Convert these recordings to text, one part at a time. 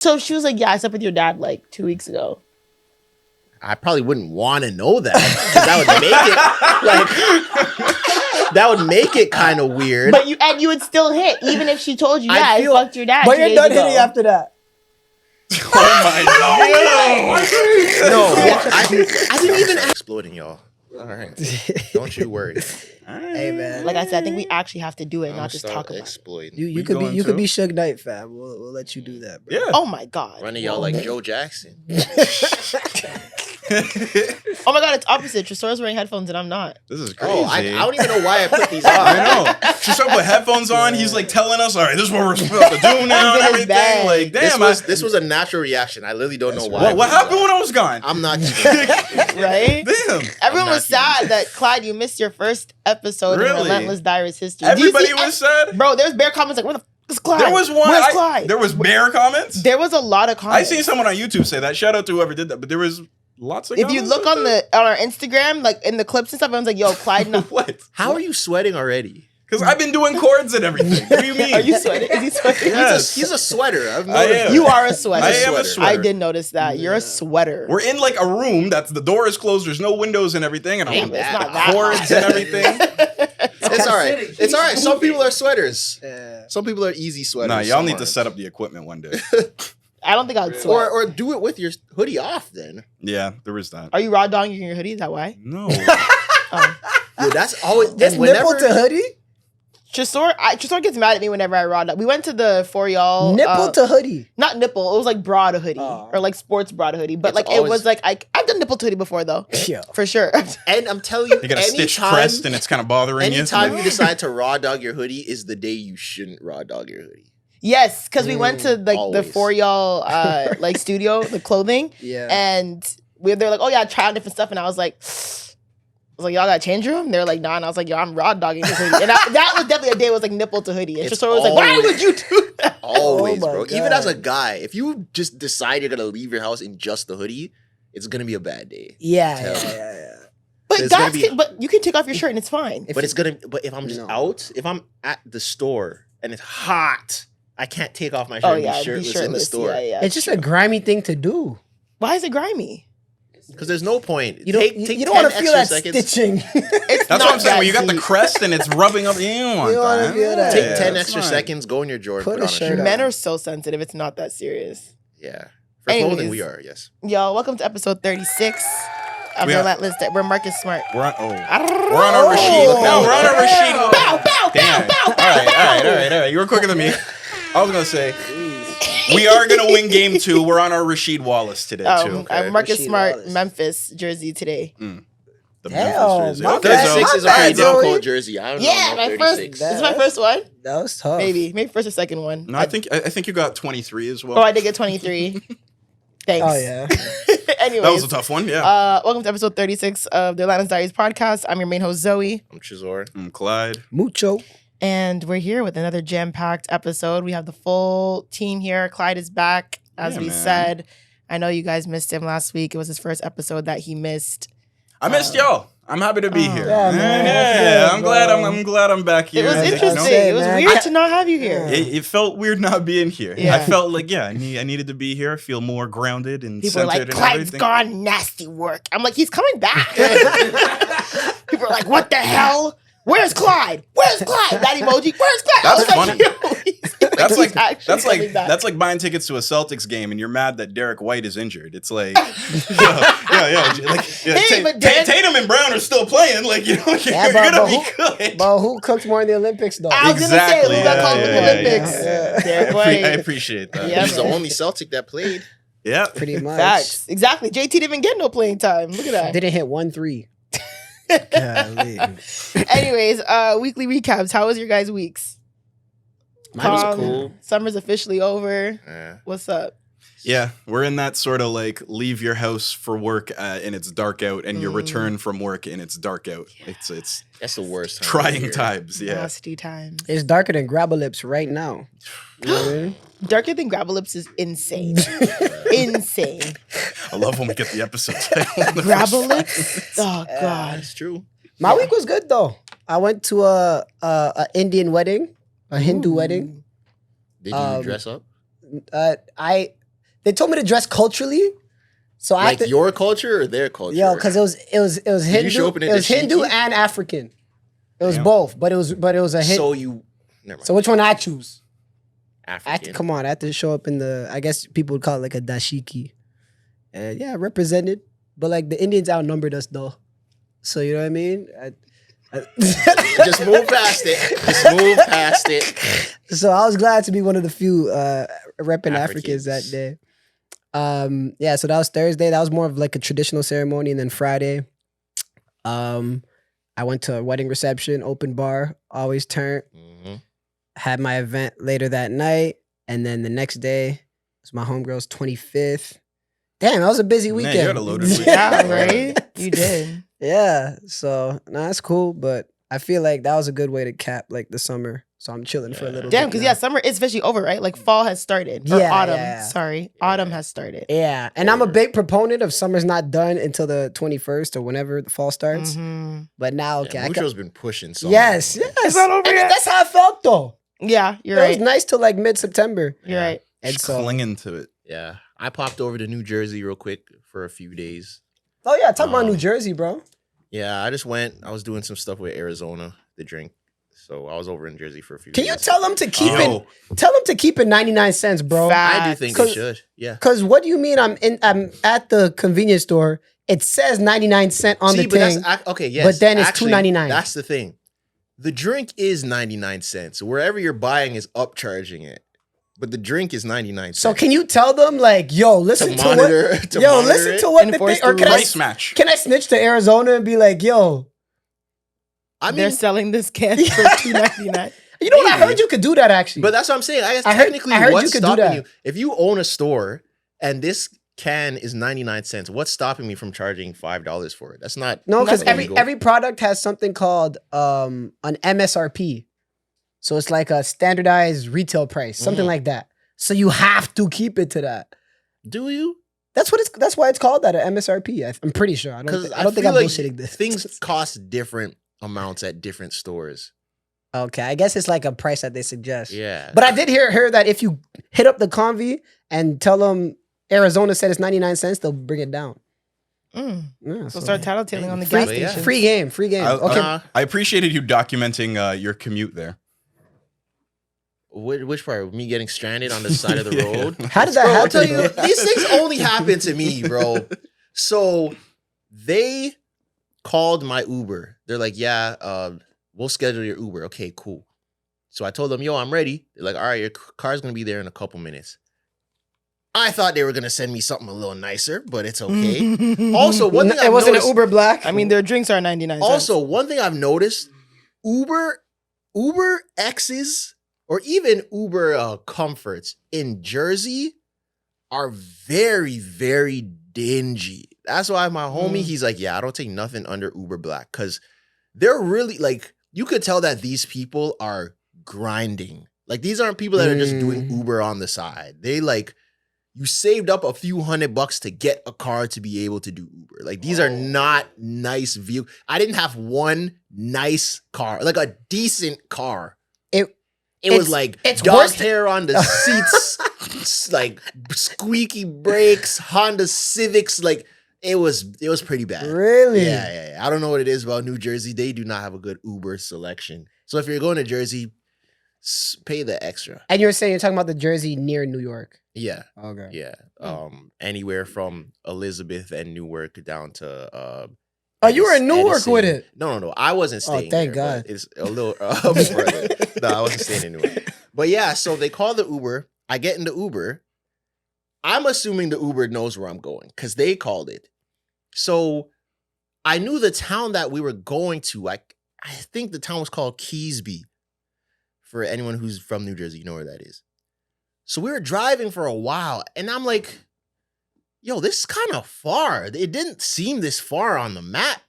So she was like, yeah, I slept with your dad like 2 weeks ago. I probably wouldn't want to know that. 'Cause that would make it kind of weird. But you would still hit, even if she told you, I fucked your dad. But you're done hitting after that. Oh my god. No, I didn't even exploding, y'all. All right. Don't you worry. Hey man. Like I said, I think we actually have to do it, not just talk about exploiting. You could be Suge Knight, fam. We'll let you do that, bro. Yeah. Oh my god. Running y'all like Joe Jackson. Oh my god, it's opposite. Tresor's wearing headphones and I'm not. This is crazy. Oh, I don't even know why I put these on. I know. Tresor put headphones on. He's like telling us, all right, this is what we're supposed to do now and everything. Bag. Like, damn. This was a natural reaction. I literally don't know why. What happened when I was gone? I'm not. Right? Damn. Everyone was sad that Clyde, you missed your first episode in Really? Relentless Diaries history. Everybody was sad? Bro, there's bare comments like, where the f is Clyde? There was one. Where's Clyde? There was bare comments? There was a lot of I comments. seen someone on YouTube say that. Shout out to whoever did that. But there was lots of If you look on our Instagram, like in the clips and stuff, everyone's like, yo, Clyde. No. What? How are you sweating already? Because I've been doing chords and everything. What do you mean? Are you sweating? Is he sweating? Yes. He's a sweater. I've I noticed. am. You are a sweater. I am a sweater. I did notice that. You're a sweater. We're in like a room that's the door is closed. There's no windows and everything. And I'm Damn, it's not that chords hot. and everything. It's all right. It's all right. Some people are sweaters. Yeah. Some people are easy sweaters. Nah, y'all need to Sometimes. set up the equipment one day. I don't think I would sweat. Or do it with your hoodie off then. Yeah, there is that. Are you raw dogging your hoodie? Is that why? No. Dude, that's always. This and whenever, nipple to hoodie? Tresor gets mad at me whenever I raw dog. We went to the For Y'all. Nipple to hoodie. Not nipple. It was like broad hoodie. Oh. Or like sports broad hoodie. But It's like it always- was like, I've done nipple to hoodie before though. Yeah. For sure. And I'm telling you, You got a stitched crest and it's kind of bothering you. anytime you decide to raw dog your hoodie is the day you shouldn't raw dog your hoodie. Yes, because we went to like the Always. For Y'all like studio, the clothing. Yeah. And they're like, oh yeah, try out different stuff. And I was like, y'all got a change room? They're like, nah. And I was like, yo, I'm raw dogging this hoodie. And that was definitely a day it was like nipple to hoodie. And It's Tresor was like, why always- would you do that? Always, Oh my bro. God. Even as a guy, if you just decide you're gonna leave your house in just the hoodie, it's gonna be a bad day. Yeah. But It's gonna guys, be- but you can take off your shirt and it's fine. But if I'm just out, if I'm at the store and it's hot, I can't take off my shirt Oh and yeah, be shirtless, be shirtless in the store. Yeah. It's just a grimy thing to do. Why is it grimy? Because there's no point. You don't, Take you 10 don't want to feel extra that seconds. stitching. It's That's not what I'm saying. that When you got the deep. crest and it's rubbing up, you don't want You don't wanna that. feel that. Take Yeah, 10 that's extra fine. seconds, go in your drawer, Put put a on a shirt shirt. on. Men are so sensitive. It's not that serious. Yeah. For Anyways. clothing, we are, yes. Y'all, welcome to episode 36 of We are- Relentless. We're Marcus Smart. We're on our Rashid. No, we're on our Rashid. Bow, bow, Damn. bow, bow, All right. You were quicker than me. I was gonna say we are gonna win game 2. We're on our Rashid Wallace today too. Okay? I'm Marcus Rasheed Smart, Wallace. Memphis jersey today. The Damn, Memphis jersey. my Okay, bad. so 36 is a My pretty bad, Zoe. difficult jersey. I don't Yeah, know. my 36. first. This is my first one. That was tough. Maybe first or second one. no, I think you got 23 as well. Oh, I did get 23. Thanks. Oh yeah. Anyways, That was a tough one. Yeah. welcome to episode 36 of the Relentless Diaries podcast. I'm your main host Zoe, I'm Trezor. Clyde. Mucho. and we're here with another jam-packed episode. We have the full team here. Clyde is back, as Yeah, we man. said. I know you guys missed him last week. It was his first episode that he missed. I missed y'all. I'm happy to be here. Yeah, man. Yeah, I'm Bro. glad I'm back here. It was Yeah, interesting. I say, It was man. weird to not have you here. It felt weird not being here. Yeah. I felt like, I needed to be here. I feel more grounded and People are centered like, and Clyde's everything. gone, nasty work. I'm like, he's coming back. People are like, what the hell? Where's Clyde? Where's Clyde? That emoji. Where's Clyde? I was That's like, funny. yo, That's he's actually coming back. that's like buying tickets to a Celtics game and you're mad that Derek White is injured. It's like, Hey, but Derek- Tatum and Brown are still playing. Like you're Yeah, gonna but be good. But who cooked more in the Olympics though? I was gonna say, who got called with the yeah, Olympics? yeah. Derek I White. appreciate that. Yeah, He's the man. only Celtic that played. Yeah. Pretty much. Facts. Exactly. JT didn't even get no playing time. Look at that. Didn't hit 1-3. Golly. Anyways, weekly recaps. How was your guys' weeks? Mine was cool. Summer's officially over. Yeah. What's up? Yeah, we're in that sort of like leave your house for work and it's dark out, and your return from work and it's dark out. It's That's the worst time of trying year. times. Yeah, Nasty times. It's darker than Grabba Lips right now. You know what I mean? Darker Than Grabba Lips is insane. Insane. I love when we get the episode title. on the Grabba first Lips? Oh, God. That's true. My week was good though. I went to a Indian wedding, a Hindu wedding. Did you dress up? They told me to dress culturally. So I Like your culture or their culture? Yo, because it was Hindu. you show up in a It was Hindu dashiki? and African. It was both, but it was a hit. So you, never mind. So which one I choose? African. Come on, I have to show up in the. I guess people would call it like a dashiki. And yeah, represented, but like the Indians outnumbered us though. So you know what I mean? Just move past it. Just move past it. So I was glad to be one of the few repping Africans that Africans. day. Yeah, so that was Thursday. That was more of like a traditional ceremony. And then Friday, I went to a wedding reception, open bar, always turned. Mm-hmm. Had my event later that night. And then the next day was my homegirl's 25th. Damn, that was a busy weekend. Man, you had a loaded weekend. Yeah, right? You did. Yeah, so that's cool, but I feel like that was a good way to cap like the summer. So I'm chilling for a little Damn, bit. because now. summer is officially over, right? Like fall has started. Or Yeah, autumn. yeah. Sorry. Autumn has started. Yeah, and I'm a big proponent of summer's not done until the 21st or whenever the fall starts. Mhm. But now, okay, Yeah, Mucho's been pushing so yes, It's not over and yet. that's how I felt though. Yeah, you're It right. was nice till like mid-September. You're right. And Just so, clinging to it. Yeah. I popped over to New Jersey real quick for a few days. oh yeah, talk about New Jersey, bro. Yeah, I just went. I was doing some stuff with Arizona, the drink. So I was over in Jersey for a few Can days. you tell them to keep Yo. it? Tell them to keep it 99 cents, bro. Facts. I do think they 'Cause- should. Yeah. Cause what do you mean? I'm at the convenience store. It says 99 cent on See, the but thing. that's okay. Yes, but then it's actually, $2.99. That's the thing. The drink is 99 cents. Wherever you're buying is upcharging it, but the drink is 99 cents. So can you tell them like, yo, listen to, monitor- what? to Yo, monitor listen it? to what the Enforce thing. Or the can Price match. I snitch to Arizona and be like, yo, I They're mean, selling this can for $2.99. you know what? I Maybe. heard you could do that actually. but that's what I'm saying. I guess I heard- technically, I heard what's you could do stopping that. you? If you own a store and this can is 99 cents, what's stopping me from charging $5 for it? That's not no, because that's illegal. every product has something called an MSRP. So it's like a standardized retail price, something like that. So you have to keep it to that. Do you? That's why it's called that, an MSRP. I'm pretty sure. I don't think feel I'm like bullshitting this. Things cost different amounts at different stores. Okay, I guess it's like a price that they suggest. Yeah. But I did hear that if you hit up the convy and tell them Arizona said it's 99 cents, they'll bring it down. Yeah, So start tattletaling on the Free- gas yeah. station. free game. I, Okay. I appreciated you documenting your commute there. Which part? Me getting stranded on the side of the road? How did that Bro, I'll happen? tell you, bro? these things only happen to me, bro. So they called my Uber. They're like, yeah, we'll schedule your Uber. Okay, cool. So I told them, yo, I'm ready. They're like, all right, your car's going to be there in a couple minutes. I thought they were going to send me something a little nicer, but it's okay. Also, one thing It I've wasn't noticed, an Uber Black. I mean, their drinks are 99 cents. also, one thing I've noticed, Uber X's or even Uber Comforts in Jersey are very, very dingy. That's why my homie, he's like, yeah, I don't take nothing under Uber Black because they're really like, you could tell that these people are grinding. Like these aren't people that are just doing Uber on the side. They like, you saved up a few $100 to get a car to be able to do Uber. Like these are not nice vehicles. I didn't have one nice car, like a decent car. It was like it's dog worse hair on the seats, like squeaky brakes, Honda Civics. Like it was pretty bad. Really? Yeah. I don't know what it is about New Jersey. They do not have a good Uber selection. So if you're going to Jersey, pay the extra. And you're saying you're talking about the Jersey near New York. Yeah. Okay. Yeah. Anywhere from Elizabeth and Newark down to Oh, you were in Newark Edison. with it. No. I wasn't staying thank there, God. but it's a little further. No, I wasn't staying in Newark. But yeah, so they call the Uber. I get in the Uber. I'm assuming the Uber knows where I'm going because they called it. So I knew the town that we were going to. I think the town was called Keysby. For anyone who's from New Jersey, you know where that is. So we were driving for a while, and I'm like, yo, this is kind of far. It didn't seem this far on the map.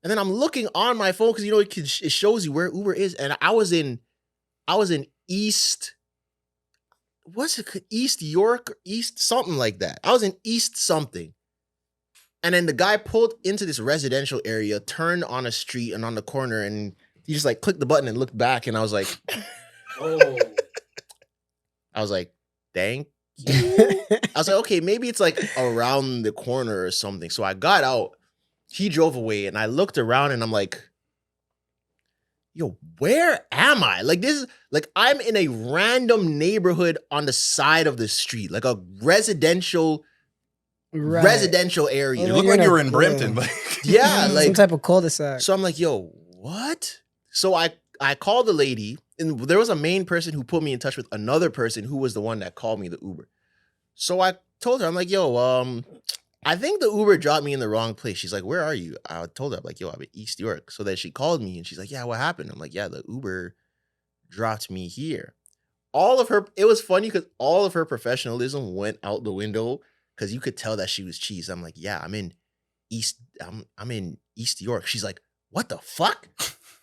And then I'm looking on my phone because you know it shows you where Uber is, and I was in East. What's it? East York, East something like that. I was in East something, and then the guy pulled into this residential area, turned on a street and on the corner, and he just like clicked the button and looked back, and I was like, oh. I was like, thank I was like, okay, maybe it's like around the corner or something. So I got out. He drove away, and I looked around, and I'm like, yo, where am I? Like, this is like I'm in a random neighborhood on the side of the street, like a residential area. You You're look like in you a- were in Brampton, yeah. but Yeah, Some like type of cul-de-sac. so I'm like, yo, what? So I called the lady, and there was a main person who put me in touch with another person who was the one that called me the Uber. So I told her, I'm like, yo, I think the Uber dropped me in the wrong place. She's like, where are you? I told her, I'm like, yo, I'm in East York. So then she called me and she's like, yeah, what happened? I'm like, yeah, the Uber dropped me here. It was funny because all of her professionalism went out the window because you could tell that she was cheese. I'm like, yeah, I'm in East York. She's like, what the fuck?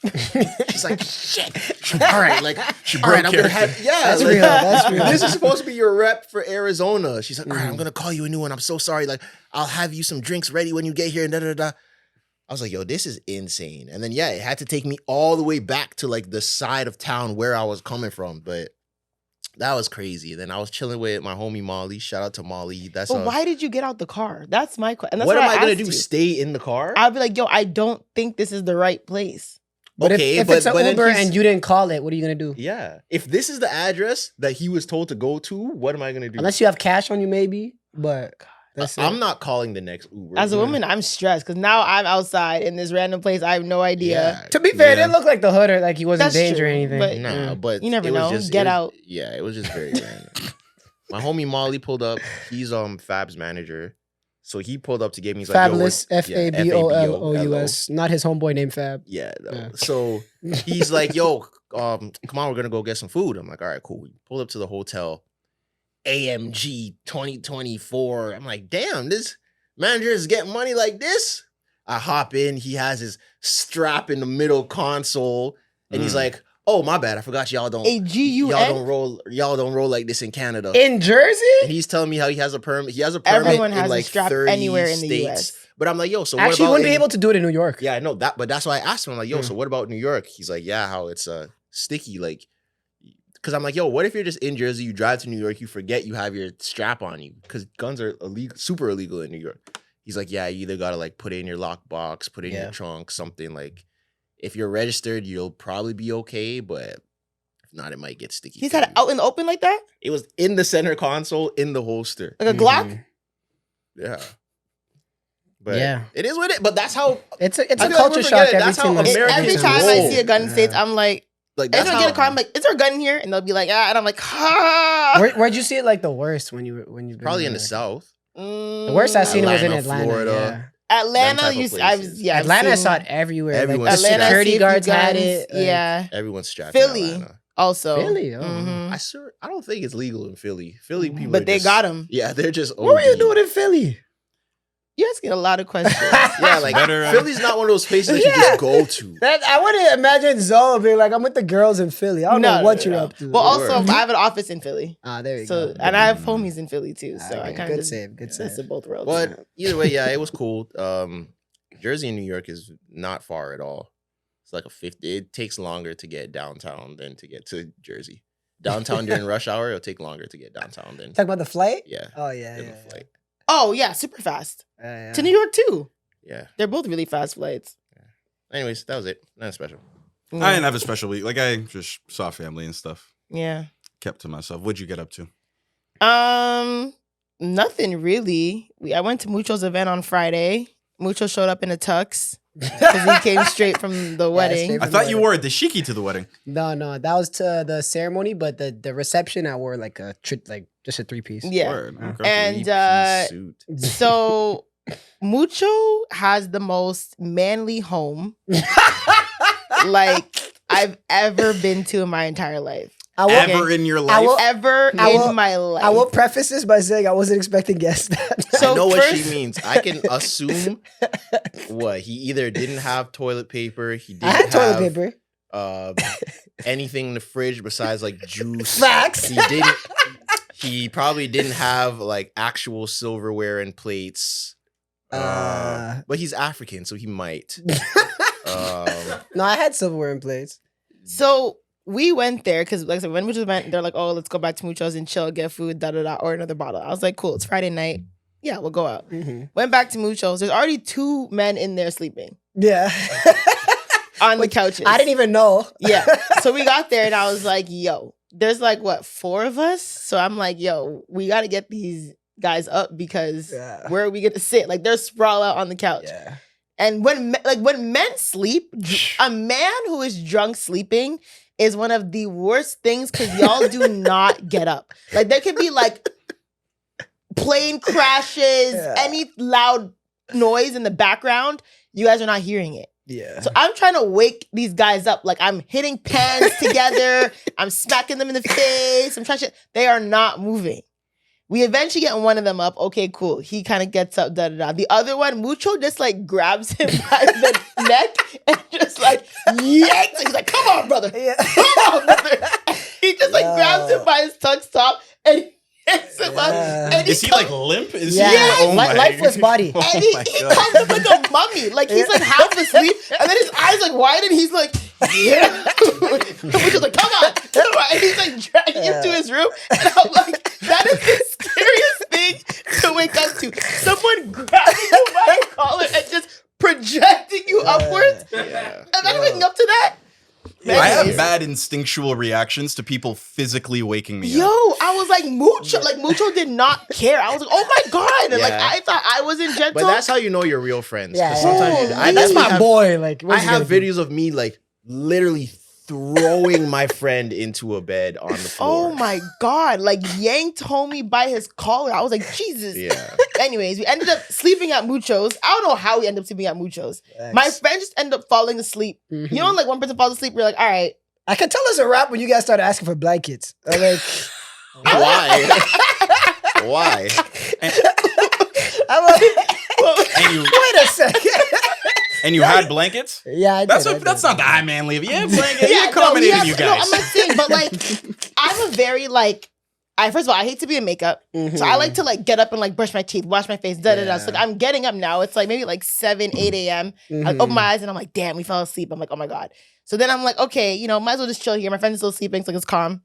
She's like, shit. All right, like, she all broke right, I'm gonna character. That's like, real. That's real. This is supposed to be your rep for Arizona. She's like, all right, I'm gonna call you a new one. I'm so sorry. Like, I'll have you some drinks ready when you get here. And da da da. I was like, yo, this is insane. And then yeah, it had to take me all the way back to like the side of town where I was coming from. But that was crazy. Then I was chilling with my homie Molly. Shout out to Molly. That's But why did you get out the car? That's my question. what am I gonna asked do? you. Stay in the car? I'd be like, yo, I don't think this is the right place. But okay, if it's an then Uber he's- and you didn't call it, what are you gonna do? yeah. If this is the address that he was told to go to, what am I gonna do? Unless you have cash on you, maybe. But that's I'm it. not calling the next Uber. As a woman, I'm stressed because now I'm outside in this random place. I have no idea. Yeah. To be fair, it Yeah. didn't look like the hood or like he wasn't That's in danger true, or anything. but- Nah, Yeah. but You never it was know. just- Get it was- out. Yeah, it was just very random. My homie Molly pulled up. He's Fab's manager, so he pulled up to give me. He's like, yo, Fabulous, yeah, Fabolous, not his homeboy named Fab. Yeah. No. Yeah. So he's like, yo, come on, we're gonna go get some food. I'm like, all right, cool. We pulled up to the hotel. AMG 2024. I'm like, damn, this manager is getting money like this. I hop in. He has his strap in the middle console, and he's like, "Oh, my bad. I forgot y'all don't. A GUN? Y'all don't roll like this in Canada." In Jersey? And he's telling me how he has a permit. He has a permit Everyone in has like a strap 30 anywhere in the states. US. But I'm like, yo, so what Actually, about wouldn't be in- able to do it in New York. Yeah, I know that, but that's why I asked him. I'm like, yo, Mm. so what about New York? He's like, yeah, how it's sticky, like, because I'm like, yo, what if you're just in Jersey, you drive to New York, you forget you have your strap on you, because guns are illegal, super illegal in New York. He's like, yeah, you either gotta like put it in your lockbox, put it in Yeah. your trunk, something like. If you're registered, you'll probably be okay, but if not, it might get sticky. He's for had it you. out in the open like that? It was in the center console, in the holster. Like a Glock? Mhm. Yeah. But Yeah. it is what it. But that's how It's I a feel like culture we're shock forgetting every that's how time. Americans Every Americans time I roll. see a gun in States, Yeah. I'm like, like every that's time I how get a car, I'm like, is there a gun in here? And they'll be like, ah, and I'm like, ah. Where'd you see it like the worst when you've been probably in the there? south. The worst I seen it was in Atlanta, Atlanta. Florida. Yeah. Atlanta, type of I places. was, yeah. I've Atlanta, I seen saw it everywhere. Like, Everyone's the strapped. security safety guards had guns, it. like- yeah. Everyone's strapped. Philly. In Atlanta. Also. Really? Oh. Mhm. I don't think it's legal in Philly. Philly people, But are they just- got him. Yeah, they're just. What were you OD. doing in Philly? You're asking a lot of questions. Yeah, like Better, Philly's not one of those places that you Yeah. just go to. That I wouldn't imagine Zoe being like, I'm with the girls in Philly. I don't know what you're up to. Well, also, Word. I have an office in Philly. there you So, go. and I have homies in Philly too. So I Okay, kind good of save, good That's save. in both worlds. But either way, yeah, it was cool. Jersey and New York is not far at all. It's like a 50. It takes longer to get downtown than to get to Jersey. Downtown during rush hour, it'll take longer to get downtown than. Talk about the flight? Yeah. Oh, yeah. than Yeah, the flight. Oh yeah, super fast yeah. to New York too. Yeah. They're both really fast flights. Anyways, that was it. Nothing special. I didn't have a special week. Like I just saw family and stuff. Yeah. Kept to myself. What'd you get up to? Nothing really. I went to Mucho's event on Friday. Mucho showed up in a tux because he came straight from the wedding. straight I from thought the you wedding. wore a dashiki to the wedding. No, that was to the ceremony, but the reception I wore like just a 3-piece. Yeah. Word. Okay. And Three-piece suit. so Mucho has the most manly home like I've ever been to in my entire life. I will, Ever in your life? Ever I will- in my life. I will preface this by saying I wasn't expecting guests that So I know what she first- means. I can assume what he either didn't have toilet paper, he didn't I had toilet have, paper. anything in the fridge besides like juice. Facts. He probably didn't have like actual silverware and plates. But he's African, so he might. No, I had silverware and plates. So we went there because, like I said, when Muchos went, they're like, oh, let's go back to Muchos and chill, get food, or another bottle. I was like, cool, it's Friday night. Yeah, we'll go out. Went back to Muchos. There's already 2 men in there sleeping. Yeah. On the couches. I didn't even know. Yeah. So we got there and I was like, yo, there's like, what, 4 of us? So I'm like, yo, we got to get these guys up because where are we going to sit? Like, they're sprawl out on the couch. Yeah. And when men sleep, a man who is drunk sleeping is one of the worst things because y'all do not get up. Like, there could be like plane crashes, any loud noise in the background, you guys are not hearing it. Yeah. So I'm trying to wake these guys up. Like, I'm hitting pans together. I'm smacking them in the face. I'm trying to. They are not moving. We eventually get one of them up. Okay, cool. He kind of gets up. The other one, Mucho, just like grabs him by the neck and just like yanks. He's like, "Come on, brother. Come on, brother." He just like grabs him by his tux top and yanks him up. And Is he like limp? Is he? Oh lifeless body. Oh and he comes up like a mummy. Like, he's like half asleep. And then his eyes like wide and he's like, yeah. Which is like, come on. And he's like dragging him to his room. And I'm like, that is the scariest thing to wake up to. Someone grabbing you by your collar and just projecting you upwards. Yeah. Am I waking up to that? I have bad instinctual reactions to people physically waking me Yo, up. I was like, Mucho. Like, Mucho did not care. I was like, oh my God. And like, I thought I wasn't gentle. But that's how you know you're real friends. Yeah, 'Cause sometimes that's my boy. Like, I have videos of me like literally throwing my friend into a bed on the floor. Oh my God. Like, yanked homie by his collar. I was like, Jesus. Yeah. Anyways, we ended up sleeping at Mucho's. I don't know how we ended up sleeping at Mucho's. My friend just ended up falling asleep. You know, like one person falls asleep, you're like, all right. I could tell it's a wrap when you guys started asking for blankets. I'm like, Why? Why? I'm like, And you, wait a second. and you had blankets? Yeah, I That's did. that's not that manly of you. Yeah, blankets. Yeah, Yeah, accommodated you no, I'm guys. not saying, but like, I'm a very like, first of all, I hate to be in makeup. So I like to like get up and like brush my teeth, wash my face, da. So like, I'm getting up now. It's like maybe like 7, 8 a.m. I open my eyes and I'm like, damn, we fell asleep. I'm like, oh my God. So then I'm like, okay, you know, might as well just chill here. My friend's still sleeping, so like it's calm.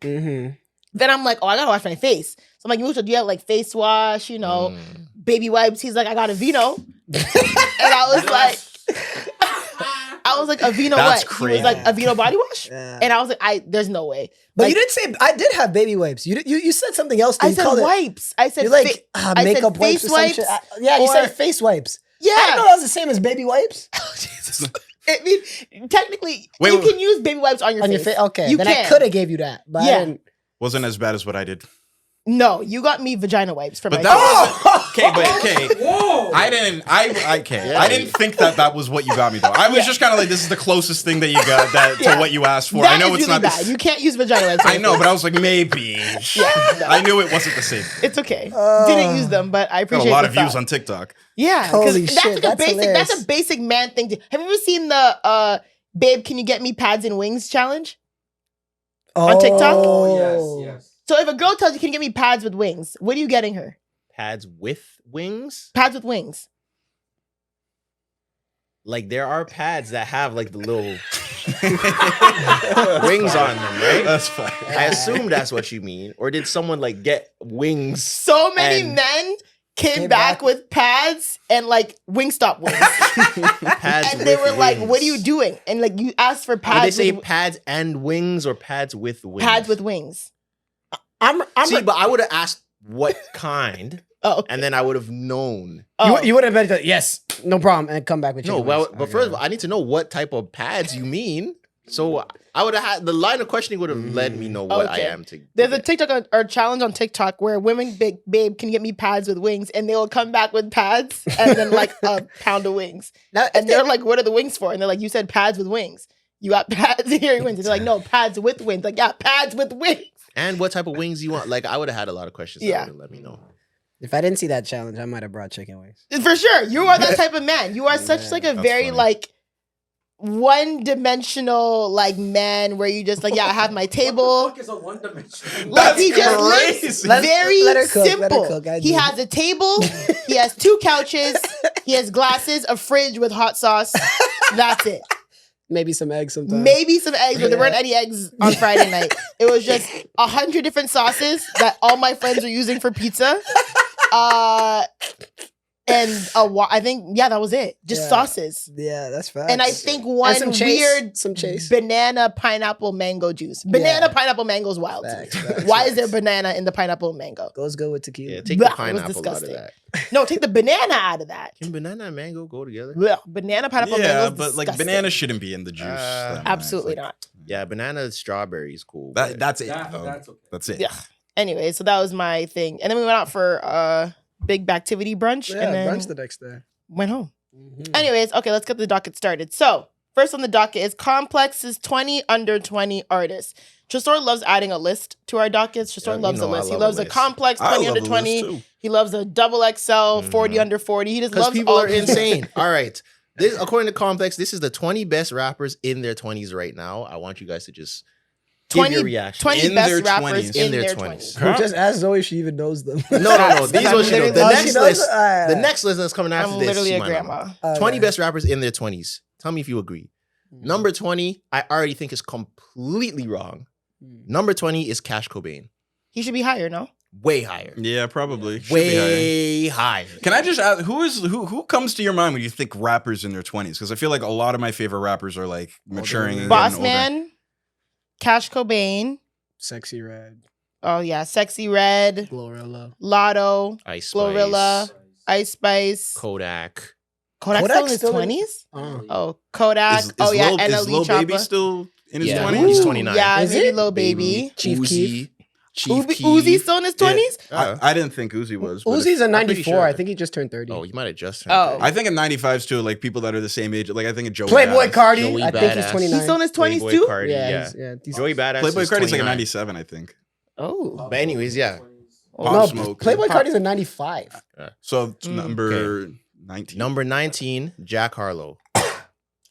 Then I'm like, oh, I gotta wash my face. So I'm like, Mucho, do you have like face wash, you know, baby wipes? He's like, I got a Vino. And I was like, a Vino That's what? crazy. He was like, a Vino body wash? Yeah. And I was like, there's no way. But Like, you didn't say, I did have baby wipes. You said something else. I You said called it- wipes. I said You're like I said makeup wipes face or some shit. Yeah, you said face wipes. Yeah. I didn't know that was the same as baby wipes. I mean, technically, Wait, you wait. can use baby wipes on your On face. your face. Okay. You then can. I could have gave you that. But Yeah. I didn't. Wasn't as bad as what I did. No, you got me vagina wipes for But my that face. wasn't okay. But okay, Whoa! I didn't think that was what you got me though. I was just kind of like, this is the closest thing that you got to what you asked for. That I know is it's really not. bad. You can't use vagina wipes. on I your know, face. but I was like, maybe. No. I knew it wasn't the same. It's okay. Didn't use them, but I Got appreciate a lot the of views thought. on TikTok. Yeah, Holy because that's shit, like that's that's hilarious. a basic man thing. Have you ever seen the babe, can you get me pads and wings challenge? On TikTok? Oh, yes. So if a girl tells you, can you get me pads with wings? What are you getting her? Pads with wings? Pads with wings. Like there are pads that have like the little wings on them, right? That's fine. I assume that's what you mean. Or did someone like get wings? So many And- men came Came back back. with pads and like Wingstop wings. Pads And they with were like, wings. what are you doing? And like you asked for Did pads. they say with, pads and wings or pads with wings? pads with wings. I'm See, but I would have asked what kind, Oh, okay. and then I would have known. Oh. you would have been like, yes, no problem, and come back with No, chicken well, wings. but first of all, I need to know what type of pads you mean. So I would have had the line of questioning would have let me know what Okay. I am to. There's a TikTok or challenge on TikTok where women big babe can you get me pads with wings, and they will come back with pads and then like a pound of wings. Now, And they're like, what are the wings for? And they're like, you said pads with wings. You got pads here your wings. And they're like, no, pads with wings. Like, yeah, pads with wings. And what type of wings you want? Like I would have had a lot of questions. Yeah. That would let me know. if I didn't see that challenge, I might have brought chicken wings. For sure. You are that type of man. You are such like a That's very funny. like one-dimensional like man where you just like, yeah, I have my table. What the fuck is a one-dimensional? Like he That's just lives crazy. very Let her cook, let her simple. cook, I He do. has a table, he has 2 couches, he has glasses, a fridge with hot sauce. That's it. Maybe some eggs sometimes. Maybe some eggs, but there weren't any eggs on Friday night. It was just 100 different sauces that all my friends were using for pizza. And I think, that was it. Just sauces. Yeah, that's facts. And I think one weird some chase. banana, pineapple, mango juice. Banana, pineapple, mango is wild. Facts. Why is there banana in the pineapple and mango? Goes good with tequila. Yeah, take Blah, the it was pineapple out of disgusting. that. No, take the banana out of that. Can banana and mango go together? Blah, banana, pineapple, mango Yeah, is but like disgusting. banana shouldn't be in the juice. that much. Absolutely Like, not. Yeah, banana strawberry is cool. but- That's it. That, though. that's okay. That's it. Yeah. Anyway, so that was my thing. And then we went out for big activity brunch Yeah, and then brunch the next day. went home. Anyways, okay, let's get the docket started. So, first on the docket is Complex's 20 under 20 artists. Tresor loves adding a list to our dockets. Tresor Yeah, you loves know a I list. He love a loves a list. Complex I 20 love under a list 20. too. He loves a double XL 40 under 40. He just Because loves people all are these- insane. All right. This, according to Complex, this is the 20 best rappers in their 20s right now. I want you guys to just give 20 your reaction. 20 In best their rappers 20s. in In their their 20s. 20s. Huh? Just ask Zoe if she even knows them. No. These I'm ones you know. literally- The Oh, next she knows? list. Alright. The next list that's coming after I'm this. literally you a might not know. grandma. 20 best rappers in their 20s. Tell me if you agree. Number 20, I already think is completely wrong. Number 20 is Cash Cobain. He should be higher, no? Way higher. Yeah, probably. Should be higher. Way higher. Can I just ask who comes to your mind when you think rappers in their 20s? Because I feel like a lot of my favorite rappers are like maturing. and Boss getting older. Man, Cash Cobain. Sexy Red, Oh, yeah. Sexy Red, Glorilla. Lotto, Ice Spice. Glorilla, Ice Spice. Kodak. Kodak's Kodak's still in his still in- 20s? Uh, Oh, Kodak. Is oh, yeah. Lil, is NLE Lil Baby Choppa. still in his Yeah, 20s? he's Ooh, 29. Yeah, Is maybe it? Lil Baby. Chief Uzi. Keef. Chief Keef. Uzi's still in his 20s? I didn't think Uzi was. but Uzi's a I'm pretty 94. sure. I think he just turned 30. Oh, you might have just turned Oh. 30. I think in 95s too, like people that are the same age. Like I think of Joey Playboy Badass. Cardi, Joey I think he's Badass. 29. He's still in his 20s Playboy too? Cardi, yeah. he's- Joey Badass Playboy is Cardi's like a 29. 97, I think. Oh. But anyways, yeah. Pop no, Smoke. Playboy Pop- Cardi's a 95. So it's number 19. Number 19, Jack Harlow.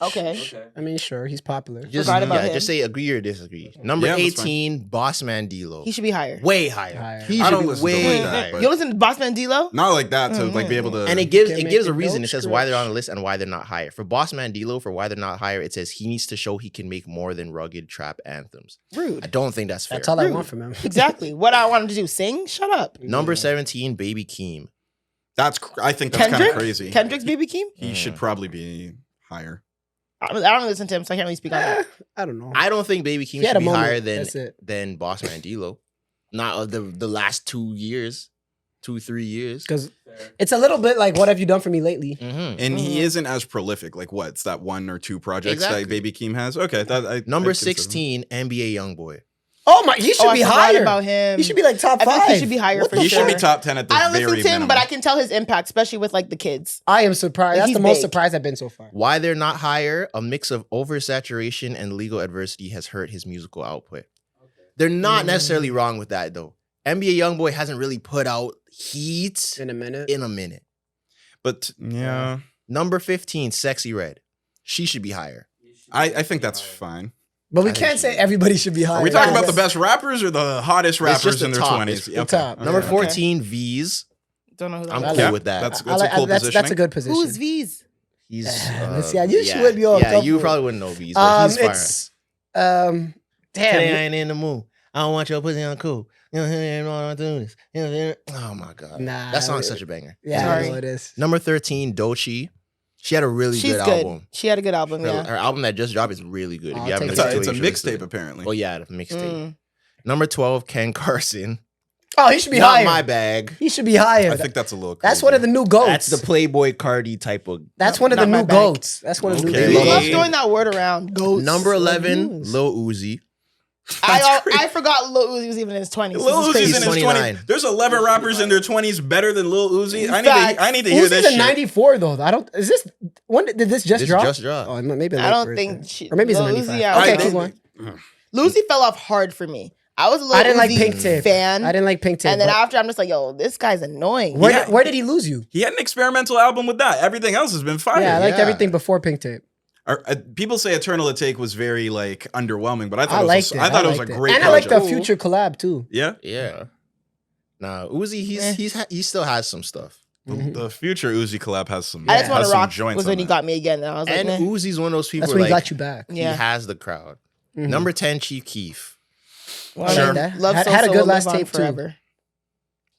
Okay. Okay. I mean, sure, he's popular. Just, Forgot about him. just say agree or disagree. Number Yeah, that's fine. 18, Bossman D-Lo. He should be higher. Way higher. Higher. He I should don't be listen to way him like that, higher. but- You listen to Bossman D-Lo? Not like that to like be able to. And it Can gives make a the reason. notes It says why they're stretch. on the list and why they're not higher. For Bossman D-Lo, for why they're not higher, it says he needs to show he can make more than rugged trap anthems. I Rude. don't think that's fair. That's all I Rude. want from him. Exactly. What I want him to do, sing? Shut up. Number 17, Baby Keem. I think that's kind Kendrick? of crazy. Kendrick's Baby Keem? He should probably be higher. I don't listen to him, so I can't really speak on that. I don't know. I don't think Baby Keem He had should a be moment. higher That's it. than Bossman D-Lo. Not of the last 2 years, 2-3 years. Because it's a little bit like, what have you done for me lately? Mm-hmm. And he isn't as prolific. Like what? It's that 1 or 2 projects Exactly. that Baby Keem has. Okay, Number I'd consider him. 16, NBA Youngboy. Oh my, he should Oh, be I forgot higher. about him. He should be like top I 5. think he should be higher What for the He sure. should be top 10 at the I don't very listen to him, minimum. but I can tell his impact, especially with like the kids. I am surprised. That's He's the most big. surprised I've been so far. Why they're not higher? A mix of oversaturation and legal adversity has hurt his musical output. They're not necessarily wrong with that though. NBA Youngboy hasn't really put out heat In a minute. in a minute. But yeah, Number 15, Sexy Red. She should be higher. I think that's fine. But we I think can't she- say everybody should be higher. Are we talking about Because the best rappers or the hottest It's rappers just the in their top. 20s? It's the top. Number Okay. 14, V's. Don't know who that I'm is. cool Yeah, with that. That's I a like- cool that's positioning. a good position. Who's V's? He's Let's see, you should would be on Yeah, top you of it. probably wouldn't know V's, but he's fire. It's Today I damn. ain't in the mood. I don't want your pussy on cool. You know what I'm doing this. You know, oh my god. Nah, That song's such a banger. Yeah, I Sorry. know it is. Number 13, Doechii. She had a really She's good good. album. She had a good album, Her, yeah. her album that just dropped is really good. If I'll you haven't take It's it. listened a to it, you should listen mixtape to it. apparently. Oh yeah, the mixtape. Mm. Number 12, Ken Carson. Oh, he should be Not higher. my bag. He should be higher. I think that's a little. That's crazy. one of the new goats. That's the Playboy Cardi type of. That's one of the Not my new bag. goats. That's one of the Okay. new He Yeah. goats. loves throwing that word around. Goats. Number 11, News. Lil Uzi. I forgot Lil Uzi was even in his 20s. Lil This is Uzi's crazy. in his 29. 20s. There's 11 rappers in their 20s better than Lil Uzi. Facts. I need to hear Uzi's this a shit. 94 though. I don't. Is this when did this just This drop? just dropped. Oh, maybe a I late don't birthday. think she, or maybe it's a Lil 95. Uzi, yeah. Okay, I keep think- going. Lil Uzi fell off hard for me. I was a Lil I didn't like Uzi Pink Tip. fan. I didn't like Pink Tip. And then but after, I'm just like, yo, this guy's annoying. where did he lose you? He had an experimental album with that. Everything else has been fire. Yeah, I liked yeah. everything before Pink Tip. People say Eternal to Take was very like underwhelming, but I I thought liked it it. was, I thought it was a liked great And I like project. the Future collab too. Yeah. Yeah. Nah, Uzi, he still has some stuff. The future Uzi collab has some. I just want has to some rock. joints Was on when he that. got me again. And I was like, And nah. Uzi's one of those people That's when like he got you back. Yeah. he has the crowd. Mhm. Number 10, Chief Keef. Well, Sure. like that. Love Had So a So good will last live on tape, too. forever.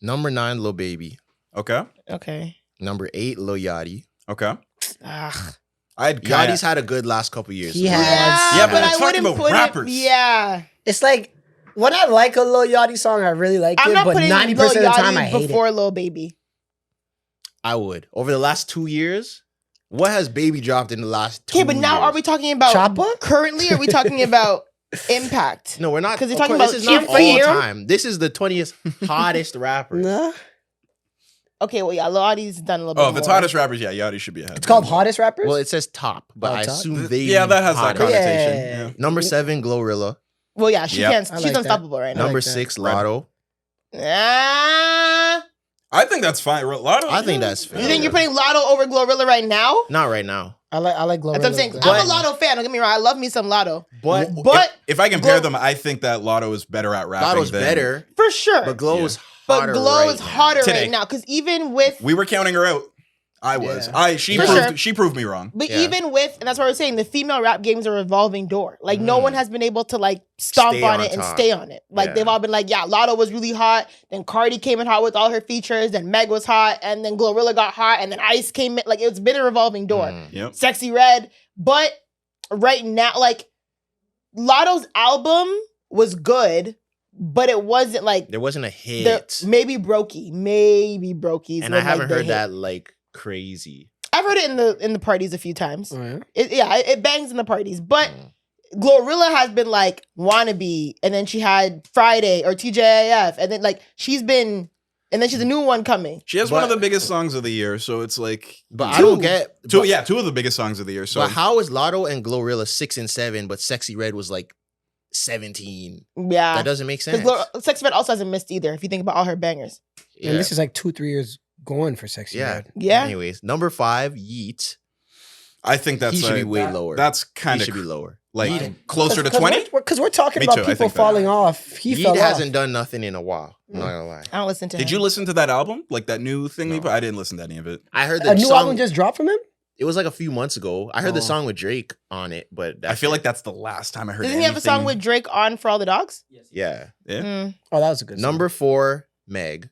Number 9, Lil Baby. Okay. Okay. Number 8, Lil Yachty. Okay. Ugh. I'd Yachty's had a good last couple years. He has. Yeah, but I it's talking wouldn't about put rappers. it. Yeah. It's like when I like a Lil Yachty song, I really like I'm it, not but putting 90% Lil of the time I Yachty hate it. before Lil Baby. I would. Over the last 2 years, what has Baby dropped in the last 2 Okay, but now years? are we talking about Choppa? currently? Or are we talking about impact? No, we're not. 'Cause you're of talking course, about this is not Chief all Keef. time. This is the 20th hottest rapper. Nah. Okay, well, yeah, Lil Yachty's done a little bit. Oh, if it's more. hottest rappers, yeah, Yachty should be ahead. It's called Hottest Rappers? Well, it says top, but Oh, I top? assume they. Yeah, that has that hottest. connotation. Yeah. Yeah. Number 7, Glorilla. Well, yeah, she Yep. can't. I She's like that. unstoppable right now. Number like that. 6, Lotto. Ah, I think that's fine. Lotto, I think yeah. that's fair. you think you're putting Lotto over Glorilla right now? Not right now. I like Glorilla. That's what I'm saying. but- I'm a Lotto fan. Don't get me wrong. I love me some Lotto But But if I compare Glo- them, I think that Lotto is better at rapping. Lotto's than, better. for sure. But Glow Yeah. is But hotter. Glow right is now. hotter Today. right now because even with, We were counting her out. I was. Yeah. She For proved sure. she proved me wrong. but Yeah. even with, and that's what we're saying, the female rap game's a revolving door. Like no one has been able to like stomp Stay on on it and top. stay on it. Like Yeah. they've all been like, yeah, Lotto was really hot. Then Cardi came in hot with all her features. Then Meg was hot, and then Glorilla got hot, and then Ice came in. Like it's been a revolving door. Yep. Sexy Red, but right now, like Lotto's album was good, but it wasn't like There wasn't a the hit. maybe Brokey's. And was, I haven't like, the heard hit. that like crazy. I've heard it in the parties a few times. Oh, yeah? It bangs in the parties, but Glorilla has been like Wannabe, and then she had Friday or TJAF, and then like she's been, and then she's a new one coming. She has one of But- the biggest songs of the year, so it's like But I don't get. two but, of the biggest songs of the year. So But how is Lotto and Glorilla 6 and 7, but Sexy Red was like 17? Yeah, That doesn't make sense. because Sexy Red also hasn't missed either. If you think about all her bangers, Yeah. And this is like 2-3 years going for Sexy yeah. Red. yeah. Anyways, number 5, Yeet. I think that's He should be like, way lower. that's He kind should be of lower. like Yeet, closer to 20. Because we're talking Me about too, I people think that. falling off. He Yeet fell hasn't off. done nothing in a while. I'm not gonna lie. I don't listen to Did him. you listen to that album? Like that new thing? No. I didn't listen to any of it. I heard the A new song. album just dropped from him? It was like a few months ago. I heard the Oh. song with Drake on it, but I feel like that's the last time I heard. Doesn't he have a song anything- with Drake on For All the Dogs? yeah. Yeah. Mm. Oh, that was a good song. Number 4, Meg.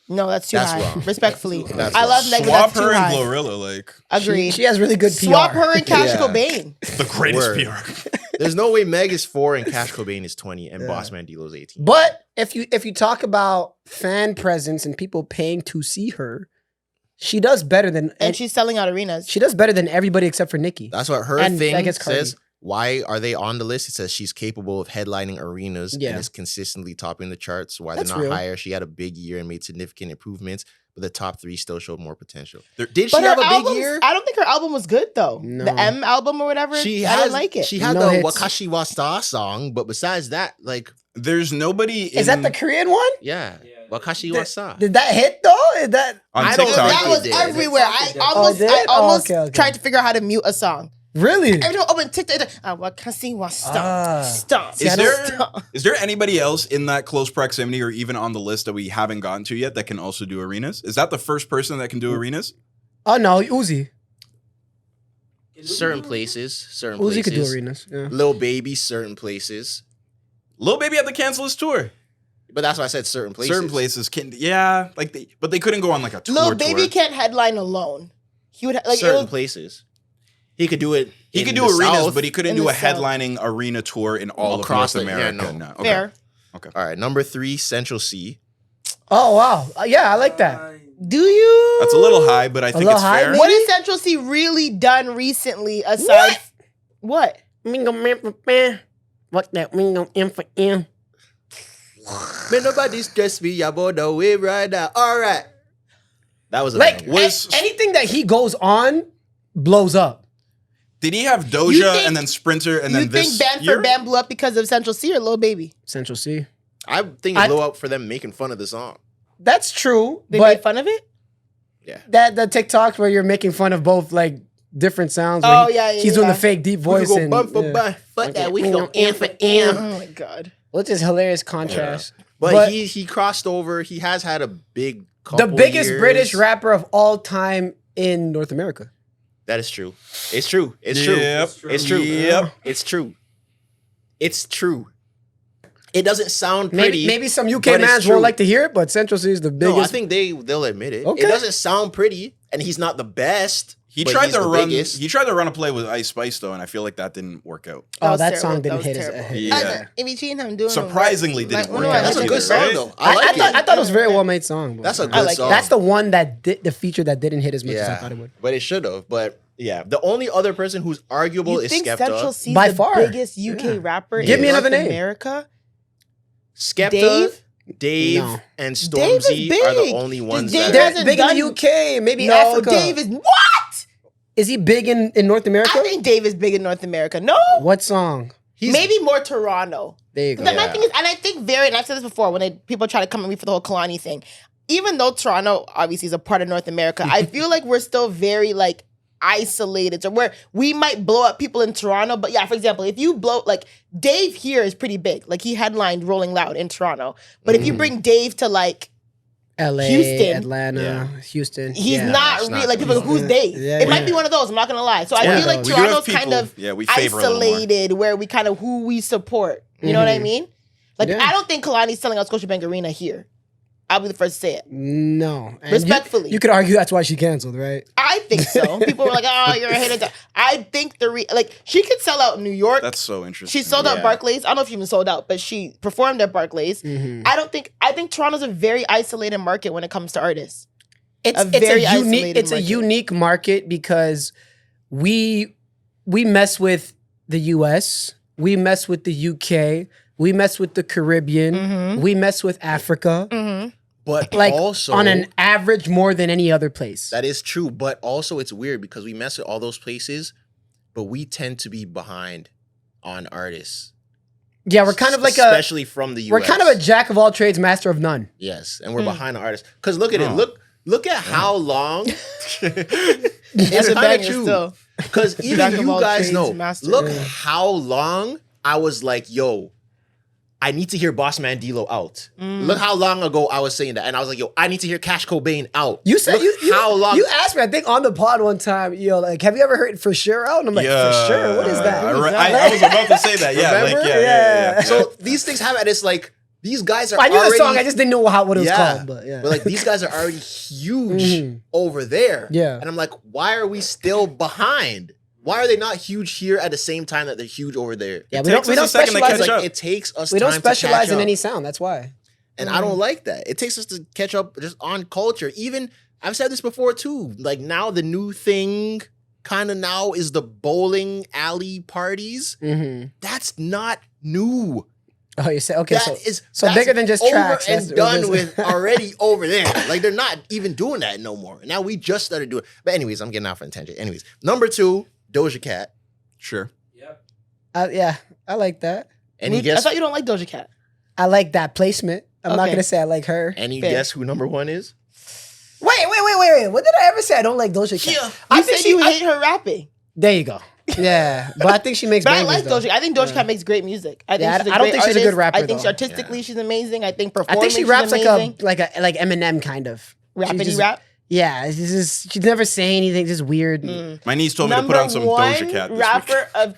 No, that's too That's high. wrong. Respectfully, That's I wrong. love Meg, but Swap that's too her and high. Glorilla, like Agreed. She has really good PR. Swap her and Cash Yeah. Cobain. the greatest Word. PR. There's no way Meg is 4 and Cash Cobain is 20 and Yeah. Bossman D-Lo's 18. But if you talk about fan presence and people paying to see her, she does better than And she's selling out arenas. she does better than everybody except for Nicki. That's what her And I thing guess Cardi. says. Why are they on the list? It says she's capable of headlining arenas Yeah. and is consistently topping the charts. Why That's they're not real. higher? She had a big year and made significant improvements, but the top 3 still showed more potential. There- Did she But have her a big albums, year? I don't think her album was good though. No. The M album or whatever. She I has, didn't like it. She had No the hits. Wakashi wa Star song, but besides that, like, There's nobody. Is that the Korean one? yeah, Yeah. Wakashi wa Star. Did that hit though? Is that on I don't TikTok? that it was did. everywhere. It I did. almost okay. tried to figure out how to mute a song. really? Every time I open TikTok, it's like, Wakashi wa Star. Ah. Stop. See, I don't- Is there anybody else in that close proximity or even on the list that we haven't gotten to yet that can also do arenas? Is that the first person that can do arenas? Oh no, Uzi. Certain places, certain Uzi could do places. arenas. Yeah. Lil Baby, certain places. Lil Baby had the Cancelous tour. But that's why I said certain places. Certain places can, yeah, like but they couldn't go on like a tour. Lil Baby tour. can't headline alone. He would like it certain was, places. He could do it. He in could the do arenas, South. but he couldn't in do the a South. headlining arena tour in all Across of North the- yeah, America. no. No. Okay. fair. All right, number 3, Central C. Oh wow. Yeah, I like that. Do you? That's a little high, but I think little it's high, fair. maybe? What has Central C really done recently aside? What? Mingo What that Mingo M for M. Man, nobody stress me. I'm on the way right now. All right. That was a Like banger. Was- anything that he goes on blows up. Did he have You Doja think- and then Sprinter and You then think this Band year? for Band blew up because of Central C or Lil Baby? Central C. I think it blew up for them making fun of the song. That's true, They made but fun of it? Yeah. that the TikToks where you're making fun of both like different sounds. Oh, where yeah, yeah, he's doing yeah. the fake deep We voice could go and bump for yeah. bump. Fuck that. We Mingo go M for Oh M. my god. Which is hilarious contrast. But But- he crossed over. He has had a big The biggest British rapper of all time in North America. That is true. It's true. It's true. Yep. It's true. Yep. It's true. It's true. It doesn't sound pretty. Maybe some UK but it's mans true. won't like to hear it, but Central C is the biggest. No, I think they'll admit it. Okay. It doesn't sound pretty, and he's not the best. He but tried he's to the run. biggest. He tried to run a play with Ice Spice though, and I feel like that didn't work out. Oh, that was song terrible. didn't That hit was his terrible. head. Yeah. If you seen him doing Surprisingly didn't work out. That's a either, good song right? though. I like I it. thought it was a very well made song. But, That's a uh, good like it. song. That's the one that the feature that didn't hit as much as I thought it would. But it should have. But yeah, the only other person who's arguable You is think Skepta. Central C's By the far. biggest UK Yeah. rapper Give in me another North name. America? Skepta, Dave, No. and Dave is Stormzy are the big. only Just ones Dave that They're hasn't big in done- the UK, maybe No, Africa. Dave is what? Is he big in North America? I think Dave is big in North America. No, What song? maybe more Toronto. There you go. My thing is, and I think and I've said this before when people try to come at me for the whole Kalani thing. Even though Toronto obviously is a part of North America, I feel like we're still very like isolated. So we might blow up people in Toronto, but yeah, for example, if you blow like Dave here is pretty big. Like he headlined Rolling Loud in Toronto. But if you bring Dave to like LA, Houston. Atlanta, Houston. he's Yeah. not it's really not like people go, easy. who's Dave? Yeah, it might yeah. be one of those, I'm not gonna lie. So I Yeah. feel like We do have Toronto's people- kind of yeah, we favor a little more. isolated where we kind of who we support. You know what I mean? Like Yeah. I don't think Kalani's selling out Scotiabank Arena here. I'll be the first to say it. No. And Respectfully. You could argue that's why she canceled, right? I think so. People were like, "Oh, you're a hater." I think she could sell out New York. That's so interesting. She sold out Yeah. Barclays. I don't know if she even sold out, but she performed at Barclays. I think Toronto's a very isolated market when it comes to artists. It's A very isolated it's a market. unique market because we mess with the US, we mess with the UK, we mess with the Caribbean, we mess with Africa. But Like also on an average more than any other place. that is true. But also it's weird because we mess with all those places, but we tend to be behind on artists. Yeah, we're kind of like especially from the US. we're kind of a jack of all trades, master of none. Yes, and we're behind the artists. Because look at it. Look at how long. That's It's a kind of banger true. still. Because even Jack of you all guys trades, know. master. Look Yeah. how long I was like, yo, I need to hear Boss Man D-Lo out. Look how long ago I was saying that. And I was like, yo, I need to hear Cash Cobain out. You said Look how long. You asked me, I think on the pod one time, like, have you ever heard For Sure out? And I'm like, For Sure? What is that? I was about to say that. Yeah, Remember? like yeah. So these things happen, and it's like, these guys are I knew already, the song, I just didn't know what it was called. But yeah. But like these guys are already huge over there. Yeah. And I'm like, why are we still behind? Why are they not huge here at the same time that they're huge over there? Yeah, It we don't takes us a second to specialize. catch Like, up. it takes us We don't time to catch specialize in up. any sound. That's why. And I don't like that. It takes us to catch up just on culture. Even I've said this before too. Like now the new thing kind of now is the bowling alley parties. That's not new. Oh, you said okay. That's So bigger than just over tracks. and That's- done with already over there. Like they're not even doing that no more. Now we just started doing. But anyways, I'm getting off on a tangent. Anyways, number 2, Doja Cat. Sure. Yeah, I like that. Any I guess? thought you don't like Doja Cat. I like that placement. I'm not Okay. gonna say I like her. Any Fair. guess who number 1 is? Wait. What did I ever say? I don't like Doja Cat. Yeah. I You think said you hate her rapping. There you go. Yeah, but I think she makes. But I bangers, like though. Doja. I think Doja Cat makes great music. I think Yeah, she's a I don't great think she's a good artist. rapper, I think though. artistically she's amazing. I think I performing think she raps she's like amazing. like Eminem kind of. She Rappity just- rap. Yeah, it's just she's never saying anything. Just weird. My niece told me to put on some Doja Cat this rapper week. of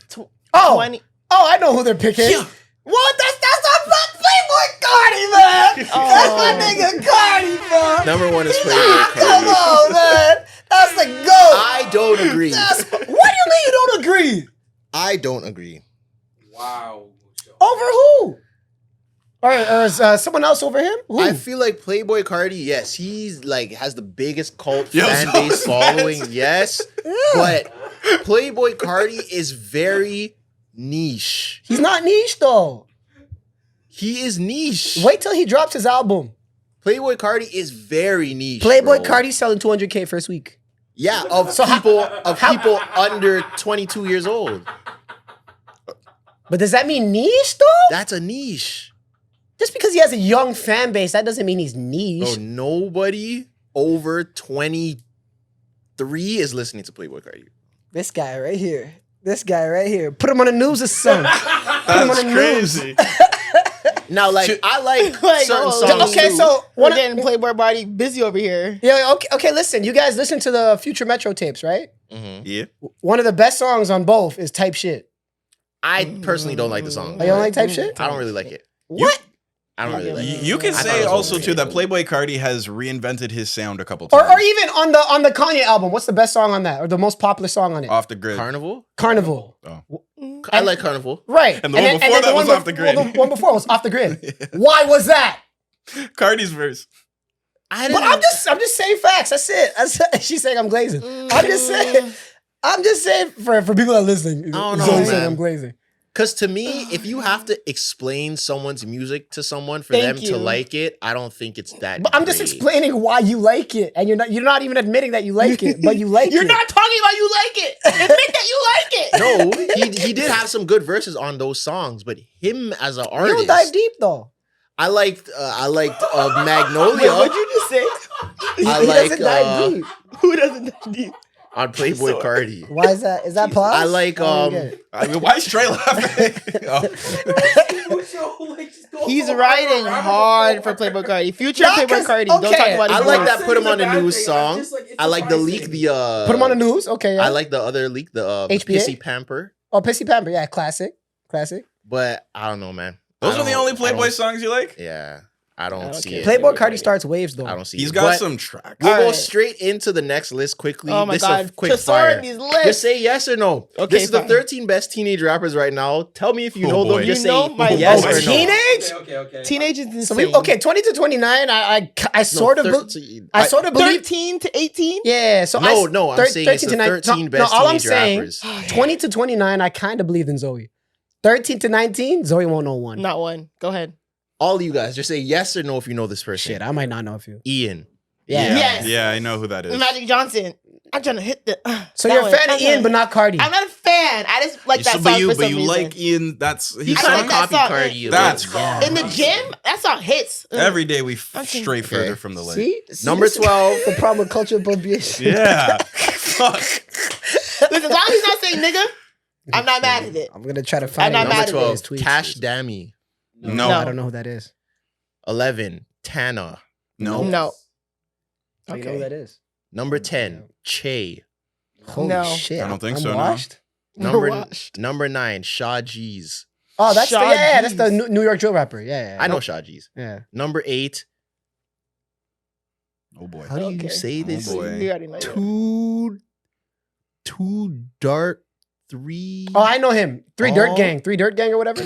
20. Oh, I know who they're picking. Yeah. What? That's our Playboy Cardi, man. That's my nigga Cardi, man. Number 1 is Playboy Come Cardi. on, man. That's the GOAT. I don't agree. What do you mean you don't agree? I don't agree. Wow. Over who? Or is someone else over him? Who? I feel like Playboy Cardi, yes, he's like has the biggest cult Yo, fan so base is following, Matt. yes. But Playboy Cardi is very niche. He's not niche though. He is niche. Wait till he drops his album. Playboy Cardi is very niche. Playboy bro. Cardi selling 200K first week. Yeah, of people under 22 years old. But does that mean niche though? That's a niche. Just because he has a young fan base, that doesn't mean he's niche. Bro, nobody over 23 is listening to Playboy Cardi. This guy right here. Put him on the news or something. Put him on That's the news. crazy. Now, like, I like Like, certain oh, songs Okay, too. so We're one of, getting Playboy Barty busy over here. yeah, okay, listen. You guys listen to the Future Metro tapes, right? Mhm. Yeah. One of the best songs on both is Type Shit. I personally don't like the song. Oh, you don't like Type Shit? I don't really like it. What? I don't really like it. You can I thought say it was also too overrated. that Playboy Cardi has reinvented his sound a couple Or times. even on the Kanye album, what's the best song on that? Or the most popular song on it? Off the grid. Carnival? Carnival. I like Carnival. Right. And the one before that was Off the Grid. Well, the one before was Off the Grid. Why was that? Cardi's verse. I But I'm just saying facts. That's it. She's saying I'm glazing. I'm just saying for people that are listening. I don't know, Zoe saying man. I'm glazing. Because to me, if you have to explain someone's music to someone for Thank them you. to like it, I don't think it's that. But I'm just great. explaining why you like it, and you're not even admitting that you like it, but you like You're it. not talking about you like it. Admit that you like it. No, he did have some good verses on those songs, but him as an You artist, don't dive deep though. I liked Magnolia. What'd you just say? I He like doesn't dive deep. Who doesn't dive deep? on Playboy Cardi. Why is that? Is that pause? I like don't get it. I mean, why is Trey laughing? He's riding hard for Playboy Cardi. Future Not Playboy 'cause- Cardi. Don't okay, talk about I his like voice. that put him on the news song. I like the leak, Put him on the news. Okay. Yeah. I like the other leak, the HBA? Pissy Pamper. Oh, Pissy Pamper. Yeah, classic. But I don't know, man. Those I are the don't- only I Playboy don't- songs you like? Yeah, I don't see care. it. Playboy Cardi starts waves though. I don't see He's it. got But some tracks. We'll go Alright. straight into the next list quickly. Oh my This is God. a quick Just fire. sorting these lists. Just say yes or no. Okay, This is the fine. 13 best teenage rappers right now. Tell me if you Oh, know boy. them. Just You know say my yes voice. or no. Teenage? Okay. Teenage is insane. So okay, 20 to 29. I No, sort of 13. I sort of believe. 13 to 18? Yeah. So No, I'm saying it's the 9 13 best all I'm teenage saying, rappers. 20 to 29, I kind of believe in Zoe. 13 to 19, Zoe won't know one. Not one. Go ahead. All of you guys, just say yes or no if you know this person. Shit, I might not know a few. Ian. Yeah. Yes. Yeah, I know who that is. Magic Johnson. I'm trying to hit the. So that you're a one. fan of I'm Ian, gonna- but not Cardi. I'm not a fan. I just like that song but you for some reason. like Ian. That's He his I kind like of that song. copied song. Cardi. a That's bit. cool. In the gym, that song hits. Every day we Okay. stray further Okay. from the light. See? Number this is 12. The problem with culture appropriation. Yeah. Fuck. Listen, as long as he's not saying nigga, I'm not mad at it. I'm gonna try to find not it. mad Number at 12. His tweets. Cash Dammy. No. I don't know who that is. 11. Tana. No. No. Do you know who that is? Number 10. Che. Holy No. shit. I don't think I'm so, no. washed. Number 9. Shaw G's. Oh, that's Shaw that's the G's. New York drill rapper. Yeah. I know Shaw G's. Yeah. Number 8. Oh boy. How do you Okay. say this? boy. We already know that. Too dark. 3. Oh, I know him. Three Dirt Oh. Gang or whatever.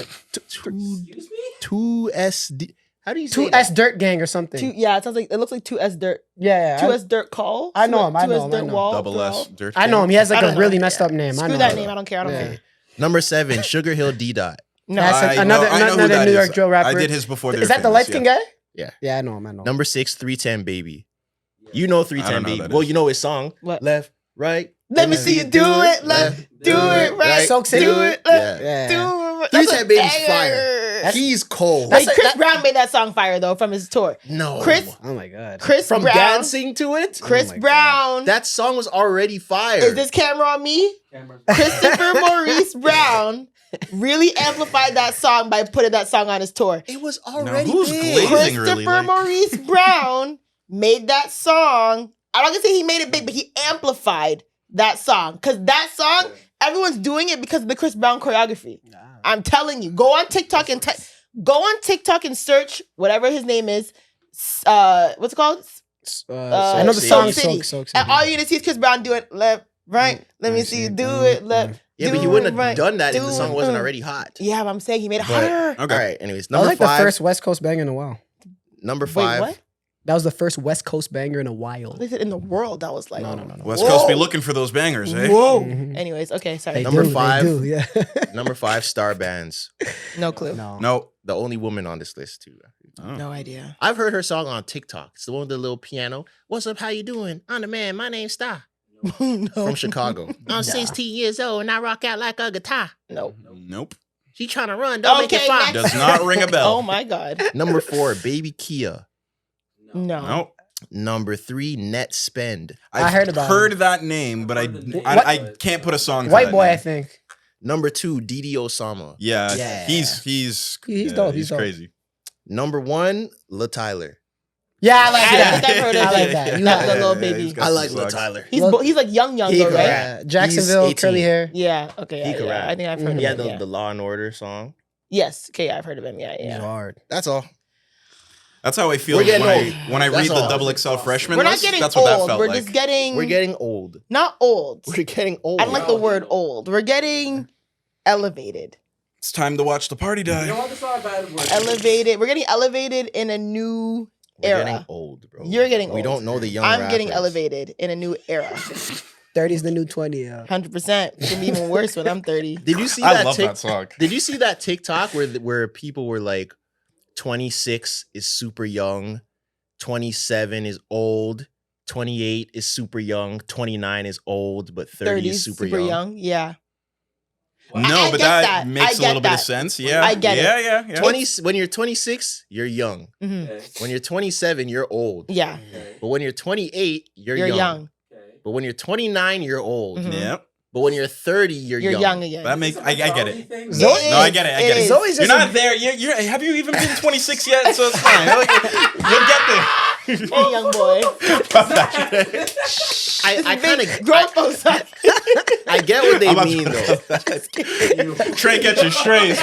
Two SD. How do you say 2S Dirt Gang or something. Yeah, it sounds like it looks like 2S Dirt. Yeah. 2S Dirt Call. I know him, I know 2S him, I Dirt know. Wall. Double Girl. S. Dirt I know him. He has like I a don't know. really messed up name. I Screw know that him. name. I don't care. I don't Yeah. care. Number 7. Sugar Hill D Dot. No. That's I know another who that New is. York drill rapper. I did his before. Is that the light skin guy? Yeah. Yeah, I know him. Number 6. 310 Baby. You know I 310 don't know Baby. that Well, is. you know his song. What? Left, right. Let me see you do it. Left, do it right. Soak City? Do it. Left, Yeah. do it. 310 Baby's banger. fire. He's cold. Wait, That's- Chris Brown made that song fire though from his tour. No. Chris Oh my god. From Brown. dancing to it? Chris Oh my Brown. That song was already fire. Is this camera on me? Christopher Maurice Brown really amplified that song by putting that song on his tour. It was Now, already who's big. glazing Christopher really? Like, Maurice Brown made that song. I'm not gonna say he made it big, but he amplified that song. Cause that song, everyone's doing it because of the Chris Brown choreography. I'm telling you. Go on TikTok and search whatever his name is. What's it called? I know the Soak song City. Soak And all you're gonna see is Chris Brown do it left, right. Let me see you do it left. Yeah, but he do wouldn't it have right, done that if do the song it, wasn't already hot. Yeah, but I'm saying he made it But- hotter. Okay. All right, anyways. That was Number like 5. the first West Coast banger in a while. Number Wait, 5. what? That was the first West Coast banger in a while. They said in the world that was like. No. West Coast be looking for those bangers, eh? Whoa. Mhm. Anyways, okay, sorry. They Number do, they 5. do, yeah. Number 5, Star Bands. No clue. No. No. The only woman on this list too. Oh. No idea. I've heard her song on TikTok. It's the one with the little piano. What's up? How you doing? I'm the man. My name's Star. No. From Chicago. I'm 16 years old and I rock out like a guitar. No. Nope. She trying to run. Don't make it Okay, fun. next. Does not ring a bell. Oh my god. Number 4, Baby Kia. No. Nope. Number 3, Net Spend. I heard about heard him. that name, but I What? can't put a song. To White that boy, name. I think. Number 2, Didi Osama. Yeah, Yeah. he's He's yeah, dope, He's he's dope. crazy. Number 1, La Tyler. Yeah, I like I that. think I've heard of I like him. that. You Not have the that. little Yeah, baby. he's got I some like La slugs. Tyler. He's like young, He though, can right? rap. Jacksonville, 18. curly hair. Yeah. Okay. He Yeah, can yeah. rap. I think I've heard He of had him. Yeah. the Law and Order song. Yes. Okay. Yeah, I've heard of him. Yeah. He's Yeah. hard. That's all. That's how I feel We're when getting I old. read That's the all. double XL freshman We're not list. getting That's what that old. felt We're like. just getting. We're getting old. Not old. We're getting old. I don't like the word old. We're getting elevated. It's time to watch the party die. You know what? That's not a bad word. Elevated. We're getting elevated in a new We're era. getting old, bro. You're getting We old. don't know the young I'm getting rappers. elevated in a new era. 30's the new 20. 100%. It's gonna be even worse when I'm 30. Did you see I that love that song. Did you see that TikTok where people were like 26 is super young, 27 is old, 28 is super young, 29 is old, but 30 is super young. Yeah. No, I but get that that. makes I a little get bit of that. sense. Yeah, I get it. Yeah. 20 when you're 26, you're young. Mhm. Okay. When you're 27, you're old. Yeah. Okay. But when you're 28, you're You're young. young. Okay. But when you're 29, you're old. Mhm. Yeah. But when you're 30, you're You're young again. That makes I get it. Thing? Zoe- It No, I is. get it. I It get it. is. Zoe's You're just not there. Have you even been 26 yet? So it's fine. You'll get there. Hey, young boy. I kind of Grown folks. I get what they I'm about mean to- though. Trey catching strays.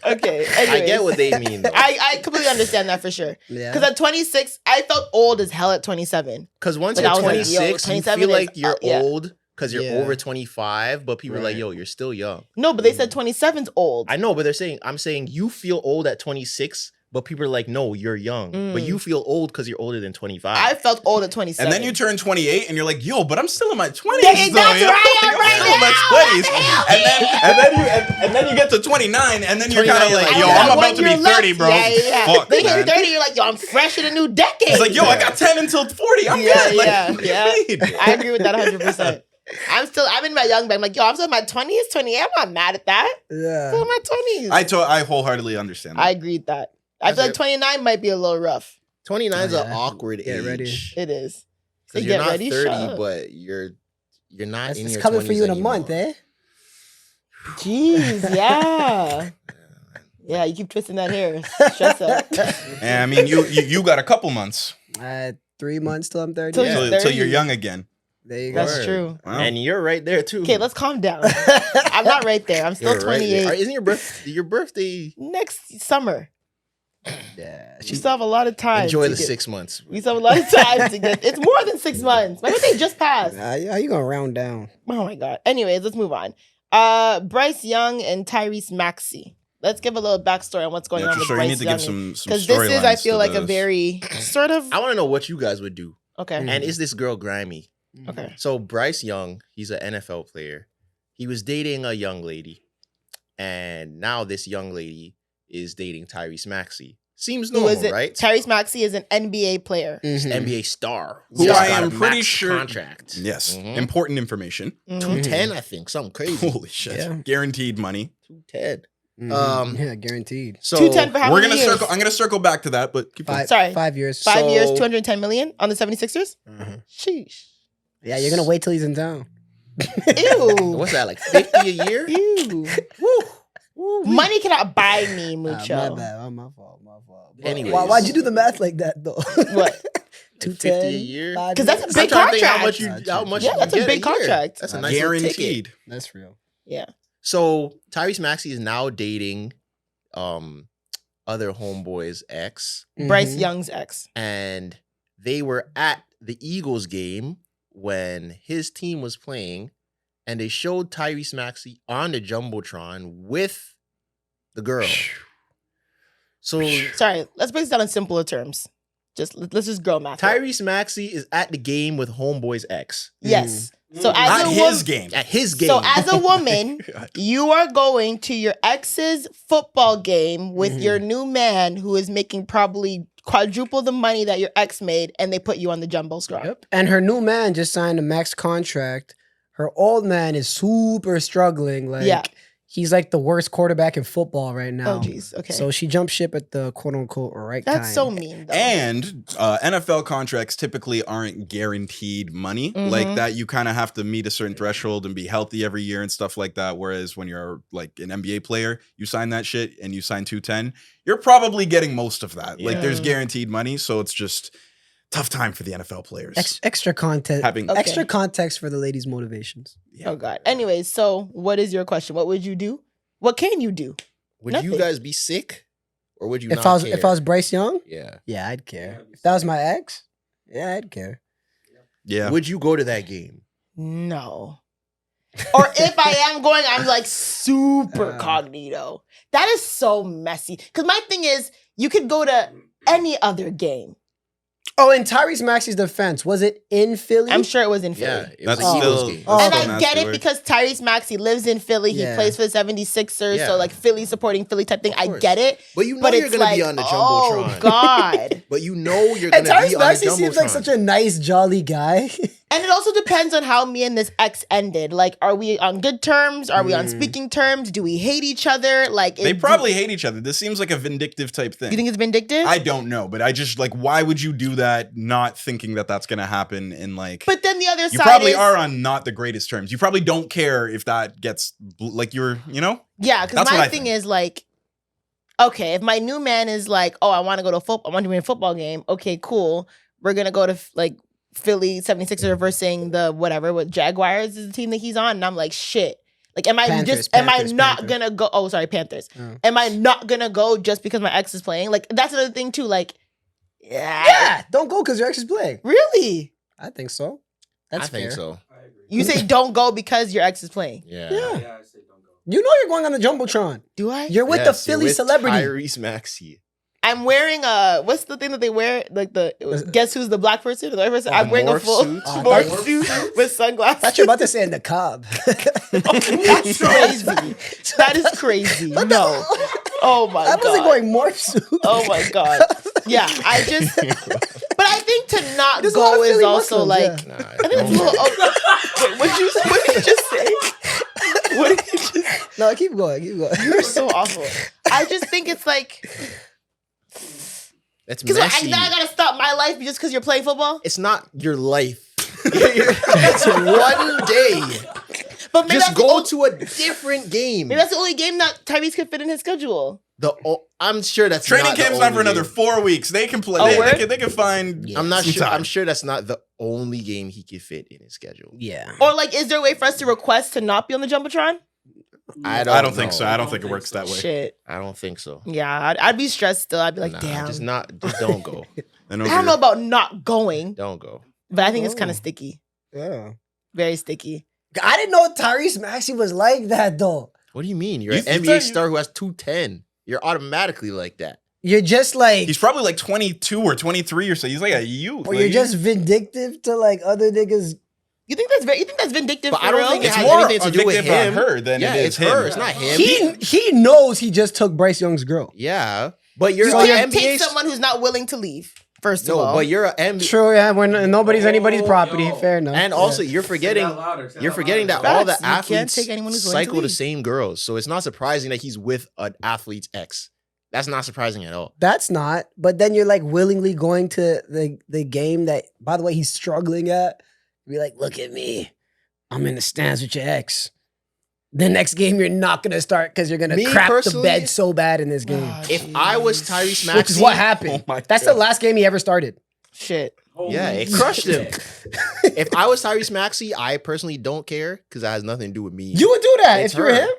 Okay. I Anyways. get what they mean though. I completely understand that for sure. Yeah. Because at 26, I felt old as hell at 27. Because once Like, you're I was like, yo, 26, you 27 feel is, like you're yeah. old because you're Yeah. over 25, but people are like, Right. yo, you're still young. No, but they said 27's old. I know, but I'm saying you feel old at 26, but people are like, no, you're young. But you feel old because you're older than 25. I felt old at 27. And then you turn 28 and you're like, yo, but I'm still in my 20s. Yeah, though, that's yo. where I am I'm right still in my now. 20s. And then you get to 29 and then you're kind of 29, like, like, yo, I I'm got about 1 to be year 30, left. bro. Yeah. Fuck, Then you're man. 30, you're like, yo, I'm fresh in a new decade. It's like, yo, I got 10 until 40. I'm yeah, good. Like, yeah, what do you yeah. mean? I agree with that 100%. I'm in my young bag. I'm like, yo, I'm still in my 20s, 28. I'm not mad at that. I'm still in Yeah. my 20s. I wholeheartedly understand that. I agree with that. I feel like 29 might be a little rough. 29 is Oh, an yeah. awkward Get age. ready. It is. Say Because you're get not ready, 30, shut up. but you're not in It's your coming 20s for you in a anymore. month, eh? Jeez, yeah. Yeah, you keep twisting that hair. Stress out. And I mean, you got a couple months 3 months till I'm 30. Till Yeah. you- till 30. you're young again. There you go. That's Word. true. Wow. And you're right there too. Okay, let's calm down. I'm not right there. I'm still You're right 28. there. Isn't your birthday? Next summer. Yeah. We still have a lot of time. Enjoy to the get- 6 months. We still have a lot of time to get. It's more than 6 months. My birthday just passed. How you gonna round down? Oh my god. Anyways, let's move on. Bryce Young and Tyrese Maxey. Let's give a little backstory on what's going Yeah, on for with sure. You Bryce need to Young. give some Because this is, I storylines feel to like, a this. very sort of. I want to know what you guys would do. Okay. And is this girl grimy? Okay. So Bryce Young, he's an NFL player. He was dating a young lady, and now this young lady is dating Tyrese Maxey. Seems Who normal, is it? right? Tyrese Maxey is an NBA player. He's an Mhm. NBA star. Who just I got am a pretty max sure- contract. Yes, Mhm. important information. Mhm. 210, I think, something crazy. Holy shit, Yeah. guaranteed money. 210. Mhm. Yeah, guaranteed. So 210 for how We're many gonna years? circle. I'm gonna circle back to that, but keep going. Five, Sorry. 5 years. 5 years, So- 210 million on the 76ers? Mhm. Sheesh. Yeah, you're gonna wait till he's in town. Ew. what's that, like 50 a year? Ew. Woo. Money cannot buy me, My mucho. bad. My fault. Anyways. Why'd you do the math like that though? What? 210 50 a year? 'Cause that's a I'm big trying to think contract. how much Yeah, you that's a get big year. contract. That's a nice little ticket. Guaranteed. That's real. Yeah. So Tyrese Maxey is now dating other homeboy's ex, Bryce Mhm. Young's ex. and they were at the Eagles game when his team was playing, and they showed Tyrese Maxey on the Jumbotron with the girl. So Sorry, let's break this down in simpler terms. Let's just girl math. it. Tyrese Maxey is at the game with homeboy's ex Yes. So as Not a his woman, game. at his game. so as a woman, you are going to your ex's football game with Mhm. your new man who is making probably quadruple the money that your ex made, and they put you on the jumbo scrum. Yep. And her new man just signed a max contract. Her old man is super struggling. Like, Yeah. he's like the worst quarterback in football right now. Oh, jeez. Okay. So she jumped ship at the quote unquote right That's time. so mean, though. And NFL contracts typically aren't guaranteed money like that. You kind of have to meet a certain threshold and be healthy every year and stuff like that. Whereas when you're like an NBA player, you sign that shit and you sign 210, you're probably getting most of that. Like there's guaranteed money. So it's just tough time for the NFL players. Extra content. Having Extra context for the ladies' motivations. Yeah. Oh, God. Anyways, so what is your question? What would you do? What can you do? Would you Nothing. guys be sick, or would you If not I was care? if I was Bryce Young, Yeah. yeah, I'd care. If that was my ex, yeah, I'd care. Yeah. Would you go to that game? No. Or if I am going, I'm like super cognito. That is so messy. Because my thing is, you could go to any other game. Oh, in Tyrese Maxey's defense, was it in Philly? I'm sure it was in Philly. Yeah, it That's was a Eagles still- game. Oh, And okay. I get it Nasty because Tyrese Maxey lives in Philly. He Yeah. plays for the 76ers. Yeah. So like Philly supporting Philly type thing. I course. get it. But you know But you're it's gonna like, be on the oh jumbotron. God. But you know you're And gonna Tyrese be on the Maxey jumbotron. seems like such a nice, jolly guy. And it also depends on how me and this ex ended. Like, are we on good terms? Are we on speaking terms? Do we hate each other? Like, They probably hate each other. This seems like a vindictive type thing. You think it's vindictive? I don't know, but I just like, why would you do that not thinking that that's going to happen in like... But then the other you side probably is, are on not the greatest terms. You probably don't care if that gets like you're, you know? yeah, because That's what my I thing think. is like, okay, if my new man is like, oh, I want to go to football, I want to be in a football game. Okay, cool. We're gonna go to like Philly 76ers versus the whatever, what Jaguars is the team that he's on, and I'm like, shit. Like, am I Panthers, am I Panthers, not Panthers. gonna go? Oh, sorry, Panthers. Oh. Am I not gonna go just because my ex is playing? Like, that's another thing too. Like, Yeah, don't go because your ex is playing. really? I think so. That's I think fair. so. I agree. You say don't go because your ex is playing. Yeah. Yeah. Yeah, I say don't go. You know you're going on the jumbotron. Do I? You're with Yes, the you're Philly with celebrity. Tyrese Maxey. I'm wearing a what's the thing that they wear? Like guess who's the black person or the white person? I'm wearing a morph full suit? morph Morph suit with sunglasses. I thought you were about to say in the Cobb. That's crazy. That is crazy. No. Oh my I god. wasn't going morph suit. Oh my god. Yeah, I just. But I think to not There's a lot go of is Philly also Muslims, like. Nah, I think it's a little. Oh, wait, what did you just say? What did you just? No, keep going. Keep going. You're so awful. I just think it's like. That's Because messy. now I gotta stop my life just because you're playing football. It's not your life. It's one day. But maybe Just that's the go only, to a different game. maybe that's the only game that Tyrese could fit in his schedule. I'm sure that's Training not the camp's not for only another game. 4 weeks. They can play. Oh, they, word? they can find. I'm not some sure. time. I'm sure that's not the only game he could fit in his schedule. Yeah. Or like, is there a way for us to request to not be on the jumbotron? I I don't think know. so. I don't think it works that way. Shit. I don't think so. Yeah, I'd be stressed still. I'd be like, Nah, damn. just don't go. I know I don't know about not going, Don't go. but I think it's kind Oh. of sticky. Yeah. Very sticky. I didn't know Tyrese Maxey was like that though. What do you mean? You're You an think NBA that- star who has 210. You're automatically like that. You're just like, He's probably like 22 or 23 or so. He's like a youth. or Like, you're just vindictive to like other niggas. You think that's vindictive But for I don't real? think it It's has more anything to do with addictive on him. her than yeah, it is it's him. her. It's not him. He knows he just took Bryce Young's girl. Yeah, but you're You an can't NBA. take someone who's not willing to leave. First of No, all, but you're an NBA. True, yeah. When nobody's anybody's Oh, property, yo. fair enough. And also, Yeah. you're forgetting. Say that louder, say You're that forgetting that louder. all the Facts. You can't athletes take anyone who's willing to cycle the leave. same girls, so it's not surprising that he's with an athlete's ex. That's not surprising at all. That's not. But then you're like willingly going to the game that, by the way, he's struggling at. Be like, look at me. I'm in the stands with your ex. The next game you're not gonna start because you're gonna Me crap the personally- bed so bad in this game. Ah, If I was jeez. Tyrese Maxey, Which is what happened. Oh my That's God. the last game he ever started. Shit. Holy yeah, it shit. crushed him. If I was Tyrese Maxey, I personally don't care because that has nothing to do with me. You would do that It's if you were her. him.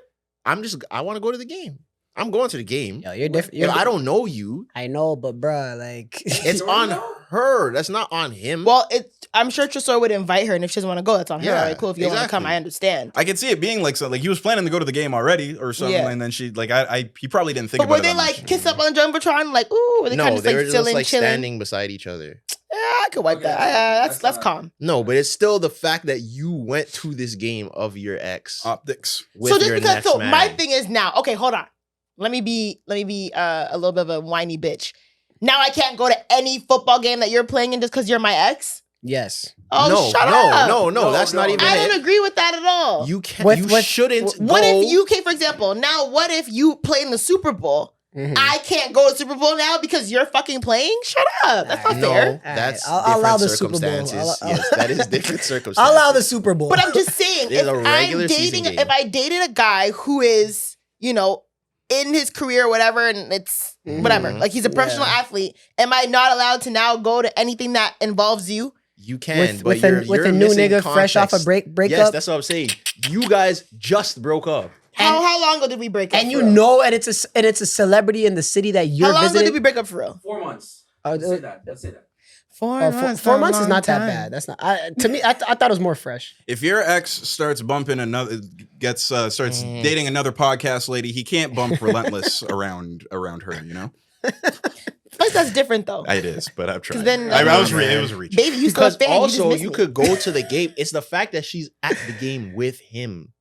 I want to go to the game. I'm going to the game. Yo, you're different. If I don't know you, I know, but bruh, like, it's You on already know? her. That's not on him. Well, I'm sure Tresor would invite her, and if she doesn't want to go, that's on her. Yeah, All right, cool. If you don't want to come, exactly. I understand. I could see it being like so. Like he was planning to go to the game already or something, Yeah. and then she like he probably didn't think But about were it. they that like much. kiss up on the jumbotron? Like, ooh, were they kind no, of they just were like just chilling, like chilling? standing beside each other. Yeah, I could wipe Okay, that. that's That's not- calm. No, but it's still the fact that you went to this game of your ex Optics. with So just your because, next so man. my thing is now, okay, hold on. Let me be a little bit of a whiny bitch. Now I can't go to any football game that you're playing in just because you're my ex. Yes. Oh, no, shut no, up. no, that's not even I it. don't agree with that at all. You can't. With- You shouldn't. What go, if you, okay, for example, now what if you play in the Super Bowl? Mhm. I can't go to Super Bowl now because you're fucking playing? Shut up. That's not No, fair. that's I'll different allow the Super Bowl. circumstances. I'll- Yes, that is different circumstances. I'll allow the Super Bowl. But I'm just saying, It's if a regular I'm season dating, game. if I dated a guy who is, you know, in his career or whatever, and it's whatever, like he's a professional athlete, am I not allowed to now go to anything that involves you? You can, but with you're a new missing nigga fresh off a context. breakup. Yes, that's what I'm saying. You guys just broke up. How long ago did we break up? And for you real? know, and it's a celebrity in the city that you're How long ago visiting. did we break up for real? 4 months. Oh, Let's say that. Let's say that. 4 Oh, months. 4 months a is long not that time. bad. That's not. To me, I thought it was more fresh. If your ex starts bumping starts dating another podcast lady, he can't bump Relentless around her. You know, But that's different though. it is, but I've tried. then, I was man. it was reaching. Baby, you still Because a fan. also you you could go to the game. It's the fact that she's at the game with him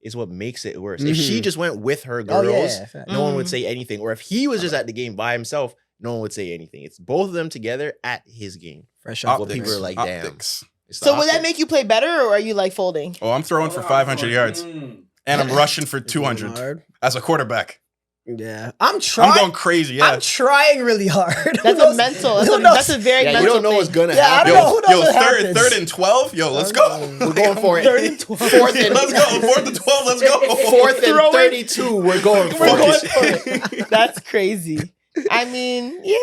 is what makes it worse. If she just went with her Oh, girls, yeah, fact. no one would say anything. Or if he was just at the game by himself, no one would say anything. It's both of them together at his game. Fresh Well, off. people are like, damn. Optics. It's the So would that optics. make you play better, or are you like folding? Oh, I'm throwing for 500 yards, and I'm rushing for 200 Hard. as a quarterback. Yeah, I'm trying. I'm going crazy. Yeah. I'm trying really hard. That's a mental. That's a very Yeah, mental you don't know thing. what's gonna Yeah, I happen. don't know who knows what third happens. and 12. Yo, let's go. We're going for it. Third and 12. Fourth and Let's go. 4th and 12. Let's go. Fourth and Throw it. 32. We're going for We're going it. for it. That's crazy. I mean, yeah,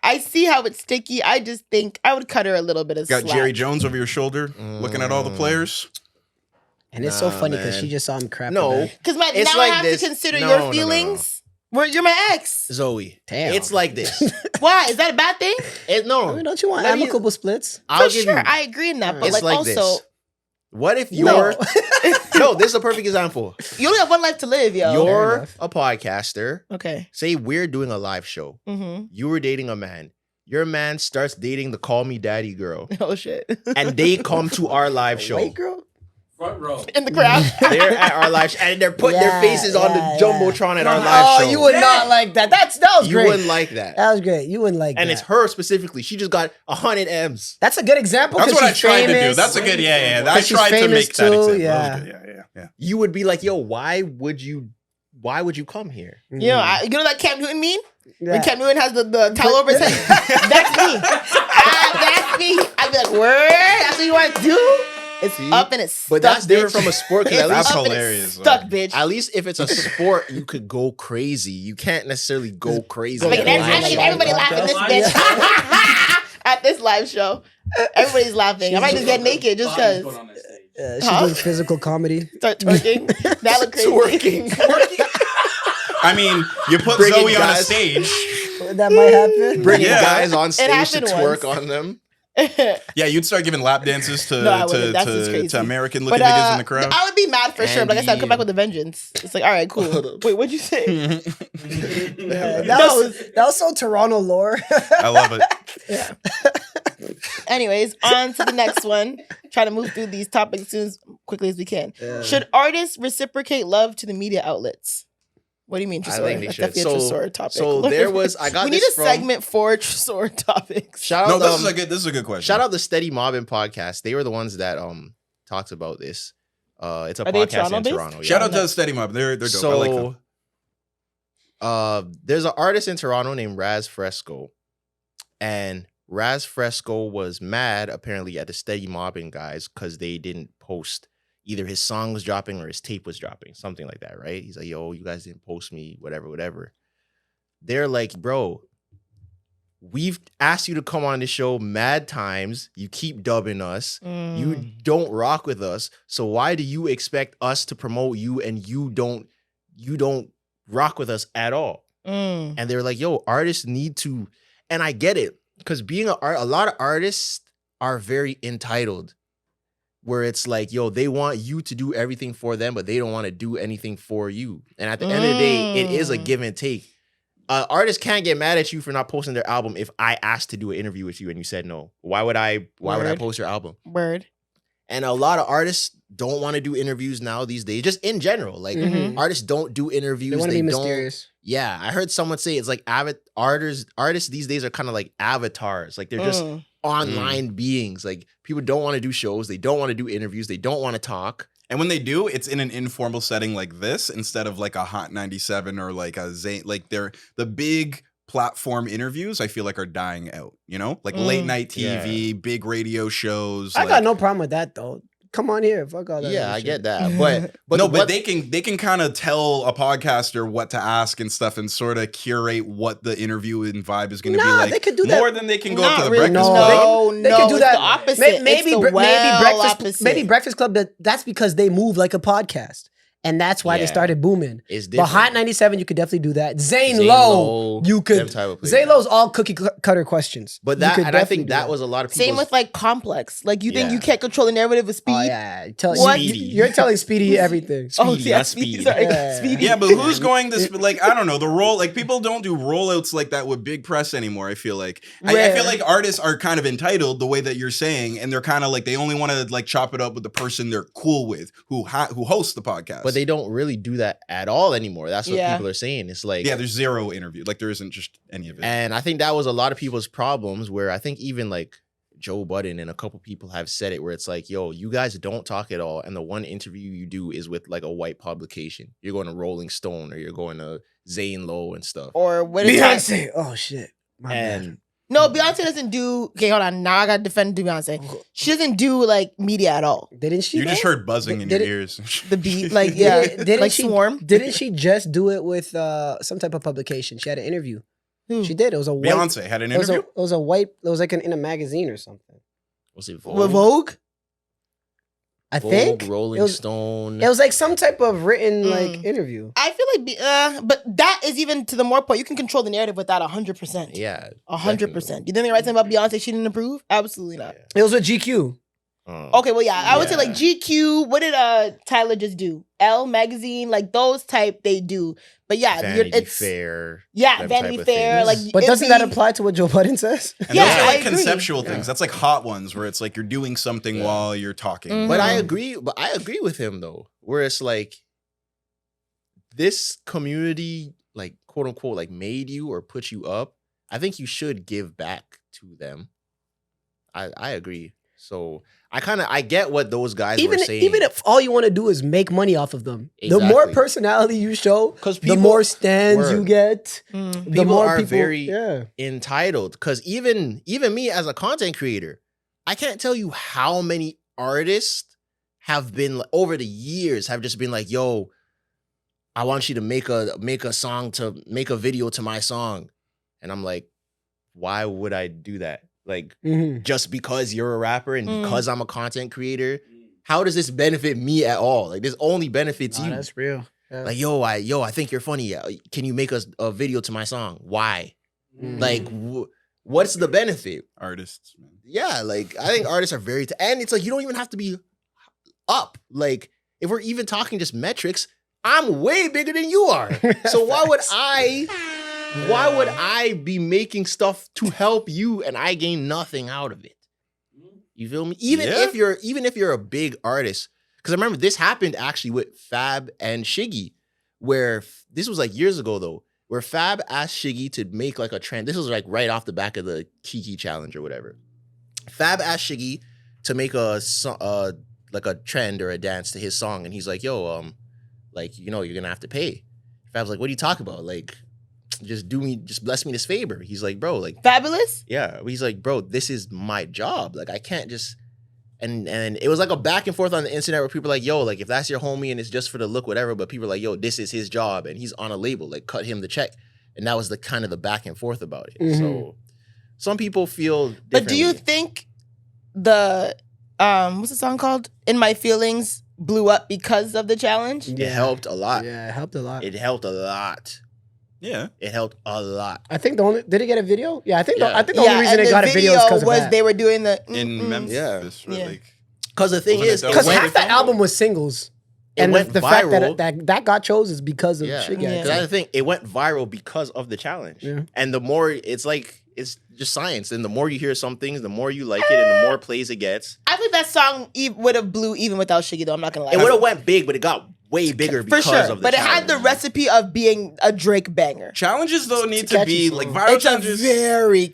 I see how it's sticky. I just think I would cut her a little bit of Got slack. Jerry Jones over your shoulder, looking at all the players. And it's so Nah, funny because man. she just saw him crap. No, Because It's now like I have this. to consider No, your no, no, feelings. You're my ex. Zoe. Damn. It's like this. Why? Is that a bad thing? No. I mean, don't you want Let me- amicable splits? I'll For give sure. you. I agree in that. But It's like, like also, this. What if No. you're? No, this is a perfect example. you only have one life to live, yo. You're enough. a podcaster. Okay. Say we're doing a live show. Mm-hmm. You were dating a man. Your man starts dating the Call Me Daddy girl, Oh, shit. and they come to our live show. White girl. Front row. In the crowd. They're at our live show, and they're putting their Yeah, faces on the yeah, jumbotron at our Oh, live show. you would not like that. That was You great. wouldn't like that. That was great. You wouldn't like And that. it's her specifically. She just got 100 M's. That's a good example. That's 'cause what I she's tried to do. famous. That's a good, yeah. I 'Cause she's tried to famous make that too, example. yeah. That was good. Yeah. You would be like, yo, why would you come here? You know, you know that Cam Newton meme? Yeah. When Cam Newton has the towel over his head. That's me. That's me. I'd be like, word? That's what you want to do? It's See? up and it's stuck, But that's different bitch. from a sport. 'Cause It's at least That's up and hilarious, it's though. stuck, bitch. At least if it's a sport, you could go crazy. You can't necessarily go crazy. Like, at I'm a making show. everybody laugh at this bitch. At this live show. Everybody's laughing. I might just get naked just Bodies because. going on that stage. She's Huh? doing physical comedy. Start twerking. That look crazy. Twerking. I mean, you put Bringing Zoe on a guys- stage. That might happen. Bringing Yeah. guys on stage to happened twerk once. on them. Yeah, you'd start giving lap dances to No, I wouldn't. That's just crazy. to American But looking niggas in the crowd. I would be mad for sure. But like I said, I'd come back Andy. with a vengeance. It's like, all right, cool. Wait, what'd you say? Yeah, that was so Toronto lore. I love it. Anyways, on to the next one. Try to move through these topics as quickly as we can. Should artists reciprocate love to the media outlets? What do you mean, I Tresor? think they That's should. definitely a Tresor topic. So there was. I got we need this a from. segment for Tresor topics. Shout No, out. this is a good question. Shout out the Steady Mobbing podcast. They were the ones that talked about this. It's a Are they podcast in Toronto-based? Toronto. Shout yeah. out to Steady Mob. They're dope. I like them. So, there's an artist in Toronto named Raz Fresco, and Raz Fresco was mad apparently at the Steady Mobbing guys because they didn't post either his song was dropping or his tape was dropping, something like that, right? He's like, yo, you guys didn't post me, whatever. They're like, bro, we've asked you to come on the show mad times. You keep dubbing us. You don't rock with us. So why do you expect us to promote you and you don't rock with us at all? And they're like, yo, artists need to, and I get it, because being a lot of artists are very entitled, where it's like, yo, they want you to do everything for them, but they don't want to do anything for you. And at the end of the day, it is a give and take. Artists can't get mad at you for not posting their album if I asked to do an interview with you and you said no. Why would I Word. post your album? Word. And a lot of artists don't want to do interviews now these days, just in general. Like, artists don't do interviews. They want to be don't- mysterious. Yeah, I heard someone say it's like artists these days are kind of like avatars. Like they're just online beings. Like people don't want to do shows, they don't want to do interviews, they don't want to talk. And when they do, it's in an informal setting like this instead of like a Hot 97 or like a Zane. Like they're the big platform interviews, I feel like are dying out, you know? Like late night TV, big radio shows. I got no problem with that though. Come on here, fuck all that. Yeah, I shit. get that. But no, but they can kind of tell a podcaster what to ask and stuff and sort of curate what the interview and vibe is going to be like. They could do that more than they can go Not up to the really. Breakfast No, Club. they could do it's that. the opposite. Maybe, It's the Breakfast. opposite. Maybe Breakfast Club. That's because they move like a podcast, and that's why they Yeah. started booming. it's But different. Hot 97, you could definitely do that. Zane Zane Lowe, Lowe, you them could. type of Zane places. Lowe's all cookie cutter questions. But You that, could and I definitely think do that was a lot of people. Same with like Complex. Like you think Yeah. you can't control the narrative with speed? Oh yeah, What? You're telling Speedy everything. Speedy, yeah, not speed. Sorry, Yeah. Speedy. Yeah, but who's going this? Like, I don't know. The roll, like, people don't do rollouts like that with big press anymore. I feel like. I Rare. feel like artists are kind of entitled the way that you're saying, and they're kind of like they only want to like chop it up with the person they're cool with who hosts the podcast. But they don't really do that at all anymore. That's what Yeah. people are saying. It's like, yeah, there's zero interview. Like, there isn't just any of it. and I think that was a lot of people's problems. Where I think even like Joe Budden and a couple people have said it, where it's like, yo, you guys don't talk at all, and the one interview you do is with like a white publication. You're going to Rolling Stone or you're going to Zane Lowe and stuff. Or what is Beyonce. Oh shit. My bad. And No, Beyonce doesn't do. Okay, hold on. Now I got to defend Beyonce. She doesn't do like media at all. Didn't she? You just though? heard buzzing in your Did it- ears. The beat, like yeah, Didn't like she, Swarm. Didn't she just do it with some type of publication? She had an interview. Who? She did. It was a white. Beyonce had an It was, interview. it was a white. It was like in a magazine or something. what's it? With Vogue. I Vogue, think Rolling it was, Stone. It was like some type of written like Mm. interview. I feel like, but that is even to the more point. You can control the narrative with that 100%. yeah, 100%. You think the right thing about Beyonce? She didn't approve? Absolutely not. It was with GQ. Okay, well, yeah, I would say like Yeah. GQ. What did Tyler just do? Elle magazine, like those type they do. But yeah, Vanity it's Fair. yeah, them Vanity type of Fair. things. Like, But it'd doesn't that be- apply to what Joe Budden says? And Yeah, those are I like agree. conceptual Yeah. things. That's like hot ones where it's like you're doing something Yeah. while you're talking. Mhm. But I agree. But I agree with him though, where it's like this community, like quote unquote, like made you or put you up. I think you should give back to them. I agree. So I get what those guys were saying. Even if all you want to do is make money off of them, the Exactly. more personality you show, 'Cause the people- more stands you Word. get. Mm. The People more are people, very yeah. entitled, because even me as a content creator, I can't tell you how many artists have been over the years have just been like, yo, I want you to make a song, to make a video to my song. And I'm like, why would I do that? Like, Mhm. just because you're a rapper and Mm. because I'm a content creator, how does this benefit me at all? Like, this only benefits you. That's real. Yeah. Like, I think you're funny. Can you make a video to my song? Why? Mhm. Like, what's the benefit? Artists, man. Yeah, like I think artists are very, and it's like you don't even have to be up. Like, if we're even talking just metrics, I'm way bigger than you are. So why would I be making stuff to help you and I gain nothing out of it? You feel me? Even Yeah. if you're a big artist, because I remember this happened actually with Fab and Shiggy, where this was like years ago though, where Fab asked Shiggy to make like a trend. This was like right off the back of the Kiki challenge or whatever. Fab asked Shiggy to make like a trend or a dance to his song, and he's like, "Yo, like you're gonna have to pay." Fab's like, "What are you talking about? Like, just bless me this favor." He's like, "Bro, like, Fabulous. yeah." He's like, "Bro, this is my job. Like, I can't just." And it was like a back and forth on the internet where people are like, "Yo, like if that's your homie and it's just for the look, whatever." But people are like, "Yo, this is his job and he's on a label. Like, cut him the check." And that was the kind of the back and forth about it. Mhm. So some people feel differently. But do you think the what's the song called? In My Feelings blew up because of the challenge? it helped a lot? Yeah, it helped a lot. It helped a lot. Yeah. It helped a lot. I think did it get a video? Yeah, I think Yeah. the only reason and it got a video is because of was that. they were doing the In Memphis, Yeah. right? Yeah. Like, Because the thing Wasn't it is, that Because way half they the filmed album it? was singles. It And went the fact viral. that got chose is because of yeah, Shiggy. Yeah. because that's the thing. It went viral because of the challenge. Yeah. And the more it's just science. And the more you hear some things, the more you like it, and the more plays it gets. I think that song would have blew even without Shiggy though. I'm not gonna lie. It would have went big, but it got way bigger For because sure. of the But it had the challenge. recipe of being a Drake banger. Challenges though need to catchy be song. like viral It's a challenges. very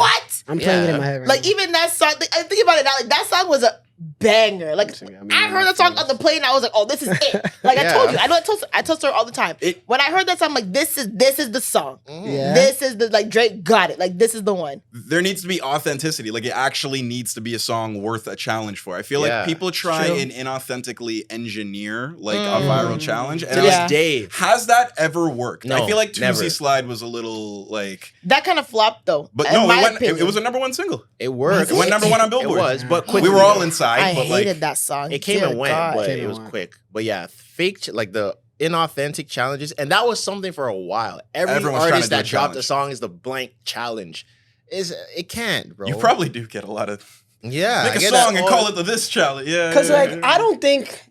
what? I'm playing it in Yeah. my head right Like now. even that song, like, I think about it now. Like that song was a banger. Like I heard that song on the plane, and I was like, "Oh, this is it." Like I told you, I know I told her all the time. When I heard that song, I'm like, "This is the song. Yeah. This is the like Drake got it. Like this is the one." There needs to be authenticity. Like it actually needs to be a song worth a challenge for. I feel like people try and inauthentically engineer like a viral challenge. And To I was, this day, has that ever worked? No, I feel like never. Tuesday Slide was a little like, That kind of flopped though. but in no, my it opinion. was a number 1 single. it worked. It went number 1 on It Billboard. was, but We quickly. were all inside. I but hated like, that song. It came Dear and went, God. but Came it and was went. quick. But yeah, like the inauthentic challenges, and that was something for a while. Every Everyone's trying artist to do a that dropped a challenge. song is the blank challenge. It can't, bro. you probably do get a lot of yeah. make I a get song that and all- call it the this challenge. Yeah, Because yeah, like yeah. I don't think,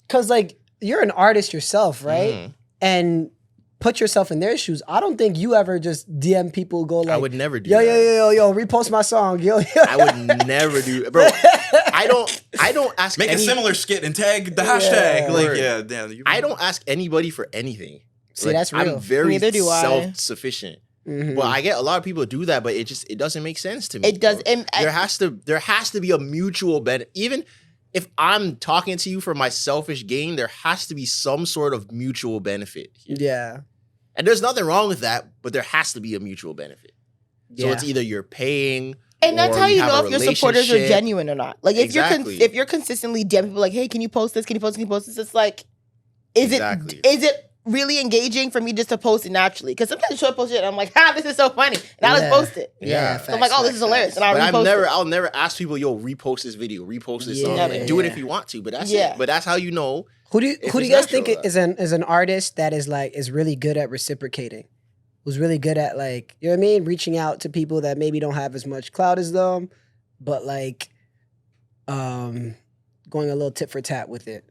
because like you're an artist yourself, right? Mhm. And put yourself in their shoes. I don't think you ever just DM people, go like, I would never do yo, that. yo, repost my song, yo. I would never do, bro. I don't ask Make a any- similar skit and tag the hashtag. Like, Word. yeah, damn. I don't ask anybody for anything. See, that's real. I'm very Neither do I. self-sufficient. Mhm. But I get a lot of people do that, but it doesn't make sense to me. It does. bro. And There has to be a mutual benefit. Even if I'm talking to you for my selfish gain, there has to be some sort of mutual benefit. Yeah. And there's nothing wrong with that, but there has to be a mutual benefit. So Yeah. it's either you're paying, And that's or how you have know a if your supporters are relationship. genuine or not. Like if Exactly. if you're consistently DMing people like, "Hey, can you post this? Can you post? Can you post this?" It's like, Exactly. is it really engaging for me just to post it naturally? Because sometimes you show post it and I'm like, "Ha, this is so funny," and I'll just post it. Yeah. So I'm like, "Oh, this is hilarious," and I'll But repost it. I'll never ask people, yo, repost this video, repost this song. Yeah. Like, do it if you want to, but that's Yeah. it. But that's how you know. Who do you If guys it's think natural, is an artist that is really good at reciprocating? Who's really good at like, you know what I mean, reaching out to people that maybe don't have as much clout as them, but like going a little tit for tat with it.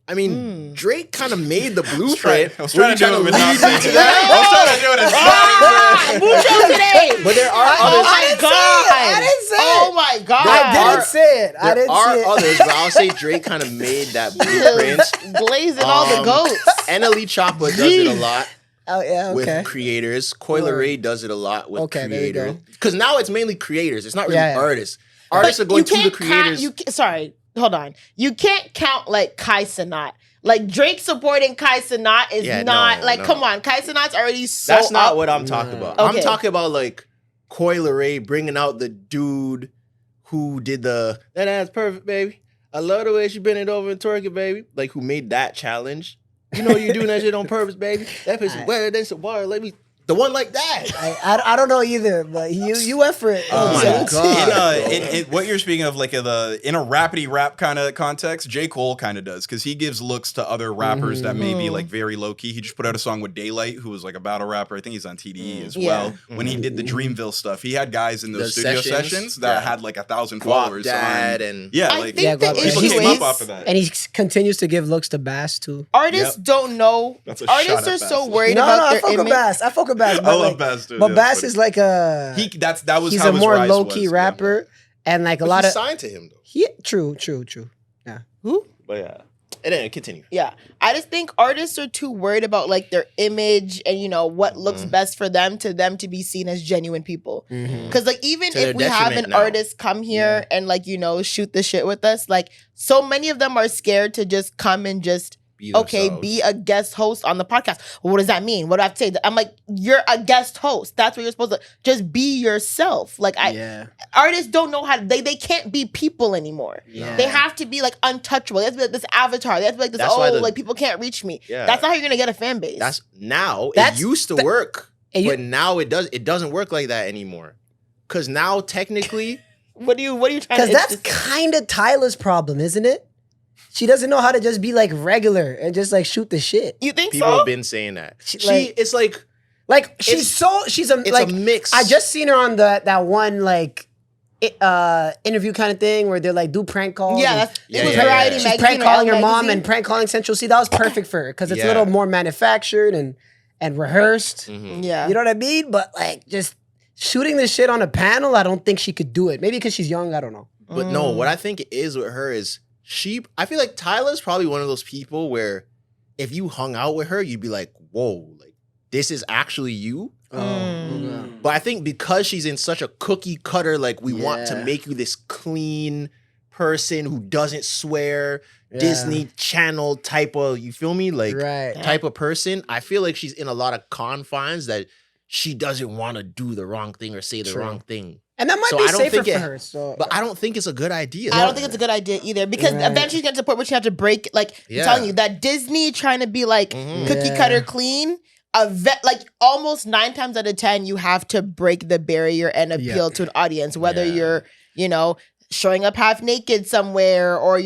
I mean, Mm. Drake kind of made the blueprint. I was trying to do it with not lead saying into it. that. I was trying to do it Ah, and mucho today. But there are Oh others. my god! I didn't say Oh it. my god! I didn't say it. I There didn't are say it. others, but I'll say Drake kind of made that blueprint. Glazing all the goats. NLE Choppa does it a lot Oh yeah, with okay. creators. Coil Word. Ray does it a lot with Okay, there you creators. go. Because now it's mainly creators. It's not really Yeah, yeah. artists. Artists are going to the creators. Sorry, hold on. You can't count like Kai Cenat. Like Drake supporting Kai Cenat is Yeah, not no, like. no. Come on, Kai Cenat's already so. That's not up. what I'm talking about. Okay. I'm talking about like Coil Ray bringing out the dude who did that ass perfect, baby. I love the way she bent it over and twerk it, baby. Like who made that challenge. You know you're doing that shit on purpose, baby. That bitch is wetter than some water. Let me the one like that. I don't know either, but you went for it. Oh my Yeah. God. in what you're speaking of, like in a rapidy rap kind of context, J. Cole kind of does, because he gives looks to other rappers that may be like very low key. He just put out a song with Daylight, who was like a battle rapper. I think he's on TDE as well. When he did the Dreamville stuff, he had guys in those The studio sessions, sessions that yeah. had like 1,000 Guap followers. Dad on, and yeah, I like think the Guap- people issue came is up off of that. And he continues to give looks to Bass too. artists don't know. That's a shot Artists at are so Bass. worried No, about I their fuck with image. Bass. I fuck with Bass. I But love like, Bass too. but yeah, Bass funny. is like a that was he's how a his more rise low key was, rapper, and like a But lot he's of signed to him though. true. Who? But yeah. And then continue. Yeah, I just think artists are too worried about like their image and what looks best for them to be seen as genuine people. Because like even To their if we have detriment an now. artist come here and like shoot the shit with us, like so many of them are scared to just come and just Be okay, themselves. be a guest host on the podcast. Well, what does that mean? What do I have to say? I'm like, you're a guest host. That's what you're supposed to just be yourself. Like artists don't know how to, they can't be people anymore. Yeah. They have to be like untouchable. They have to be like this avatar. They have to be like this, That's why like people can't reach me. Yeah. That's not how you're gonna get a fan base. That's now That's it used to work. and you- But now it doesn't work like that anymore. Cause now technically what are you trying because to that's kind of Tyler's problem, isn't it? She doesn't know how to just be like regular and just like shoot the shit. you think people so? have been saying that. like- It's like Like she's It's like a mix. I just seen her on that one like interview kind of thing where they're like do prank calls. Yeah, and that's, Yeah, it was yeah, Variety yeah. she's magazine. prank or calling Elle her mom magazine. and prank calling Central C. That was perfect for her because it's a Yeah. little more manufactured and rehearsed. Yeah. You know what I mean? But like just shooting this shit on a panel, I don't think she could do it. Maybe because she's young. I don't know. But no, what I think it is with her is I feel like Tyla's probably one of those people where if you hung out with her, you'd be like, whoa, like this is actually you. But I think because she's in such a cookie cutter, like we want to make you this clean person who doesn't swear, Disney Channel type of, you feel me? Like type of person. I feel like she's in a lot of confines that she doesn't want to do the wrong thing or say the wrong thing. And that might be safer for her. So, but I don't think it's a good idea. I don't think it's a good idea either because eventually you get to the point where you have to break. Like I'm telling you, that Disney trying to be like cookie cutter clean. Like almost 9 times out of 10, you have to break the barrier and appeal to an audience. Whether you're, showing up half naked somewhere or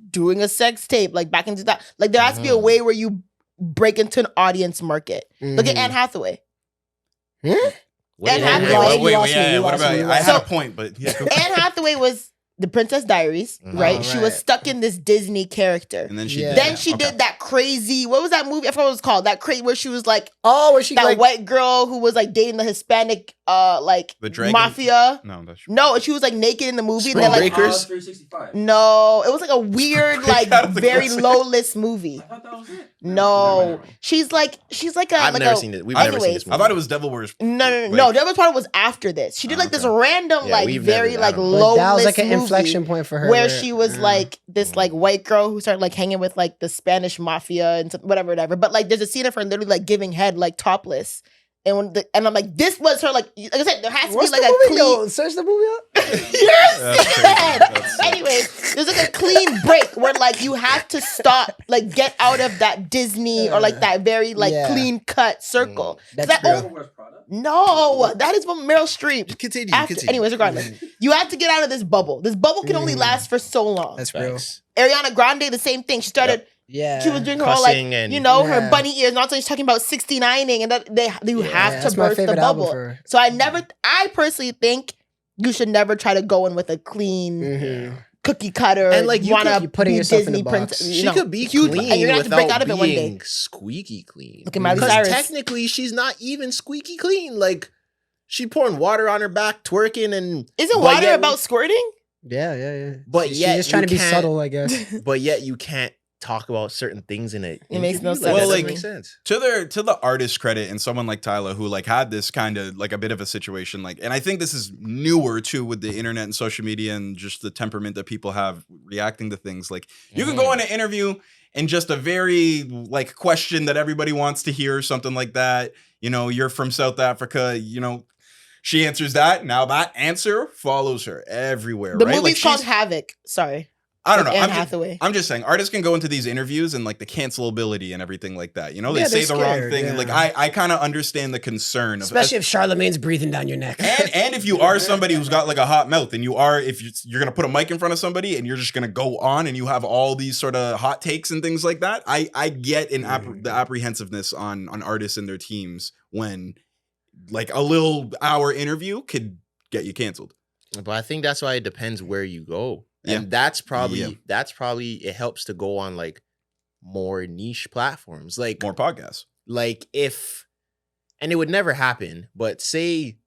doing a sex tape, like back into that. Like there has to be a way where you break into an audience market. Look at Anne Hathaway. Wait, what about? I had a point, but Anne Hathaway was the Princess Diaries, right? She was stuck in this Disney character, and then she did that crazy. What was that movie? I forgot what it was called. That crazy where she was like, where she that white girl who was like dating the Hispanic, like the mafia. No, that's no, she was like naked in the movie. Spring Breakers. 365. No, it was like a weird, like very low list movie. I thought that was it. No, she's like a. I've like never a, seen it. We've never seen this movie. I thought it was Devil Wears. No. The other part was after this. She did like this random, like very like low that was list like an movie inflection point for her, where she was like this like white girl who started like hanging with like the Spanish mafia and whatever. But like there's a scene of her literally like giving head like topless. And and I'm like, this was her like I said, there has to be like a clean. Search the movie up. Yes. Anyway, there's like a clean break where like you have to stop, like get out of that Disney or like that very like clean cut circle. That's true. No, that is from Meryl Streep. Continue. Anyways, regardless, you have to get out of this bubble. This bubble can only last for so long. That's real. Ariana Grande, the same thing. She started. Yeah, she was doing her all like, and, her bunny ears, and also she's talking about 69ing, and that you have to burst the bubble. So I personally think you should never try to go in with a clean cookie cutter and like you putting yourself Disney in the box. She could be clean, and you're gonna have to break out of it one day. Squeaky clean. Look at Miley Cyrus. Technically, she's not even squeaky clean. Like she pouring water on her back, twerking, and isn't water about squirting? Yeah. But she's just trying to be subtle, I guess. But yet you can't talk about certain things in it. It makes no sense. Well, like, makes sense. To the artist's credit, and someone like Tyla who like had this kind of like a bit of a situation, like, and I think this is newer too with the internet and social media and just the temperament that people have reacting to things. Like you can go in an interview and just a very like question that everybody wants to hear, something like that. You're from South Africa. She answers that. Now that answer follows her everywhere. The right? movie's like called Havoc. Sorry. I don't know. Anne Hathaway. I'm just saying, artists can go into these interviews and like the cancelability and everything like that. They say the wrong thing. And like I kind of understand the concern, especially if Charlemagne's breathing down your neck. And if you are somebody who's got like a hot mouth, and if you're gonna put a mic in front of somebody and you're just gonna go on and you have all these sort of hot takes and things like that, I get the apprehensiveness on artists and their teams when like a little hour interview could get you canceled. But I think that's why it depends where you go. And that's probably it helps to go on like more niche platforms, like more podcasts. Like and it would never happen, but say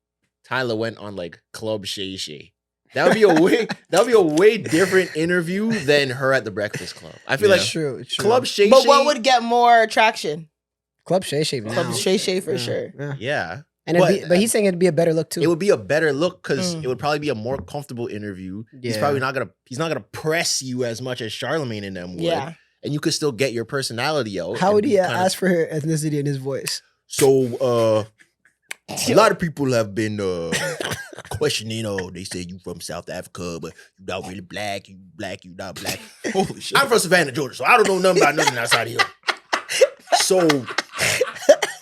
Tyla went on like Club Shay Shay. That would be a way different interview than her at the Breakfast Club. I feel like true. Club Shay Shay. But what would get more traction? Club Shay Shay. Club Shay Shay for sure. Yeah. And but he's saying it'd be a better look too. It would be a better look because it would probably be a more comfortable interview. Yeah. He's not gonna press you as much as Charlemagne and them would. Yeah. And you could still get your personality out. How would he ask for her ethnicity in his voice? So a lot of people have been questioning, they say you from South Africa, but you not really black, you not black. Holy shit. I'm from Savannah, Georgia, so I don't know nothing about nothing outside here. So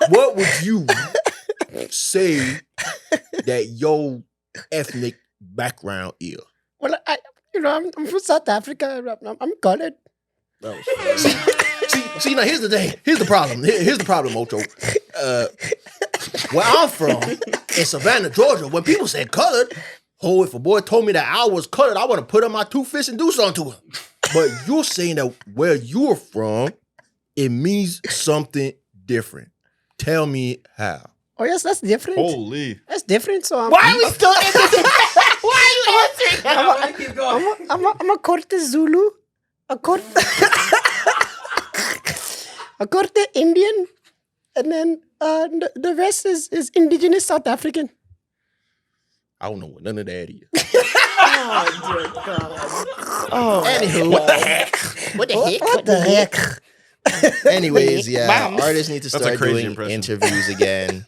what would you say that your ethnic background is? Well, I'm from South Africa. I'm colored. See, now here's the thing. Here's the problem. Here's the problem, Ocho. Where I'm from, in Savannah, Georgia, when people say colored, if a boy told me that I was colored, I want to put up my 2 fists and do something to him. But you're saying that where you're from, it means something different. Tell me how. Oh, yes, that's different. Holy. That's different. So why are we still answering? Why are you answering? I'm a Corte Zulu. a corte, a corte Indian, and then the rest is indigenous South African. I don't know what none of that is. Oh, dear God. Oh, Anywho, what the heck? What the heck? What the heck? Anyways, yeah, Bounce. artists need to That's a start crazy doing impression. interviews again.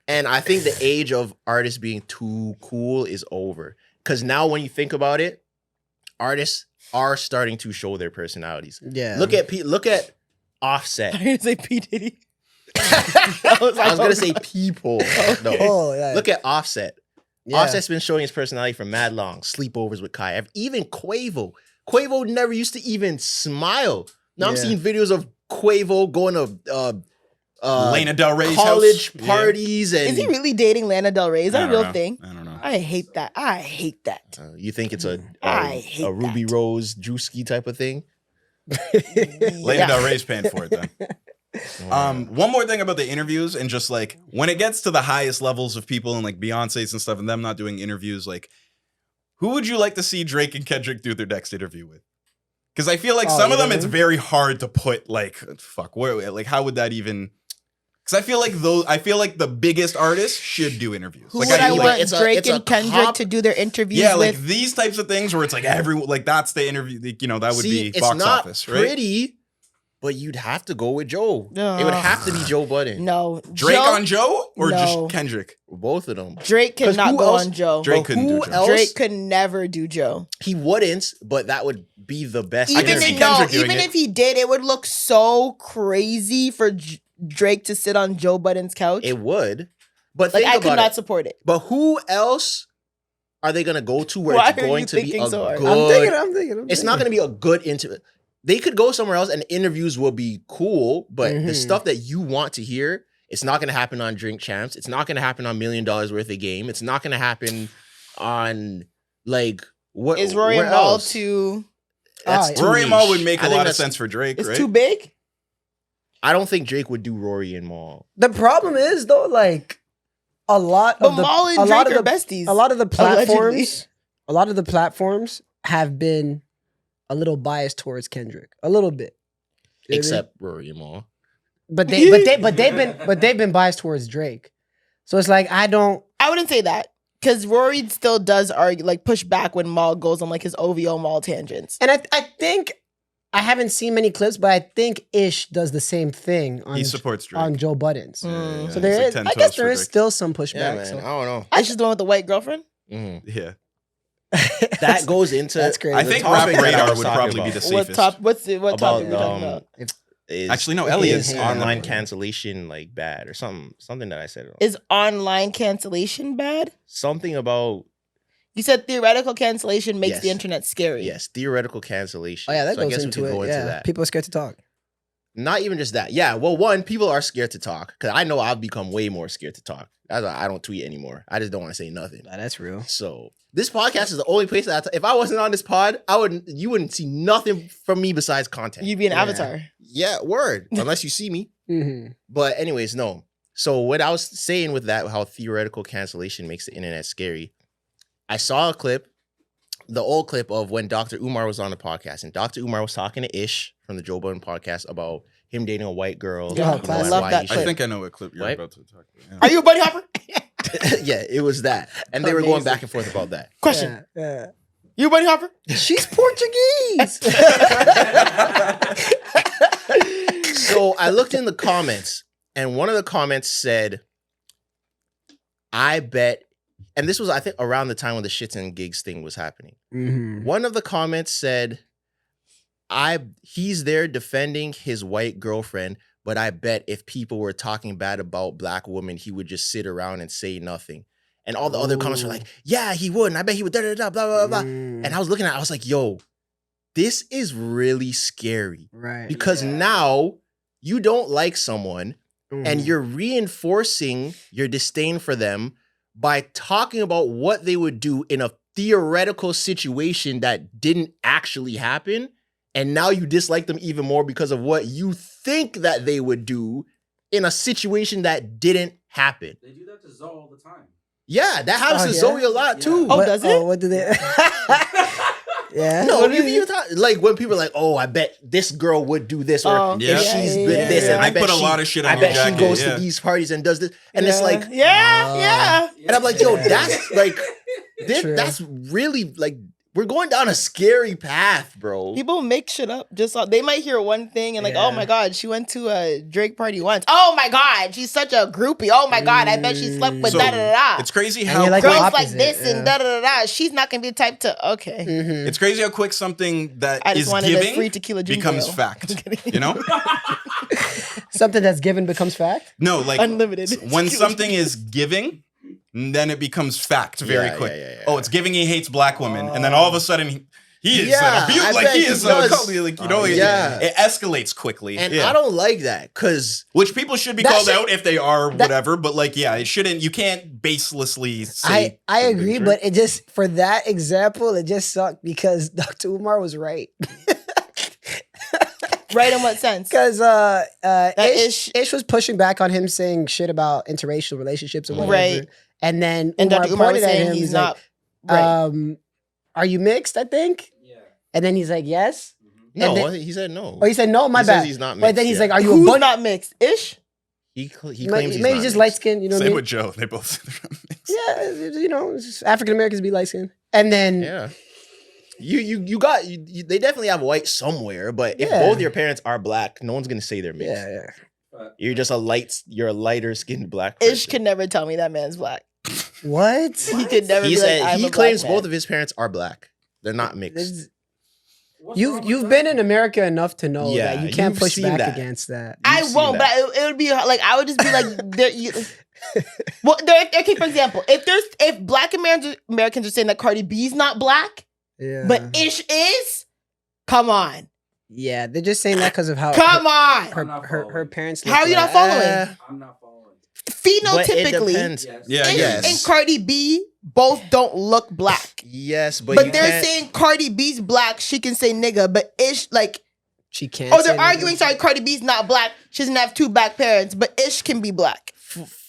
And I think the age of artists being too cool is over. Because now when you think about it, artists are starting to show their personalities. Yeah. Look at Offset. I didn't say P. Diddy. I was gonna say people. No. Oh yeah. Look at Offset. Yeah. Offset's been showing his personality for mad long. Sleepovers with Kai. Even Quavo. Quavo never used to even smile. Now I'm Yeah. seeing videos of Quavo going to Lana Del Rey's college house. parties and Is he really dating Lana Del Rey? Is I that a don't real know. thing? I don't know. I hate that. I hate that. you think it's a I hate Ruby that. Rose Drewski type of thing? Lana Yeah. Del Rey's paying for it then. One more thing about the interviews and just like when it gets to the highest levels of people and like Beyonce's and stuff and them not doing interviews, like who would you like to see Drake and Kendrick do their next interview with? Because I feel like some of them it's very hard to put like where like how would that even? Because I feel like the biggest artists should do interviews. Who Like would I feel want it's a- Drake it's a and Kendrick cop- to do their interviews yeah, like with? these types of things where it's like everyone like that's the interview. Like, you know that would See, be it's box not office, right? pretty, but you'd have to go with Joe. It would have to be Joe Budden. No. Drake Joe- on Joe or No. just Kendrick? Both of them. Drake 'Cause cannot who go else- on Joe. Drake But couldn't who do Joe. else? Drake could never do Joe. He wouldn't, but that would be the best. I can Even see interview. if, Kendrick doing even it. if he did, it would look so crazy for Drake to sit on Joe Budden's couch. It would. But Like think I could about not it. support it. But who else are they gonna go to where Why it's are going you to be thinking a so hard? good? I'm thinking. It's not gonna be a good interview. They could go somewhere else and interviews will be cool, but the Mhm. stuff that you want to hear, it's not gonna happen on Drink Champs. It's not gonna happen on $1 Million Worth of Game. It's not gonna happen on like what Is Rory where and Mal else? too? That's Oh, too Rory and Mal would niche. make I a think lot of that's- sense for Drake, It's right? too big. I don't think Drake would do Rory and Mal. The problem is though, like a lot But of the Mal and a lot Drake of are the besties. a lot of the Allegedly. platforms have been a little biased towards Kendrick, a little bit. You know what I mean? Except Rory and Mal. but they've been biased towards Drake. So it's like I wouldn't say that because Rory still does argue, like push back when Mal goes on like his OVO Mal tangents. and I think I haven't seen many clips, but I think Ish does the same thing on He supports Drake. on Joe Budden's. Mm. So there It's like is, 10 I toes guess for there is Drake. still some Yeah, pushback. man. so. I don't know. I just the one with the white girlfriend. Mhm. Yeah. That goes into That's crazy. I the think topic Rap that I Radar was would talking probably be about. the What safest. top? What topic About, we talking about? is Actually, no, is Elliot's online on- cancellation like bad or something that I said wrong. Is online cancellation bad? Something about You said theoretical cancellation makes Yes. the internet scary. yes, theoretical cancellation. Oh yeah, that So I goes guess we into could it. go Yeah, into that. people are scared to talk. Not even just that. Yeah, well, one, people are scared to talk because I know I've become way more scared to talk. That's why I don't tweet anymore. I just don't want to say nothing. That's real. So this podcast is the only place that if I wasn't on this pod, you wouldn't see nothing from me besides content. You'd be an Yeah. avatar. Yeah, word. Unless you see me. Mm-hmm. But anyways, no. So what I was saying with that, how theoretical cancellation makes the internet scary. I saw a clip, the old clip of when Dr. Umar was on the podcast, and Dr. Umar was talking to Ish from the Joe Budden podcast about him dating a white girl. Yeah, you know, I and love why that he clip. I think I know what clip you're What? about to talk about. Yeah. Are you a bunny hopper? should- yeah, it was that. And they were going Amazing. back and forth about that. Question. Yeah. You a bunny hopper? She's Portuguese. So I looked in the comments, and one of the comments said, I bet, and this was, I think, around the time when the shits and gigs thing was happening. Mm-hmm. One of the comments said, he's there defending his white girlfriend, but I bet if people were talking bad about black women, he would just sit around and say nothing. And all the other comments were like, yeah, he would. And I bet he would, da da da, blah, blah, blah. And I was looking at it, I was like, yo, this is really scary. Right. Because now you don't like someone and you're reinforcing your disdain for them by talking about what they would do in a theoretical situation that didn't actually happen. And now you dislike them even more because of what you think that they would do in a situation that didn't happen. They do that to Zoe all the time. Yeah, that happens Oh, to yeah? Zoe a lot too. Oh, does it? What do they? Yeah. No, like when people are like, oh, I bet this girl would do this, or Oh, if she's been this, and I I bet put a she, lot of shit on I your bet jacket, she goes yeah. to these parties and does this, and it's like, yeah. and I'm like, yo, that's like, True. that's really like, we're going down a scary path, bro. People make shit up. Just they might hear one thing and like, oh Yeah. my god, she went to a Drake party once. Oh my god, she's such a groupie. Oh my god, I bet she slept with So, da da da. It's crazy And how you're like, quick, Girls the like opposite, this yeah. and da da da da. She's not gonna be the type to. Okay, Mhm. it's crazy how quick something that I just is wanted a free giving tequila ginger becomes ale. fact. I'm kidding. You know? Something that's given becomes fact. No, like Unlimited. when Tequila something is giving, then it becomes fact very Yeah, quick. yeah. Oh, it's giving he hates black women, and then all of a sudden he is Yeah, a beaut, I like bet he he is does. like you know, Yeah. it escalates quickly. And yeah. I don't like that because Which people should be That called should- out if they are that- whatever, but like yeah, it shouldn't. You can't baselessly say. I certain agree, things, but it just for that example, it just sucked because Dr. Umar was right. Right in what sense? Because Ish- Ish was pushing back on him saying shit about interracial relationships or whatever. Right. And then And Umar Dr. Umar was pointed at saying him. he's He's not like, right. are you mixed, I think? Yeah. And then he's like, yes. no, then- he said no. Oh, he said, no, my He bad. says he's not But then mixed, he's yeah. like, are you a Who's bunch? not mixed? Ish. He claims Maybe he's maybe not just mixed. light skin, you know what I Same mean? with Joe. They both say they're not mixed. Yeah, you know, African Americans be light skinned. And then Yeah. You got they definitely have white somewhere, but if Yeah. both your parents are black, no one's gonna say they're mixed. yeah. You're just you're a lighter skinned black person. Ish can never tell me that man's black. What? He could never. He be said like, I'm he a claims black man. both of his parents are black. They're not mixed. This- You've been in America enough to know Yeah, that you can't you've push seen back that. against that. I You've seen won't, but that. it would be like I would just be like, well, okay. For example, if Black Americans are saying that Cardi B's not black, Yeah. but Ish is, come on, yeah, they're just saying that because of how come on. I'm not her following. parents. How are you look not like. following? I'm not following. But it Phenotypically, depends. Yes. Yeah, Ish yes. and Cardi B both don't look black. Yes, but But you they're can't, saying Cardi B's black, she can say nigga, but Ish like, She can't. oh, they're say arguing. nigga. Sorry, Cardi B's not black. She doesn't have two black parents, but Ish can be black.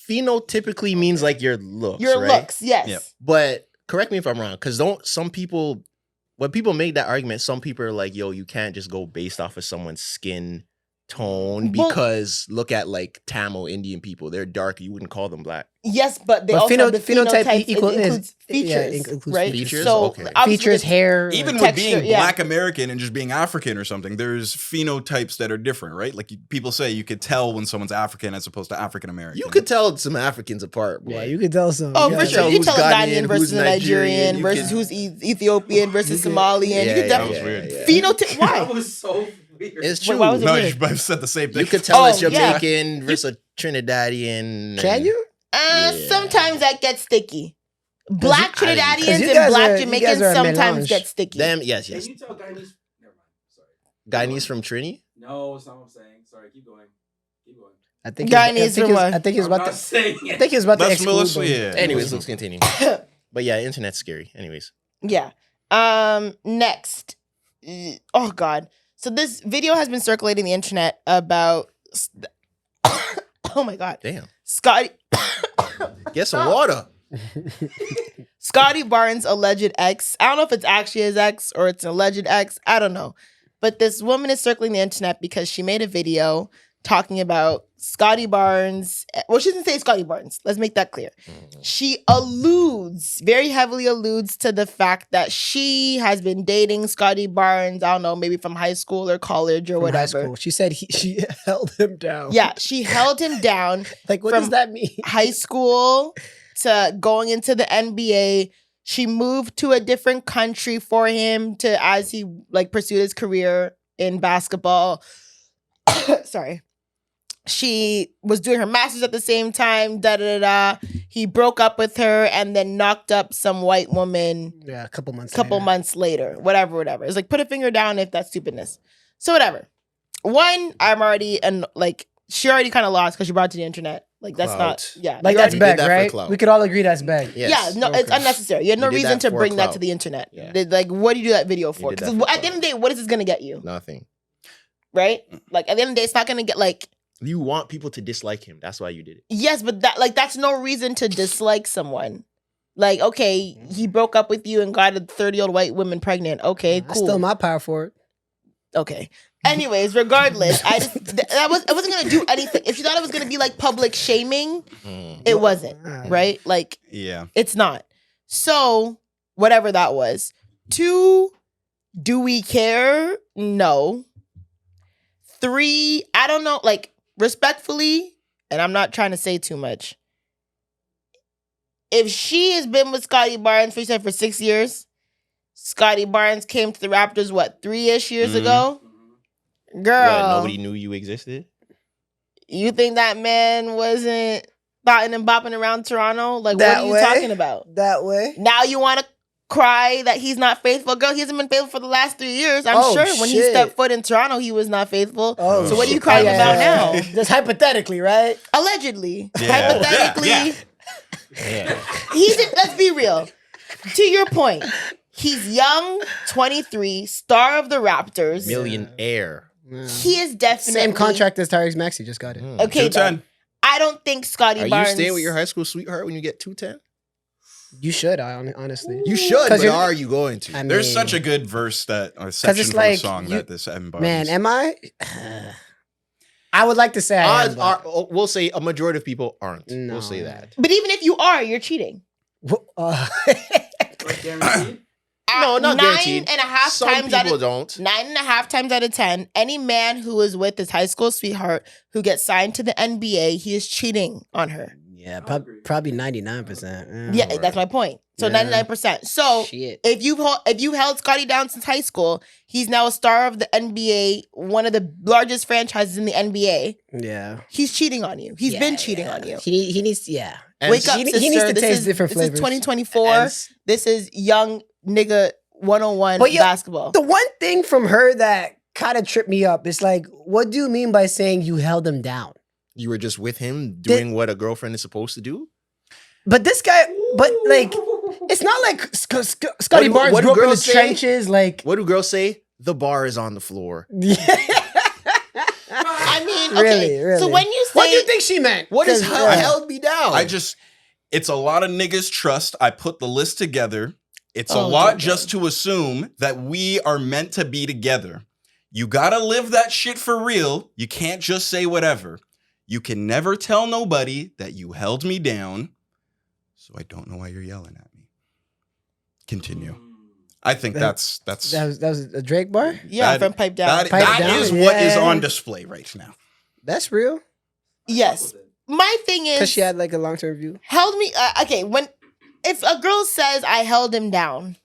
phenotypically means like your looks. Your right? looks, yes. Yep. But correct me if I'm wrong, because some people, when people make that argument, some people are like, yo, you can't just go based off of someone's skin tone Well- because look at like Tamil Indian people. They're dark. You wouldn't call them black. Yes, but they But also have the phenotype phenotype equal- includes is- features, yeah, includes right? features, So okay. obviously Features, the- hair, Even like- with texture, being yeah. Black American and just being African or something, there's phenotypes that are different, right? Like people say you could tell when someone's African as opposed to African American. You could tell some Africans apart. Boy. yeah, you could tell some. Oh, you for gotta- sure. tell You who's tell a Ghanaian, Ghanaian versus who's a Nigerian Nigerian, you versus can- who's Ethiopian versus you can- Somalian. You can that definitely was weird. phenotype. Why? That was so weird. It's Wait, true. why was it No, weird? I've said the same thing. You could tell a Oh, yeah. Jamaican versus a Trinidadian. Can you? Yeah. Sometimes that gets sticky. Black I didn't- 'cause Trinidadians you and guys black are- you Jamaicans guys are a sometimes melange. get sticky. Them, yes, Can yes. you tell Guyanese? Never mind. Sorry. Guyanese from Trini? No, it's not what I'm saying. Sorry, keep going. Keep going. I think. Guyanese from what? I think he was I'm about not to. saying I it. think he was about to Let's exclude let's- them. yeah. Anyways, let's continue. But yeah, internet's scary. Anyways. Yeah. Next. Oh God. So this video has been circulating the internet about. Oh my God. Damn. Scottie. Get some water. Scottie Barnes' alleged ex. I don't know if it's actually his ex or it's an alleged ex. I don't know. But this woman is circling the internet because she made a video talking about Scottie Barnes. Well, she doesn't say Scottie Barnes. Let's make that clear. She very heavily alludes to the fact that she has been dating Scottie Barnes, I don't know, maybe from high school or college or From high whatever. school. She said she held him down. Yeah, she held him down Like, what From- does that mean? high school to going into the NBA. She moved to a different country for him to as he like pursued his career in basketball. Sorry. She was doing her master's at the same time. He broke up with her and then knocked up some white woman Yeah, a couple months. couple later. months later. Whatever. It's like put a finger down if that's stupidness. So whatever. One, I'm already she already kind of lost because she brought it to the internet. Like that's Clout. not yeah. Like you that's already- did bag, that for right? clout. We could all agree that's bag. Yes. Yeah, no, it's Okay. unnecessary. You had no You did reason that to for bring that clout. to the internet. Yeah. Like, what do you do that video for? did Because that for at the end of the day, what is this gonna get you? Nothing. Right? Like at the end of the day, it's not gonna get like You want people to dislike him. That's why you did it. yes, but that's no reason to dislike someone. Like, okay, he broke up with you and got a 30-year-old white woman pregnant. Okay, That's cool. still my power forward. Okay. Anyways, regardless, I wasn't gonna do anything. If you thought it was gonna be like public shaming, it wasn't, right? Like, Yeah. it's not. So, whatever that was. 2, do we care? No. 3, I don't know, like, respectfully, and I'm not trying to say too much. If she has been with Scottie Barnes, for 6 years, Scottie Barnes came to the Raptors, 3-ish years ago? Girl. What, nobody knew you existed? You think that man wasn't botting and bopping around Toronto? Like, That what are you way? talking about? That way. Now you want to cry that he's not faithful? Girl, he hasn't been faithful for the last 3 years. I'm Oh, sure when he shit. stepped foot in Toronto, he was not faithful. Oh, So what are you shit. crying Oh, yeah, about yeah, yeah. now? Just hypothetically, right? Allegedly. Yeah. Hypothetically. Yeah. Yeah. Let's be real. To your point, he's young, 23, star of the Raptors. Millionaire. He is definitely... Same contract as Tyrese Maxey just got it. Okay, 210. then. I don't think Scottie Are Barnes... you staying with your high school sweetheart when you get 210? You should, honestly. You should, 'Cause but you're- are you going to? I There's mean, such a good verse that or section it's from like a song you- that this embodies. Man, am I? I would like to say I am, Odds but- are, we'll say a majority of people aren't. No. We'll say that. But even if you are, you're cheating. Like guaranteed? No, not guaranteed. 9.5 Some times out people of don't. 9.5 times out of 10, any man who is with his high school sweetheart who gets signed to the NBA, he is cheating on her. Yeah, probably 99%. Yeah, that's my point. So Yeah. 99%. So Shit. if you held Scottie down since high school, he's now a star of the NBA, one of the largest franchises in the NBA. Yeah. He's cheating on you. He's been cheating on you. He needs, yeah. And Wake up, he sister. needs to This taste is- different This flavors. is 2024. And This is young nigga 101 But basketball. The one thing from her that kind of tripped me up is like, what do you mean by saying you held him down? you were just with him doing what a girlfriend is supposed to do? But this guy, but like, it's not like Scottie Barnes what do grew up in the girls say? trenches. Like, What do girls say? The bar is on the floor. I mean, okay. Really? So when you say, What do you think she meant? What is 'Cause, held me down? It's a lot of niggas trust. I put the list together. It's a Oh, lot God. just to assume that we are meant to be together. You gotta live that shit for real. You can't just say whatever. You can never tell nobody that you held me down. So I don't know why you're yelling at me. Continue. I think that's that was a Drake bar? yeah, that- from Pipe Down. that Pipe down? is what is Yeah. on display right now. That's real. Yes. My thing Because is, she had like a long-term view. held me. Okay, if a girl says I held him down,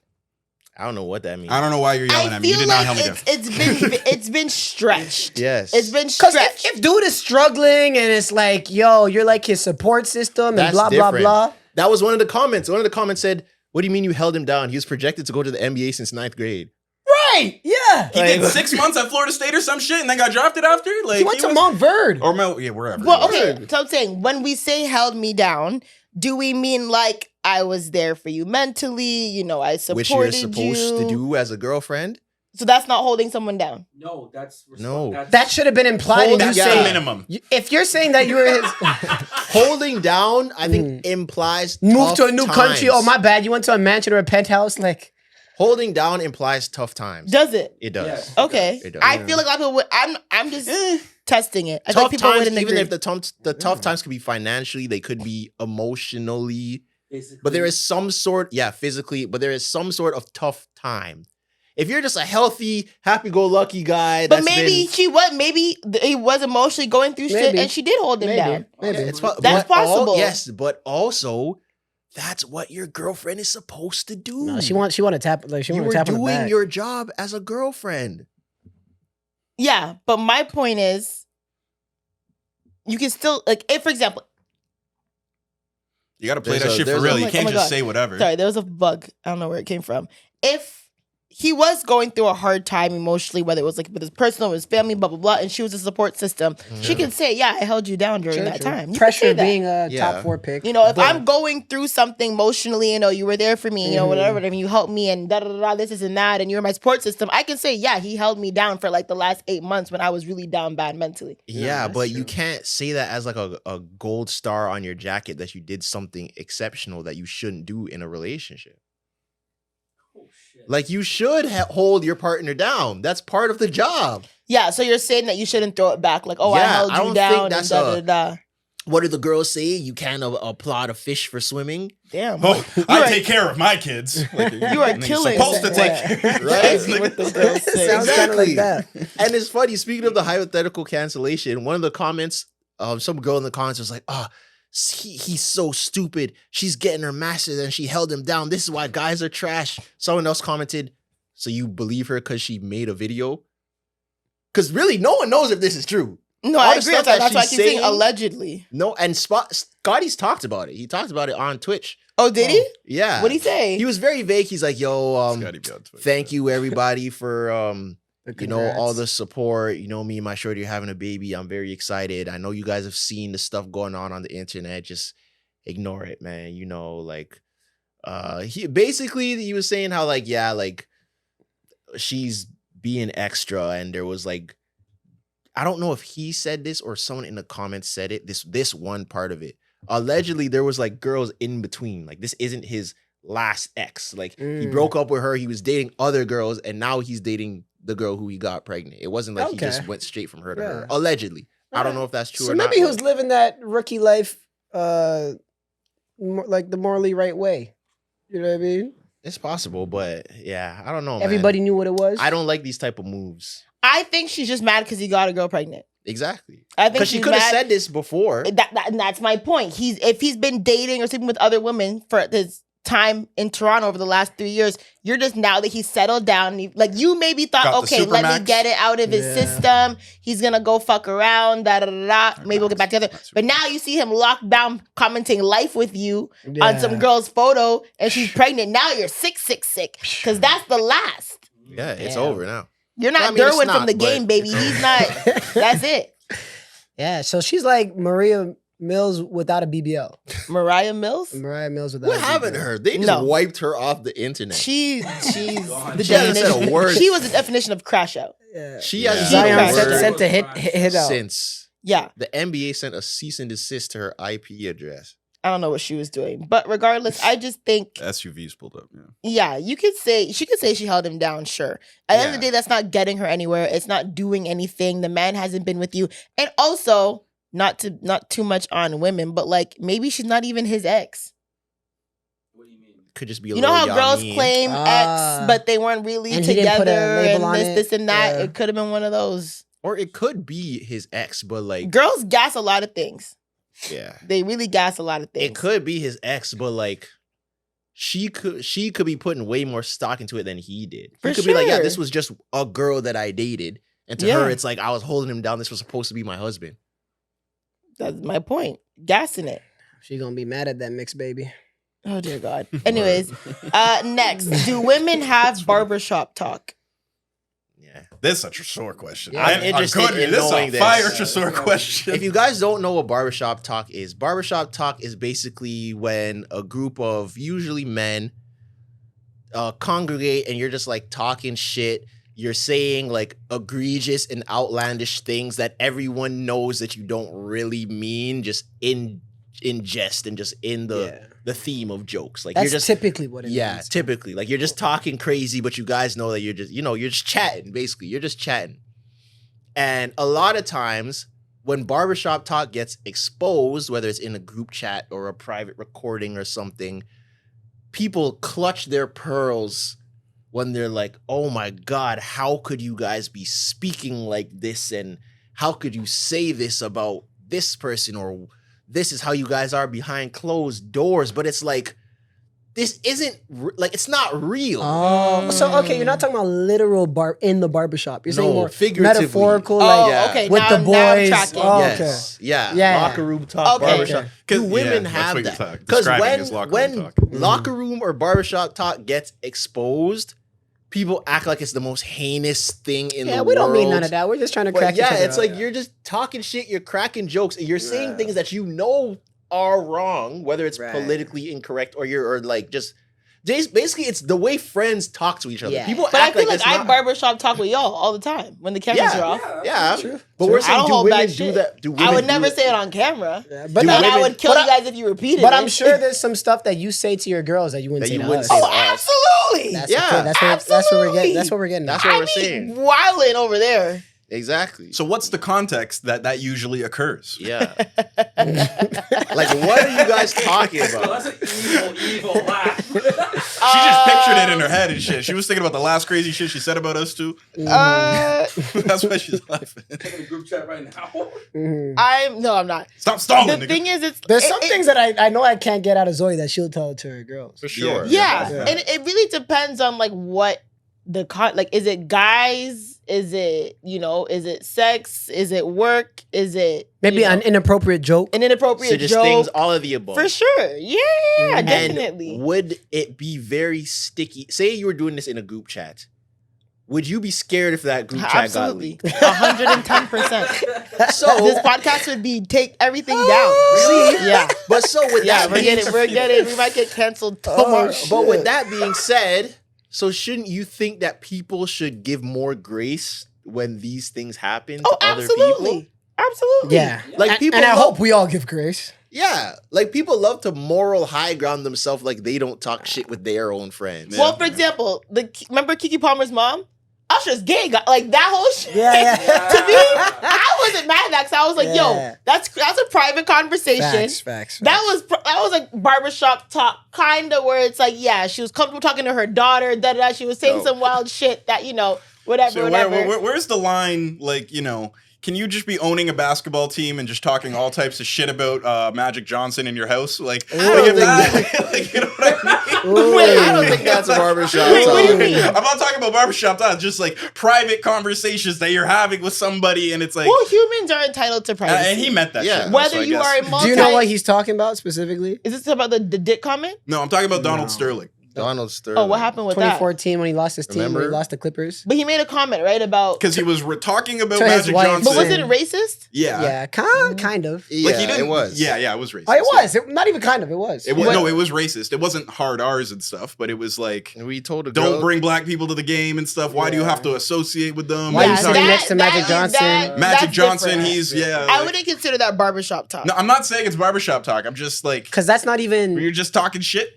I don't know what that means. I don't know why you're yelling I at me. You feel did not like help me down. it's been stretched. Yes. It's been Because stretched. if dude is struggling and it's like, yo, you're like his support system and That's blah, different. blah, blah. That was one of the comments. One of the comments said, "What do you mean you held him down? He was projected to go to the NBA since 9th grade." Right. Yeah. He did 6 months at Florida State or some shit and then got drafted after? Like He went to was- Mount Verde. Or yeah, wherever. Well, he was. okay. So I'm saying when we say held me down, do we mean like I was there for you mentally? You know, I supported Which you're supposed to you. do as a girlfriend. So that's not holding someone down. No, that's No. That should have been implied in Hold you that That's saying. the minimum. If you're saying that you were his Holding down, I think, implies move tough to a new country. times. Oh, my bad. You went to a mansion or a penthouse. Like, Holding down implies tough times. Does it? It does. Yes. Okay. It does. I feel like a lot of people would. I'm just testing it. I feel Tough like people times, wouldn't even agree. if the tough times could be financially, they could be emotionally, Basically, but there is some sort, physically, but there is some sort of tough time. If you're just a healthy, happy-go-lucky guy, But maybe he was emotionally going through shit, Maybe. and she did hold him Maybe. down. Maybe. It's That's but possible. Yes, but also that's what your girlfriend is supposed to do. no, she want to tap. Like, she you want were to tap on the doing back. your job as a girlfriend. Yeah, but my point is, you can still like if, for example, You got to play There's that a- shit for there's a- real. oh You my- can't oh my just God. say whatever. sorry, there was a bug. I don't know where it came from. If he was going through a hard time emotionally, whether it was like with his personal, his family, blah blah blah, and she was a support system. She can say, "Yeah, I held you down during that time." You Pressure can say that. being a top 4 pick. You know, if I'm going through something emotionally, you know, you were there for me, you know, whatever, I mean, you helped me and da da da, this and that, and you're my support system. I can say, yeah, he held me down for like the last 8 months when I was really down bad mentally. Yeah, but you can't say that as like a gold star on your jacket that you did something exceptional that you shouldn't do in a relationship. Like, you should hold your partner down. That's part of the job. Yeah, so you're saying that you shouldn't throw it back, like, oh, I held you don't down. think that's and da, da, da. What do the girls say? You can't applaud a fish for swimming. Damn. Oh, I take care of my kids. Like, You are killing supposed to it. take care. Right? What the girls say. Sounds kind of like that. And it's funny, speaking of the hypothetical cancellation, one of the comments, some girl in the comments was like, he's so stupid. She's getting her master's and she held him down. This is why guys are trash. Someone else commented, so you believe her because she made a video? Because really, no one knows if this is true. No, All I the agree. stuff That's that why I she's keep saying saying- allegedly. No, and Scottie's talked about it. He talked about it on Twitch. Oh, did he? Yeah. What'd he say? He was very vague. He's like, yo, Scottie be on Twitter. thank you everybody for you know, all Congrats. the support. You know, me and my shorty are having a baby. I'm very excited. I know you guys have seen the stuff going on the internet. Just ignore it, man. You know, like he was saying how like, yeah, like she's being extra, and there was like, I don't know if he said this or someone in the comments said it, this one part of it. Allegedly there was like girls in between. Like, this isn't his last ex. Like, he broke up with her, he was dating other girls, and now he's dating the girl who he got pregnant. It wasn't like he just went straight from her to her. Allegedly. I don't know if that's true or not. So maybe he was living that rookie life like the morally right way. You know what I mean? It's possible, but yeah, I don't know, man. Everybody knew what it was. I don't like these type of moves. I think she's just mad because he got a girl pregnant. Exactly. I think because she she's could have mad- said this before. And that's my point. If he's been dating or sleeping with other women for his time in Toronto over the last 3 years, you're just, now that he's settled down, like, you maybe thought, Got the okay, let me Supermax. get it out of his system. He's gonna go fuck around, da da da da. Maybe we'll get back together. But now you see him locked down, commenting life with you on some girl's photo, and she's pregnant. Now you're sick, because that's the last. Yeah, it's Damn. over now. You're not I mean, it's Derwin not, from the but game, baby. it's He's not. That's it. Yeah, so she's like Maria Mills without a BBL. Mariah Mills. Mariah Mills without We a haven't BBL. heard. They just No. wiped her off the internet. She's Gone. the She hasn't said a definition. word. She was the definition of crash out. Yeah. She Yeah. hasn't Zion Crash said a out. sent word to hit out. since Yeah. the NBA sent a cease and desist to her IP address. I don't know what she was doing, but regardless, I just think, SUVs pulled up. Yeah. yeah, she could say she held him down. Sure. At the end of the day, that's not getting her anywhere. It's not doing anything. The man hasn't been with you, and also not too much on women, but like maybe she's not even his ex. What do you mean? Could just be a You know little how girls Yamin. claim ex, but they weren't really And he didn't put together, a label and on it. this and that. Yeah. It could have been one of those. Or it could be his ex, but like, Girls gas a lot of things. yeah. They really gas a lot of things. It could be his ex, but like she could be putting way more stock into it than he did. He For could be like, yeah, sure. this was just a girl that I dated. And to Yeah. her, it's like, I was holding him down. This was supposed to be my husband. That's my point. Gassing it. She gonna be mad at that mixed baby. Oh dear God. Anyways, next, do women have barbershop talk? Yeah. This is such a sore question. Yeah. I'm interested in knowing this. Fire sore question. If you guys don't know what barbershop talk is basically when a group of usually men congregate and you're just like talking shit. You're saying like egregious and outlandish things that everyone knows that you don't really mean, just in jest and just in the theme of jokes. Like That's you're just typically what it yeah, means. typically. Like you're just talking crazy, but you guys know that you're just, you're just chatting, basically. You're just chatting. And a lot of times when barbershop talk gets exposed, whether it's in a group chat or a private recording or something, people clutch their pearls when they're like, oh my God, how could you guys be speaking like this? And how could you say this about this person? Or this is how you guys are behind closed doors. But it's like, this isn't, like, it's not real. Oh, so okay, you're not talking about literal in the barbershop. You're saying No, more figuratively. metaphorical, Oh, like Yeah. okay. with now, the now I'm boys. tracking. Oh, Yes. Yeah. Yeah. Locker room talk, Okay. barbershop. Okay. Do women Yeah, that's have what you're that? describing as locker room when talk. locker room or barbershop talk gets exposed, people act like it's the most heinous thing in the world. Yeah, we don't mean none of that. We're just trying to But crack each yeah, other it's up. like you're just talking shit, you're cracking jokes, and you're saying things that you know are wrong, whether it's politically incorrect or you're like just basically it's the way friends talk to each other. Yeah. People But I act feel like like it's I not. barbershop talk with y'all all the time when the cameras are off. Yeah, True. but we're I saying don't do hold women back do shit. that? Do women I would do never it? say it on camera. Yeah, But not- then I would kill but you guys if you repeated But it. I'm sure there's some stuff that you say to your girls that you wouldn't That say you to wouldn't us. say to Oh, us. absolutely. That's Yeah, that's what we're getting. That's what we're getting. That's at. what I we're be saying. wilding over there. Exactly. So what's the context that usually occurs? Yeah. Like, what are you guys talking Well, about? that's an evil laugh. She just pictured it in her head and shit. She was thinking about the last crazy shit she said about us too. That's why she's laughing. I'm in a group chat right now. I'm not. Stop stalling, The nigga. thing is, it's There's some things that I know I can't get out of Zoe that she'll tell it to her girls. For sure. Yeah, Yeah. and it really depends on like what the like. Is it guys? Is it is it sex? Is it work? Is it Maybe an inappropriate joke. an inappropriate So just joke? things, all of the above. For sure. Yeah, And definitely. would it be very sticky? Say you were doing this in a group chat. Would you be scared if that group chat Absolutely, got leaked? 110%. So This podcast would be take everything down. Really? Yeah, But so with yeah. that We might get canceled tomorrow. but with that being said, so shouldn't you think that people should give more grace when these things happen to Oh, other absolutely, people? absolutely. Yeah. Like And- people and I love- hope we all give grace. Yeah, like people love to moral high ground themselves like they don't talk shit with their own friends. Well, for example, remember Keke Palmer's mom? Usher's gay guy, like that whole shit. Yeah, To me, I wasn't mad at that because I was like, Yeah. "Yo, that's a private conversation." Facts. That was like barbershop talk, kind of where it's like, yeah, she was comfortable talking to her daughter. She was saying No. some wild shit that whatever, So whatever. where's the line? Like, can you just be owning a basketball team and just talking all types of shit about Magic Johnson in your house? Like, I don't think like, you know what I mean? Wait, I don't think that's a barbershop Wait, what do you talk. mean? I'm not talking about barbershop talk, just like private conversations that you're having with somebody, and it's like, Well, humans are entitled to privacy. and he meant that Yeah. shit. Whether so I you guess. are a multi, Do you know what he's talking about specifically? is this about the dick comment? No, I'm talking about Donald Sterling. Donald Sterling. Oh, what happened with that? 2014 when he lost his team, when Remember? he lost the Clippers. But he made a comment right about. Because he was talking about To his Magic wife. Johnson. But was it racist? Yeah. Yeah, kind of. Yeah, Like he didn't, it was. Yeah, it was racist. Oh, it was. Not even kind of. It was. It was no, it was racist. It wasn't hard R's and stuff, but it was like, And we told a girl, don't bring black people to the game and stuff. Why do you have to associate with them? Why And you he's sitting talking- next to Magic Johnson? Magic that's Johnson, different. he's I like- wouldn't consider that barbershop talk. No, I'm not saying it's barbershop talk. I'm just like, Because that's not even. you're just talking shit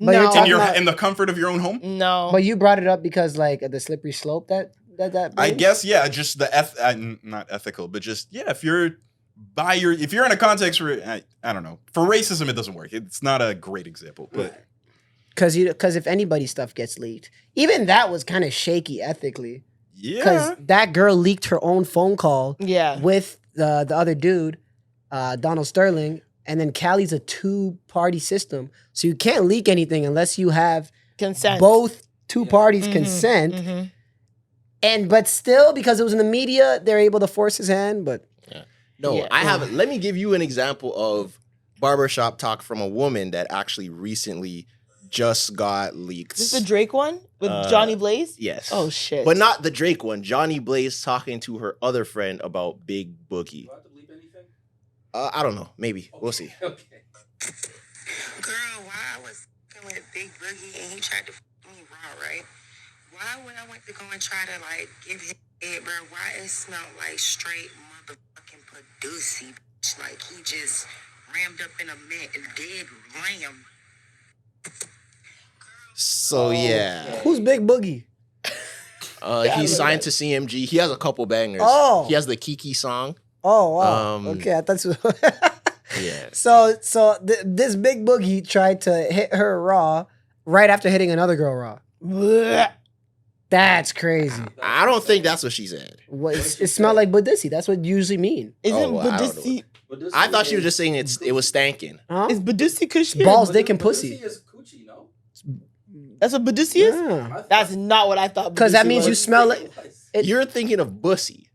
But you're No. talking about- in the comfort of your own home. No. But you brought it up because like the slippery slope that. I brings? guess, yeah, just the not ethical, but just, yeah, if you're in a context where, I don't know, for racism, it doesn't work. It's not a great example, but Because if anybody's stuff gets leaked, even that was kind of shaky ethically. Because yeah. that girl leaked her own phone call yeah. with the other dude, Donald Sterling, and then Cali's a 2-party system, so you can't leak anything unless you have Consent. both two parties consent. Mhm. But still, because it was in the media, they're able to force his hand. But no, Yeah. I haven't. Let me give you an example of barbershop talk from a woman that actually recently just got leaked. Is this the Drake one with Johnny Blaze? Yes. Oh shit. But not the Drake one. Johnny Blaze talking to her other friend about Big Boogie. Do I have to bleep anything? I don't know. Maybe. We'll see. Okay. Girl, why I was fucking with Big Boogie and he tried to fuck me raw, right? Why when I went to go and try to like give him head, bro, why it smelled like straight motherfucking Paducey, bitch. Like he just rammed up in a dead ram. So yeah, who's Big Boogie? he's signed to CMG. He has a couple bangers. Oh. He has the Kiki song. Oh wow. Um, Okay, I thought so. Yeah. So this Big Boogie tried to hit her raw right after hitting another girl raw. Blech. That's crazy. I don't think that's what she said. What, it smelled like Badusi. That's what you usually mean. Isn't Oh, well, I don't know. Badussi? But this I thought she was just saying it was stanking. Huh? Is Badussi cushy? Balls, but dick, and Badussi pussy. is coochie, no? That's what Badussi is? Yeah. That's not what I thought. 'Cause that Badussi means you was. smell like it- You're thinking of bussy.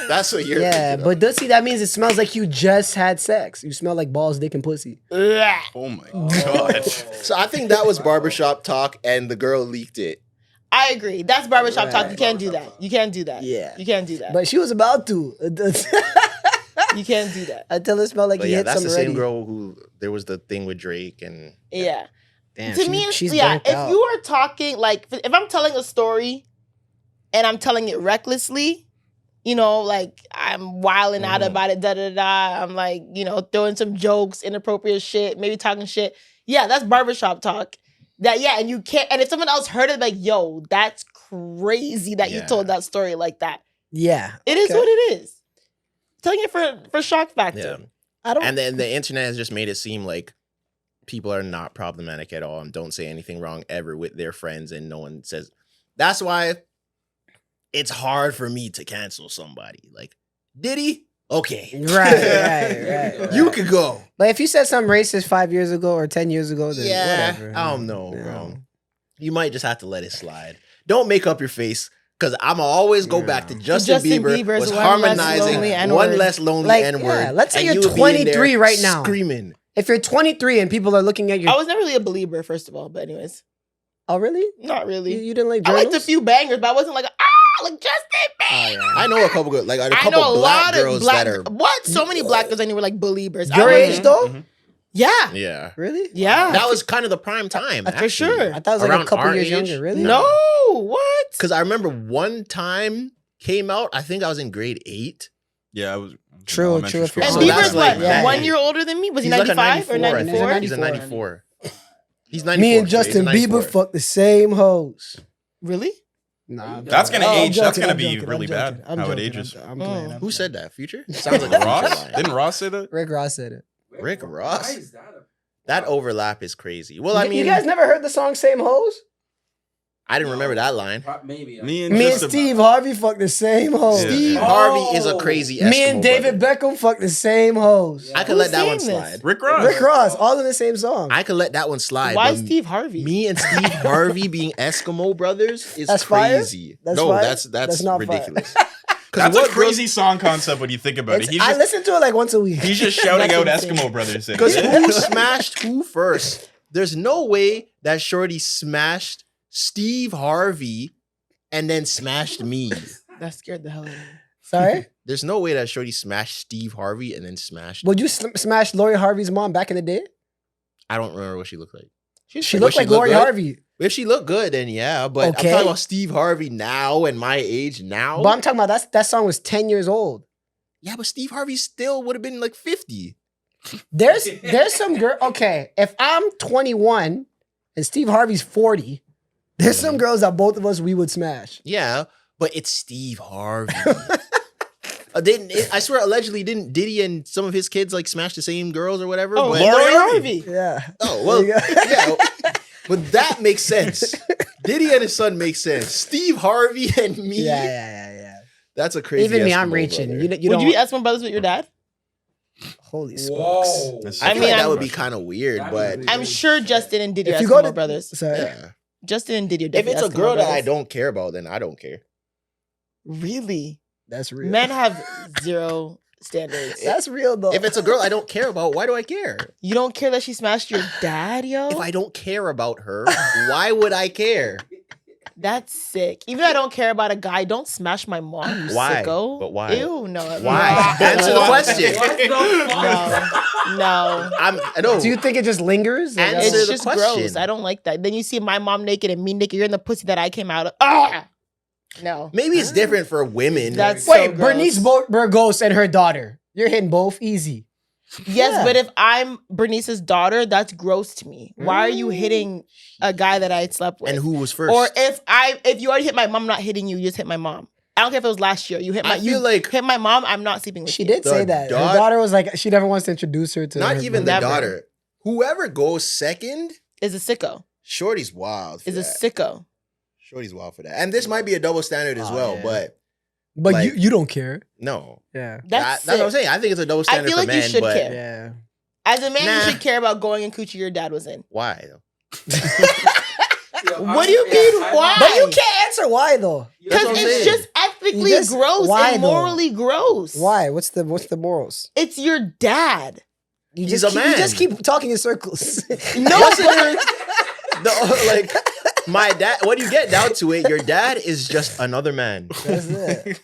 That's what you're yeah, thinking of. Badusi, that means it smells like you just had sex. You smell like balls, dick, and pussy. Blech. Oh my god. So I think that was barbershop talk, and the girl leaked it. I agree. That's barbershop talk. Right. You can't do that. You can't do that. Yeah. You can't do that. But she was about to. You can't do that. Until it smelled like But he yeah, hit that's some the already. same girl who there was the thing with Drake and Yeah. Damn, To me, it's, she's yeah. burnt If out. you are talking like, if I'm telling a story, and I'm telling it recklessly, you know, like I'm wilding out about it, da da da. I'm like, you know, throwing some jokes, inappropriate shit, maybe talking shit. Yeah, that's barbershop talk. That yeah, and you can't. And if someone else heard it, like, yo, that's crazy that you Yeah. told that story like that. Yeah. It is okay. what it is. Telling it for shock factor. yeah. I don't. And then the internet has just made it seem like people are not problematic at all and don't say anything wrong ever with their friends, and no one says. That's why it's hard for me to cancel somebody. Like, did he? Okay. Right. You could go. But if you said something racist 5 years ago or 10 years ago, then Yeah. whatever. I don't know, Yeah. bro. You might just have to let it slide. Don't make up your face. Because I'ma always go back to Justin Bieber Bieber's was One Less harmonizing Lonely one N-word. less lonely Like, N-word. yeah, let's say and you're you would be in there 23 right now. Screaming. If you're 23 and people are looking at you, I was never really a believer, first of all, but anyways, oh really? not really. You didn't like I journals? liked a few bangers, but I wasn't like, like Justin Bieber. I know a couple good, like a I couple know a black lot girls of black. that are. What? So many black girls I knew were like believers. Your I age wasn't- though? Yeah. Yeah. Really? Yeah. That was kind of the prime time. For sure. I thought it was like Around a couple our years age? younger. Really? No. What? Because I remember one time came out, I think I was in grade 8. Yeah, I was True, elementary true. school. And So Bieber's that's like what? that 1 age. year older than me? Was he He's like a 95 or 94, I think. 94? He's a 94. He's 94. Me and so he's a Justin Bieber 94. fuck the same hoes. Really? Nah, That's gonna Oh, I'm age. That's joking, gonna I'm be joking, really I'm bad. joking, I'm How it joking, ages. I'm playing, I'm Who said playing. that? Future? Sounds like a Ross? Future line. Didn't Ross say that? Rick Ross said it. Rick Ross? Why is that That overlap is crazy. Well, I You mean, guys never heard the song "Same Hoes"? I didn't remember that line. Maybe. Me and Me and Justin- Steve Harvey fuck the same hoes. Yeah. Steve Harvey is a crazy Eskimo Me and David brother. Beckham fuck the same hoes. I could Who's let that one saying this? slide. Rick Ross. Rick Ross, all in the same song. I could let that one slide. Why but Steve Harvey? Me and Steve Harvey being Eskimo brothers is That's fire? crazy. That's no, fire? that's That's not fire. ridiculous. That's a what crazy song concept when you think about it. I listen to it like once a week. He's just shouting out That's insane. Eskimo Brothers. Because who smashed who first? There's no way that Shorty smashed Steve Harvey and then smashed me. That scared the hell out of me. Sorry? There's no way that Shorty smashed Steve Harvey and then smashed. Would you smash Lori Harvey's mom back in the day? I don't remember what she looked like. She Would looked she like look Lori good? Harvey. If she looked good, then yeah. But Okay. I'm talking about Steve Harvey now and my age now. But I'm talking about that song was 10 years old. Yeah, but Steve Harvey still would have been like 50. There's some girl. Okay, if I'm 21 and Steve Harvey's 40, there's some girls that both of us we would smash. Yeah, but it's Steve Harvey. I swear, allegedly, didn't Diddy and some of his kids like smash the same girls or whatever? Oh, but, Lori Harvey. Yeah. Oh, well, There you go. yeah. But that makes sense. Diddy and his son makes sense. Steve Harvey and me. Yeah. That's a crazy. Even me, Eskimo I'm reaching. brother. You Would don't. you be Eskimo Brothers with your dad? Holy smokes. Whoa. That's- I I feel mean, like that I'm- would be kind of weird, but I'm sure Justin and Diddy If are you go Eskimo to Brothers. Sorry. yeah. Justin and Diddy are If definitely it's a Eskimo girl that I brothers. don't care about, then I don't care. Really? That's real. Men have zero standards. That's real though. If it's a girl I don't care about, why do I care? You don't care that she smashed your dad, yo? If I don't care about her, why would I care? That's sick. Even if I don't care about a guy, don't smash my mom, you Why? sicko. But why? Ew, no. Why? Answer the question. What the fuck? No. I know. Do you think it just lingers? Like, Answer It's the just question. gross. I don't like that. Then you see my mom naked and me naked. You're in the pussy that I came out of. Ah! No. Maybe it's different for women. That's Wait, so gross. Bernice Burgos and her daughter. You're hitting both easy. Yes, Yeah. but if I'm Bernice's daughter, that's gross to me. Why are you hitting a guy that I slept with? and who was first? Or if you already hit my mom, I'm not hitting you. You just hit my mom. I don't care if it was last year. You hit I my feel like hit my mom. I'm not sleeping with She you. did The say that. Her daugh- daughter was like, she never wants to introduce her to not her even the Never. daughter. Whoever goes second, Is a sicko. Shorty's wild. For Is a that. sicko. Shorty's wild for that. And this might be a double standard as Oh, well, yeah. but But like- you don't care. no. Yeah. That's That's what I'm sick. saying. I think it's a double standard feel for like you men, should but care. Yeah. As a man, Nah. you should care about going in coochie your dad was in. why? What do you mean, why? But you can't answer why though. Because That's what I'm it's saying. just ethically You just- gross why, and though? morally gross. Why? What's the morals? It's your dad. You He's just a keep, you man. just keep talking in circles. No, Yes, but it is. Like My dad. When you get down to it, your dad is just another man. That's it.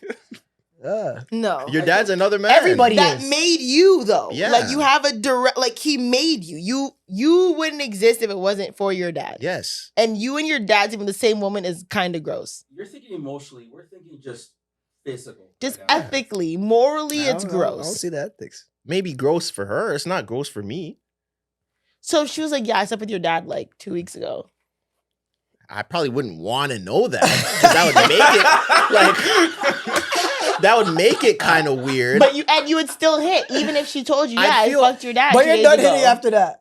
No. Your dad's another man. Everybody That is. made you though. Yeah. Like you have a direct like he made you. You wouldn't exist if it wasn't for your dad. Yes. And you and your dad's even the same woman is kind of gross. You're thinking emotionally. We're thinking just physical. Just right now. ethically, morally, it's I don't gross. see the ethics. Maybe gross for her. It's not gross for me. So she was like, "Yeah, I slept with your dad like 2 weeks ago." I probably wouldn't want to know that because that would make it like that would make it kind of weird. But you would still hit even if she told you, I "Yeah, I feel- fucked your dad." But 2 you're days done ago." hitting after that.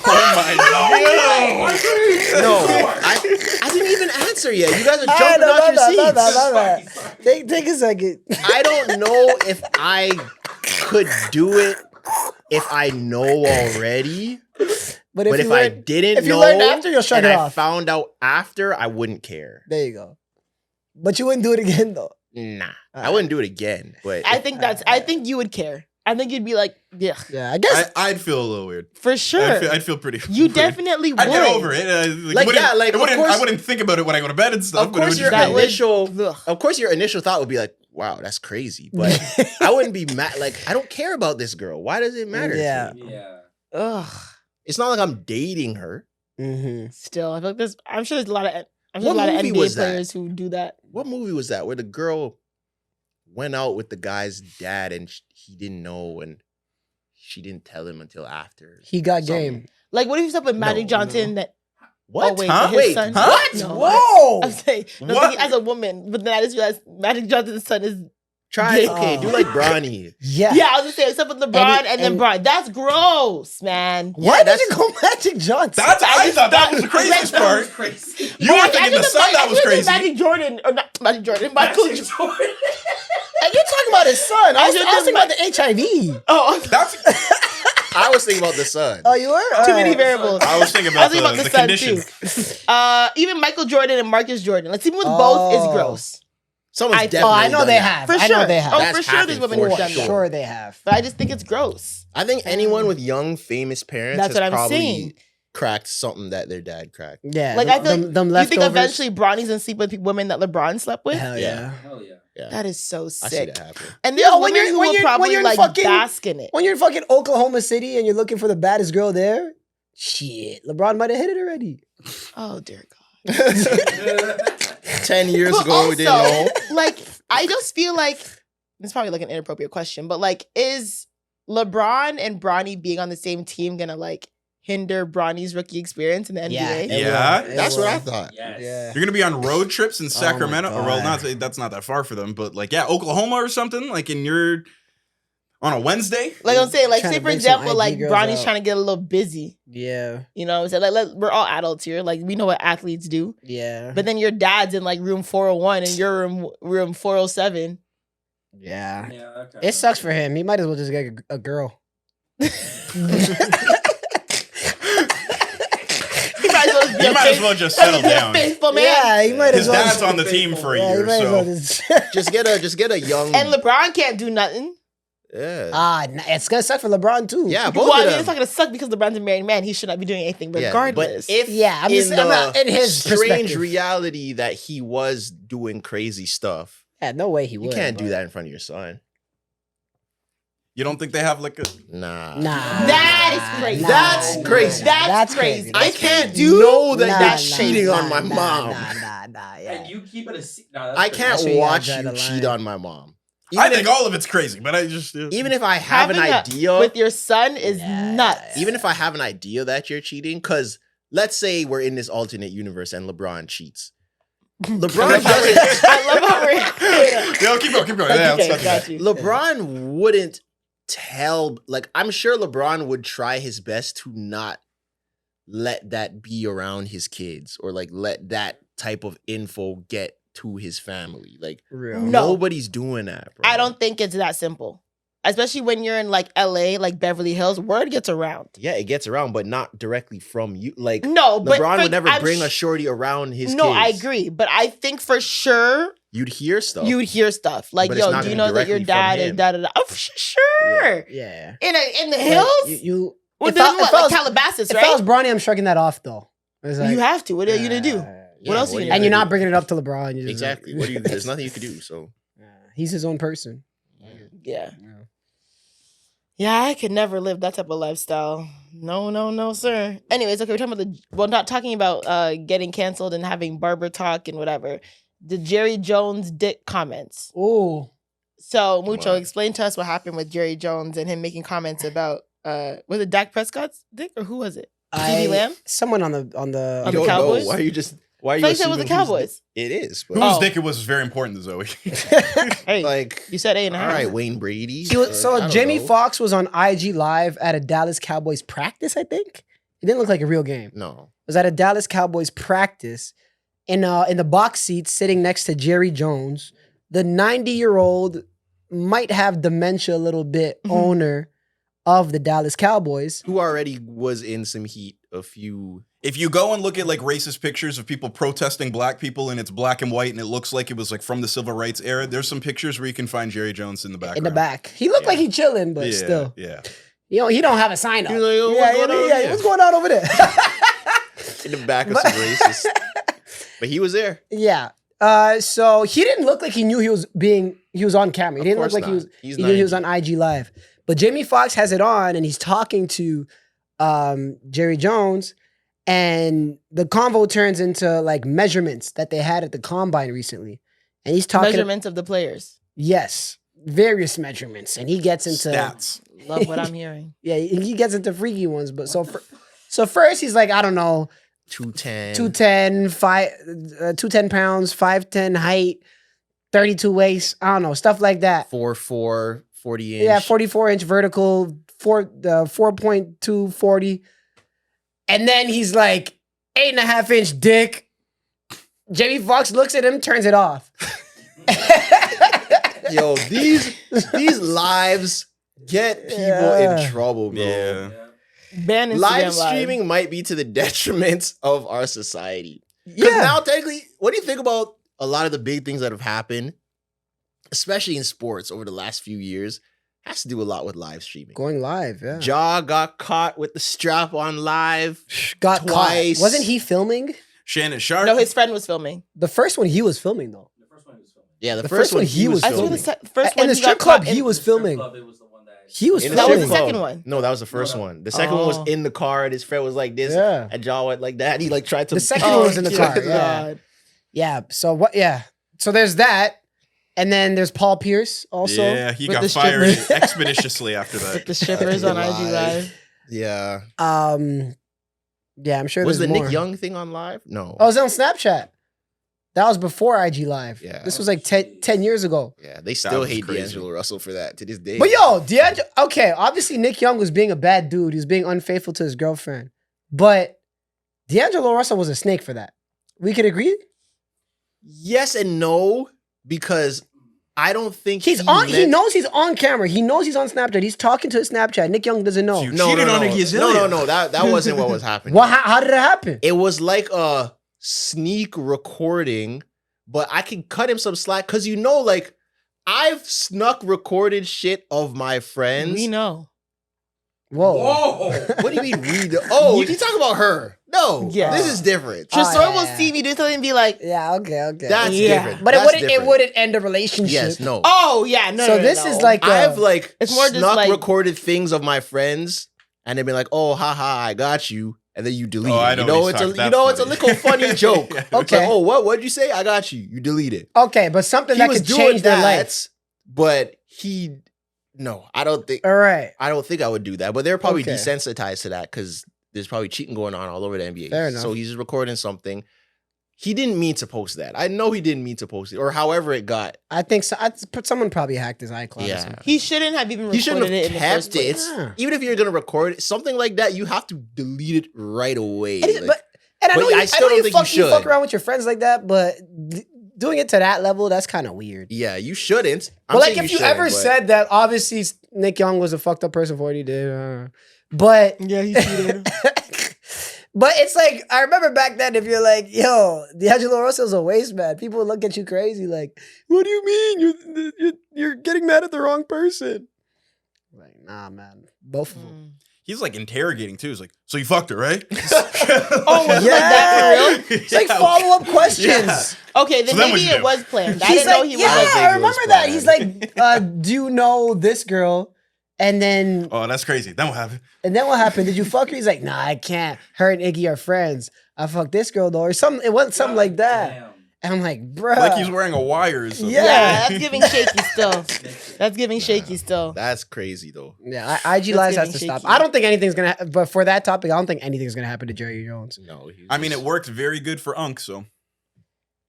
Oh my god. No, I didn't even answer yet. You guys are jumping out your seats. Take a second. I don't know if I could do it if I know already. But But if I didn't if you know learned after, you'll shrug and it I off. found out after, I wouldn't care. There you go. But you wouldn't do it again though. Nah, I wouldn't do it again. But I think I think you would care. I think you'd be like, "Yeah, Yeah, I guess. I'd feel a little weird. for sure." I'd feel pretty. You weird. definitely would. I'd get over it. Like, yeah, like, of course- I wouldn't think about it when I go to bed and stuff. of but it would course, just your be that like, would- initial, Ugh. of course, your initial thought would be like, "Wow, that's crazy." But I wouldn't be mad. Like, I don't care about this girl. Why does it matter? to Yeah. me? Yeah. Ugh. It's not like I'm dating her. Mm-hmm. Still, I feel like I'm sure there's a lot of What movie NBA was that? players who do that. What movie was that where the girl went out with the guy's dad and he didn't know and she didn't tell him until after? He got Something. game. Like, what if you slept with Magic No, Johnson? That What? Oh, wait, Huh? but his Wait, son. huh? what? No, Whoa! I'm saying, no, I'm What? thinking as a woman, but then I just realized Magic Johnson's son is. Try Yeah. okay, do like Bronny. Yeah. Yeah, I was gonna say except with LeBron and then and- Bron. That's gross, man. Why Yeah, did you go Magic Johnson? That's I just thought that was the thought- craziest that part. Crazy. You were thinking the son that was crazy. Magic Jordan, or not Magic Jordan, Michael Magic Jordan. Jordan. And you're talking about his son. I was thinking about the HIV. Oh, That's I was thinking about the son. Oh, you were? too many Alright. variables. I was thinking I about, was thinking about the the son condition. too. Even Michael Jordan and Marcus Jordan. Like, even with both is Oh. gross. Someone's I- definitely Oh, I know done they that. have. For I sure. know they have. Oh, That's for sure, there's happened women who've for done that. Sure they have. But I just think it's gross. I think anyone with young, famous parents That's has what I'm probably saying. cracked something that their dad cracked. Yeah. Like, I feel like them you think leftovers. eventually Bronny's gonna sleep with women that LeBron slept with? Hell Yeah. yeah. Hell yeah. Yeah, That is so I see sick. that happen. And there's Yo, when women you're- who when will you're- probably when you're like fucking- bask in it. When you're in fucking Oklahoma City and you're looking for the baddest girl there, shit, LeBron might have hit it already. Oh dear God. 10 years But ago, we didn't know. also, like, I just feel like it's probably like an inappropriate question, but like, is LeBron and Bronny being on the same team gonna like hinder Bronny's rookie experience in the NBA? it Yeah. will. It That's what I will. thought. Yes. Yeah. You're gonna be on road trips in Sacramento, or well, God. that's not that far for them, but like Oklahoma or something. Like you're on a Wednesday. Like I'm saying, like Trying say to for bring some example, IG like girls Bronny's out. trying to get a little busy. Yeah. You know what I'm saying? Like we're all adults here. Like we know what athletes do. Yeah. But then your dad's in like room 401 and you're in room 407. Yeah. Yeah, that kinda It sucks for him. He might as well just get a girl. He might as well just be You a might as faith- well just settle be a down. faithful man. Yeah, he might His as well. dad's on the team for a yeah, he year, might as well so just- Just get a young. And LeBron can't do nothing. Yeah. It's gonna suck for LeBron too. Yeah, both Well, I of mean, them. it's not gonna suck because LeBron's a married man. He should not be doing anything Yeah, regardless. But if Yeah, I'm just- in I'm not- in his strange perspective. reality that he was doing crazy stuff, Yeah, no way he you would. can't do but- that in front of your son. you don't think they have like a Nah. Nah. That is crazy. That's crazy. That's crazy. I If can't you do know that Nah, you're nah, cheating nah, on my nah, mom. Nah, yeah. And you keep it a secret. Nah, that's I crazy. can't That's where you gotta watch draw you the cheat line. on my mom. I think all of it's crazy, but I just Even if I have an having a- idea, with your son is Yeah. nuts. even if I have an idea that you're cheating, because let's say we're in this alternate universe and LeBron cheats. LeBron doesn't. I love how we're Yo, keep going. Yeah, okay, let's got you. LeBron wouldn't tell, like, I'm sure LeBron would try his best to not let that be around his kids or like let that type of info get to his family. Like, Real. No. nobody's doing that, bro. I don't think it's that simple. Especially when you're in like LA, like Beverly Hills, word gets around. Yeah, it gets around, but not directly from you. Like, No, but LeBron would never I'm bring a sh- shorty around his No, kids. I agree, but I think for sure You'd hear stuff. you would hear stuff like, But it's "Yo, not do you gonna know that your directly from dad is him. da da da?" Oh, sure. Yeah. In the But hills, You. well, if then I- what? if I Like was- Calabasas, If I was right? Bronny, I'm shrugging that off though. It's you have to. What are you gonna do? What else are you gonna And do? you're not bringing it up to LeBron. You're just Exactly. like- What do you? There's nothing you can do. So He's his own person. Yeah. Yeah, I could never live that type of lifestyle. No, sir. Anyways, okay, we're talking about not talking about getting canceled and having barber talk and whatever. The Jerry Jones dick comments. Oh, So Mucho, What? explain to us what happened with Jerry Jones and him making comments about was it Dak Prescott's dick or who was it? CeeDee Lamb? someone on the On you the don't Cowboys? know. Why are you just? Why are I you? thought you said it was the assuming who's Cowboys. It is. But Whose Oh. dick it was very important to Zoe. Hey, like, you said 8.5. all right, Wayne Brady. He was, I so don't Jamie know. Foxx was on IG Live at a Dallas Cowboys practice, I think. It didn't look like a real game. It No. was at a Dallas Cowboys practice in the box seat sitting next to Jerry Jones, the 90-year-old, might have dementia a little bit, owner of the Dallas Cowboys. Who already was in some heat a few. If you go and look at like racist pictures of people protesting black people and it's black and white and it looks like it was like from the civil rights era, there's some pictures where you can find Jerry Jones in the background. In the back. He looked like he chilling, but Yeah, still. yeah. He don't have a sign up. He was like, "Oh, what's going on here?" What's going on over there? In the back of some racists. But he was there. Yeah. So he didn't look like he knew he was on camera. He Of didn't look course like not. he was He's he knew he was 90. on IG Live. But Jamie Foxx has it on and he's talking to Jerry Jones, and the convo turns into like measurements that they had at the combine recently. And he's talking Measurements of the players. yes, various measurements. And he gets into Stats. Love what I'm hearing. Yeah, he gets into freaky ones, but so first he's like, I don't know, 210. 210 pounds, 5'10 height, 32 waist, I don't know, stuff like that. 4'4", 40 inch. Yeah, 44-inch vertical, 4.2, 40. And then he's like, 8.5-inch dick. Jamie Foxx looks at him, turns it off. Yo, these lives get people Yeah. in trouble, bro. Yeah. Ban Instagram Live streaming might be to the detriment of our society. Because now, technically, what do you think about a lot of the big things that have happened, especially in sports over the last few years? Has to do a lot with live streaming. Going live, yeah. Ja got caught with the strap on live. Got twice. caught. Wasn't he filming? Shannon Sharp. No, his friend was filming. The first one he was filming though. The first one he was filming. Yeah, the The first one he was I swear filming. the first In one the he strip got club, caught in- he was The strip filming. club, it was the one that He was In the That was filming. the strip second club. one. No, that was the first No. one. The second one was Oh. in the car, and his friend was like this, Yeah. and Ja went like that. He like tried to. The second one was in the Yeah. car. Yeah. Yeah. So what? Yeah. So there's that, and then there's Paul Pierce also. Yeah, he with got the fired strippers. expeditiously after With that. the strippers on IG Live. Live. Yeah. Yeah, I'm sure Was the there's more. Nick Young thing on live? No. Oh, it was on Snapchat. That was before IG Live. Yeah. This was like 10 years ago. Yeah, they still was hate crazy. D'Angelo Russell for that to this day. But yo, D'Angelo, okay, obviously Nick Young was being a bad dude. He was being unfaithful to his girlfriend. But D'Angelo Russell was a snake for that. We could agree? yes and no, because I don't think He knows he's on camera. He knows he's on Snapchat. He's talking to his Snapchat. Nick Young doesn't know. You No, cheated no, on no. Iggy No, Azalea. no, that wasn't what was happening. Well, how did it happen? It was like a sneak recording, but I can cut him some slack because like I've snuck recorded shit of my friends. We know. Whoa. Whoa! What do you mean we know? Oh, you talking about her? No, Yeah. this is different. Oh, Tresor will yeah. see me do something and be like, Yeah, okay. That's Yeah. different. But That's it different. wouldn't end a relationship. Yes, no. oh, yeah, no, So no, this no. is like I've like It's more just snuck like- recorded things of my friends, and they've been like, "Oh, haha, I got you," and then you delete Oh, it. I You know know, he's it's a talking- you know, it's a that's little funny. funny joke. Yeah. It's like, Okay. oh, what'd you say? I got you. You delete it. Okay, but something He that was could doing change their that, life. but no, I don't think All right. I would do that. But they're probably Okay. desensitized to that because there's probably cheating going on all over the NBA. Fair enough. So he's just recording something. He didn't mean to post that. I know he didn't mean to post it, or however it got. I think so. Someone probably hacked his iCloud. Or Yeah. something. He shouldn't have even He recorded shouldn't it have in the first kept it. place. Yeah. Even if you're gonna record it, something like that, you have to delete it right away. And, Like, and I but know you, I still don't think you you should. fuck around with your friends like that, but doing it to that level, that's kind of weird. yeah, you shouldn't. But like, saying if you shouldn't, ever but- said that, obviously Nick Young was a fucked up person for what he did. But Yeah, he cheated. but it's like I remember back then. If you're like, yo, D'Angelo Russell's a waste man, people would look at you crazy. Like, what do you mean? You're getting mad at the wrong person. Like, nah, man, both of them. He's like interrogating too. He's like, so you fucked her, right? Oh, was it like that for real? It's like follow-up questions. Okay, then So then maybe what'd you it do? was planned. I He's didn't know like, he was yeah, like, I remember that. He's like, do you know this girl? And then, Oh, that's crazy. Then what happened? what happened? Did you fuck her? He's like, nah, I can't. Her and Iggy are friends. I fucked this girl though, or something. It wasn't something like that. Damn. And I'm like, bruh. Like he's wearing a wire or something. Yeah. yeah, that's giving shaky still. That's giving shaky still. That's crazy though. Yeah, IG That's Lives has to getting stop. shaky. I don't think anything's gonna. But for that topic, I don't think anything's gonna happen to Jerry Jones. No, he I mean, was- it worked very good for Unc, so.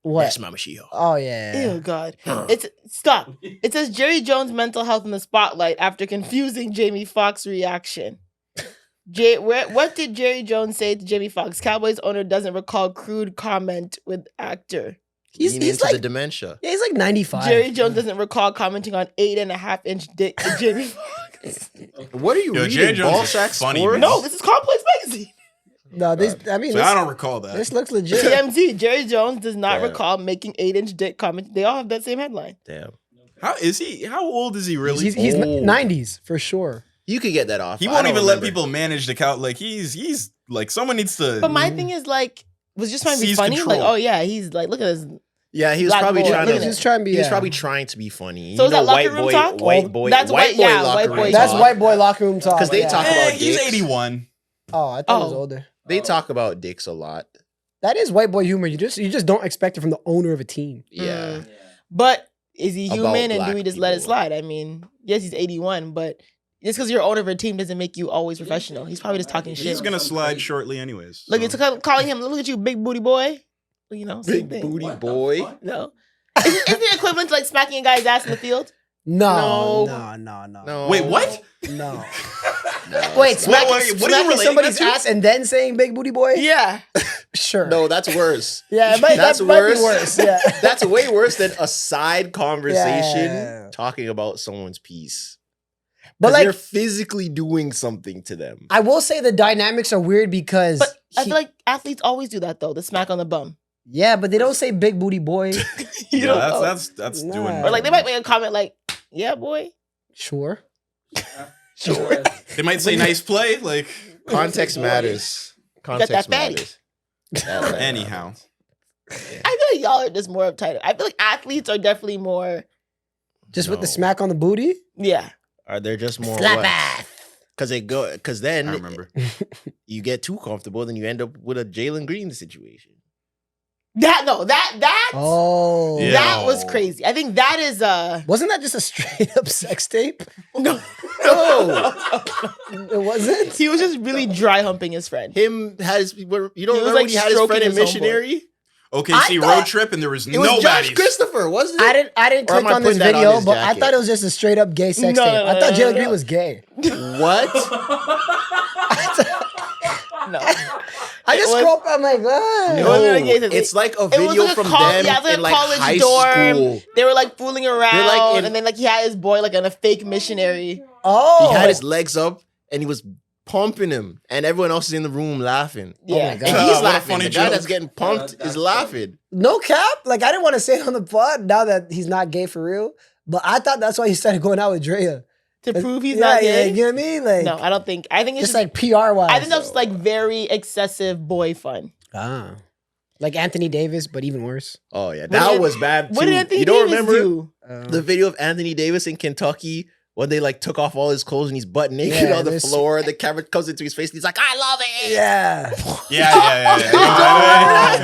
What? That's Mama Shio. Oh yeah. Ew, God. It's stop. It says Jerry Jones' mental health in the spotlight after confusing Jamie Foxx reaction. What did Jerry Jones say to Jamie Foxx? Cowboys owner doesn't recall crude comment with actor. He's into like the dementia. yeah, he's like 95. Jerry Jones doesn't recall commenting on 8.5-inch dick to Jamie Foxx. What are you Yo, reading? Jerry Jones Ball is sack funny, sports? man. No, this is Complex Magazine. No, this. I mean, So this, I don't recall that. this looks legit. TMZ. Jerry Jones does not Damn. recall making 8-inch dick comment. They all have that same headline. Damn. How is he? How old is he really? He's old. 90s for sure. You could get that off. He I won't don't even let remember. people manage the count. Like he's like someone needs to. But my thing is like, was just trying to be Seize funny. control. Like, oh yeah, he's like, look at this. Yeah, he was Black probably boy. trying Look to. at He's trying to be. He was yeah. probably trying to be funny. So You is know, that locker white room boy, talk? white boy, That's white white- boy yeah, locker white room boy That's talk. white boy locker room talk. Because they yeah. talk about He's dicks. 81. Oh, I thought it was Oh. older. They talk about dicks a lot. That is white boy humor. You just don't expect it from the owner of a team. Yeah. Mm. But is he About human and do black we just let it people. slide? I mean, yes, he's 81, but just because you're owner of a team doesn't make you always professional. He's probably just talking shit. He's gonna slide shortly, anyways. Look, so. it's calling him, look at you, big booty boy. You know, same Big thing. booty What the boy. fuck? No. Isn't it equivalent to like smacking a guy's ass in the field? No. No. Wait, what? No. No, Wait, it's not. smacking, what are you smacking relating somebody's that to? ass and then saying big booty boy? Yeah. Sure. No, that's worse. Yeah, it might, That's that might be worse. worse. Yeah. That's way worse than a side conversation Yeah. talking about someone's piece. But But like, you're physically doing something to them. I will say the dynamics are weird because But I he- feel like athletes always do that though, the smack on the bum. yeah, but they don't say big booty boy. You Yeah, don't know. that's Nah. doing. Or like they might make a comment like, yeah, boy. Sure. Sure. They might say nice play. Like Context matters. that Context fatty. matters. That anyhow. I feel like y'all are just more uptight. I feel like athletes are definitely more, Just with the No. smack on the booty? yeah. Are there just more? Slap ass. Because then I remember. you get too comfortable, then you end up with a Jalen Green situation. That Oh. Yeah. that was crazy. I think that is Wasn't that just a straight up sex tape? no. No, It wasn't? He was just really dry humping his friend. him had his. You don't He was, remember like, when he had his stroking friend in his homeboy. missionary? OKC I road thought- trip, and there was It was Josh nobody. Christopher, wasn't it? I didn't Or am click I on this putting that on video, his but I jacket? thought it was just a straight up gay sex No, tape. no, I no, thought no, Jalen no. Green was gay. What? No. I just was- scrolled up, I'm like, ah. It wasn't a gay sex It's tape. like a It was video like a from col- them yeah, it was like in a like college high dorm. school. They were like fooling around, like in- and then like he had his boy like on a fake missionary. Oh. He had his legs up and he was pumping him, and everyone else is in the room laughing. Yeah. my God. And Oh, he's what a laughing. funny The guy joke. that's getting pumped that's is laughing. No cap. Like, I didn't want to say it on the pod now that he's not gay for real. But I thought that's why he started going out with Drea. To prove he's yeah, not yeah, gay. you know what I mean? Like, No, I don't think. I think it's just just like PR wise. I think that's like very excessive boy fun. Like Anthony Davis, but even worse. Oh yeah, What that did- was bad too. What did Anthony You don't Davis remember do? the video of Anthony Davis in Kentucky when they like took off all his clothes and he's butt naked Yeah, on the there's- floor? The camera comes into his face and he's like, "I love it." Yeah. Yeah.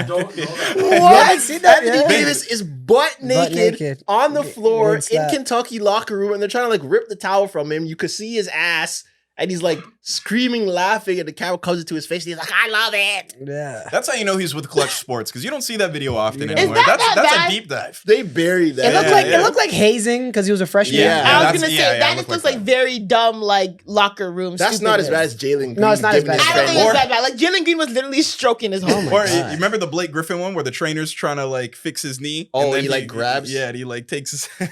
Don't know that. Yeah, I see that. Anthony Yeah. Davis is butt naked, naked. on the floor Against in that. Kentucky locker room, and they're trying to like rip the towel from him. You could see his ass, and he's like screaming, laughing, and the camera comes into his face, and he's like, "I love it." Yeah. That's how you know he's with Clutch Sports, because you don't see that video often Is anymore. that That's bad? a deep dive. They buried that. It looked Yeah, like yeah. it looked like hazing because he was a freshman. Yeah. I was that's- gonna say yeah, that it just looked looks like like that. very dumb, like locker room. That's not as bad stupidness. as Jalen Green. No, it's not as giving bad. his I don't friend- think Or- it's that bad. Like Jalen Green was literally stroking his home. my Or God. you remember the Blake Griffin one where the trainer's trying to like fix his knee? Oh, and then he, like, grabs? Yeah, and he like takes his. Wait,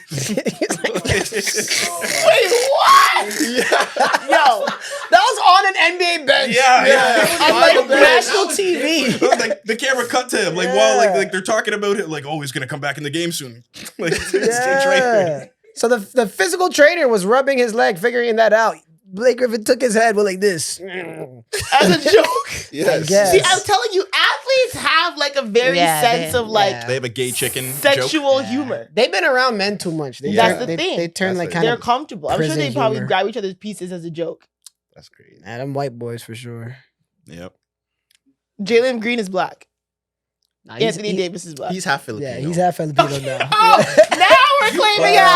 what? Yo, That was on an NBA bench. Yeah. on On like the bench. national TV. Like the camera cut to him, like while like they're talking about it, like, oh, he's gonna come back in the game soon. Like it's the trainer. Yeah. So the physical trainer was rubbing his leg, figuring that out. Blake Griffin took his head, went like this. As a joke. Yes. I guess. See, I'm telling you, athletes have like a very sense of like They have a gay chicken sexual joke. humor. They've been around men too much. They That's turn- the thing. They turn That's like the- kind They're of. comfortable. I'm sure prison they probably humor. grab each other's pieces as a joke. That's crazy. Nah, them white boys for sure. Yep. Jalen Green is black. Nah, he's- Anthony he- Davis is black. He's half Filipino. Yeah, he's half Filipino now. Oh, now we're claiming Yeah.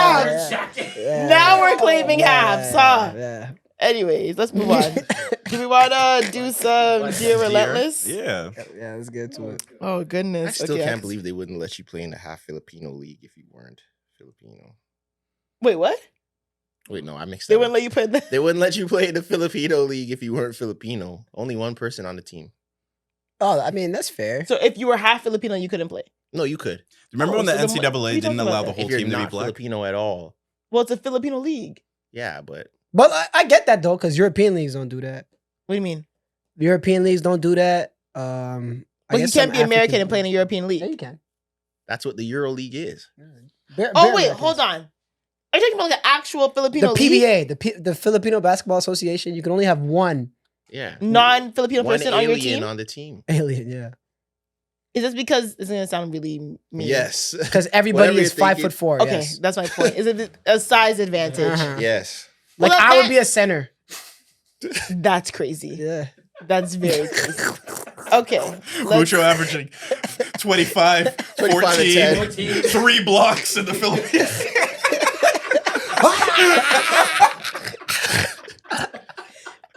halves. Yeah. Now we're claiming halves, huh? Yeah. Anyways, let's move on. Do we want to do some Dear Relentless? Yeah. Yeah, let's get to it. Oh, I goodness. still Okay. can't believe they wouldn't let you play in the half Filipino league if you weren't Filipino. Wait, what? Wait, no, I mixed They that wouldn't up. let you play that? They wouldn't let you play in the Filipino league if you weren't Filipino. Only one person on the team. Oh, I mean, that's fair. So if you were half Filipino, you couldn't play. No, you could. Remember Oh, when the so then what are NCAA you didn't talking allow about the then? whole If you're team to be not black? Filipino at all. Well, it's a Filipino league. Yeah, but But I get that though, because European leagues don't do that. What do you mean? European leagues don't do that. Well, I you guess can't some be American African- and play in a European Yeah, league. you can. that's what the Euro League is. Oh, wait, hold on. Are you talking about like an actual Filipino The league? PBA, the Filipino Basketball Association, you can only have one Yeah. Non-Filipino One person on your alien team? on the team. alien. Yeah, Is this because it's going to sound really mean? Yes. because everybody Whatever is you're 5'4". Okay, Yes. that's my point. Is it a size advantage? Uh-huh. Yes. Like Well, I that- would be a center. That's crazy. Yeah. That's very crazy. Okay. let's- Mucho averaging 25, 25 and 14, 10. 3 blocks in the Philippines.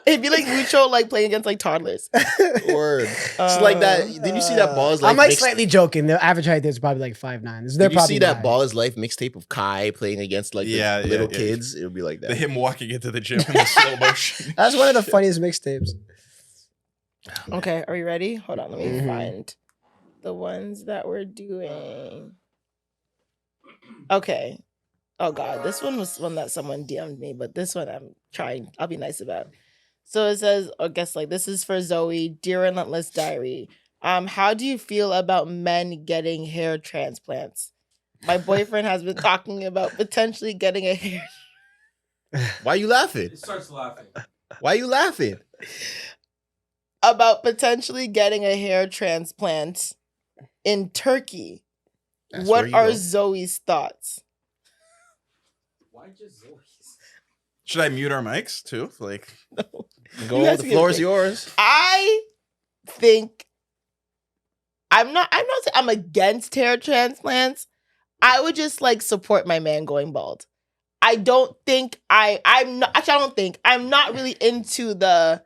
It'd be like Mucho like playing against like toddlers. Word. It's like that. Did you see that Ball's Life? I'm like mix- slightly joking. The average height there is probably like 5'9". They're Did you probably see that high. Ball's Life mixtape of Kai playing against like the Yeah, yeah, little yeah. kids? It would be like The that. him walking into the gym in the slow motion. That's one of the funniest mixtapes. Okay, are you ready? Hold on, let me Mhm. find the ones that we're doing. Okay. Oh God, this one was one that someone DM'd me, but this one I'll be nice about. So it says, I guess like this is for Zoe, Dear Relentless Diary. How do you feel about men getting hair transplants? My boyfriend has been talking about potentially getting a hair. Why you laughing? It starts laughing. Why you laughing? About potentially getting a hair transplant in Turkey. That's where What you are go. Zoe's thoughts? Why just Zoe's? Should I mute our mics too? Like, Go. You guys The can floor is pick. yours. I think I'm not saying I'm against hair transplants. I would just like support my man going bald. I don't think I'm not really into the,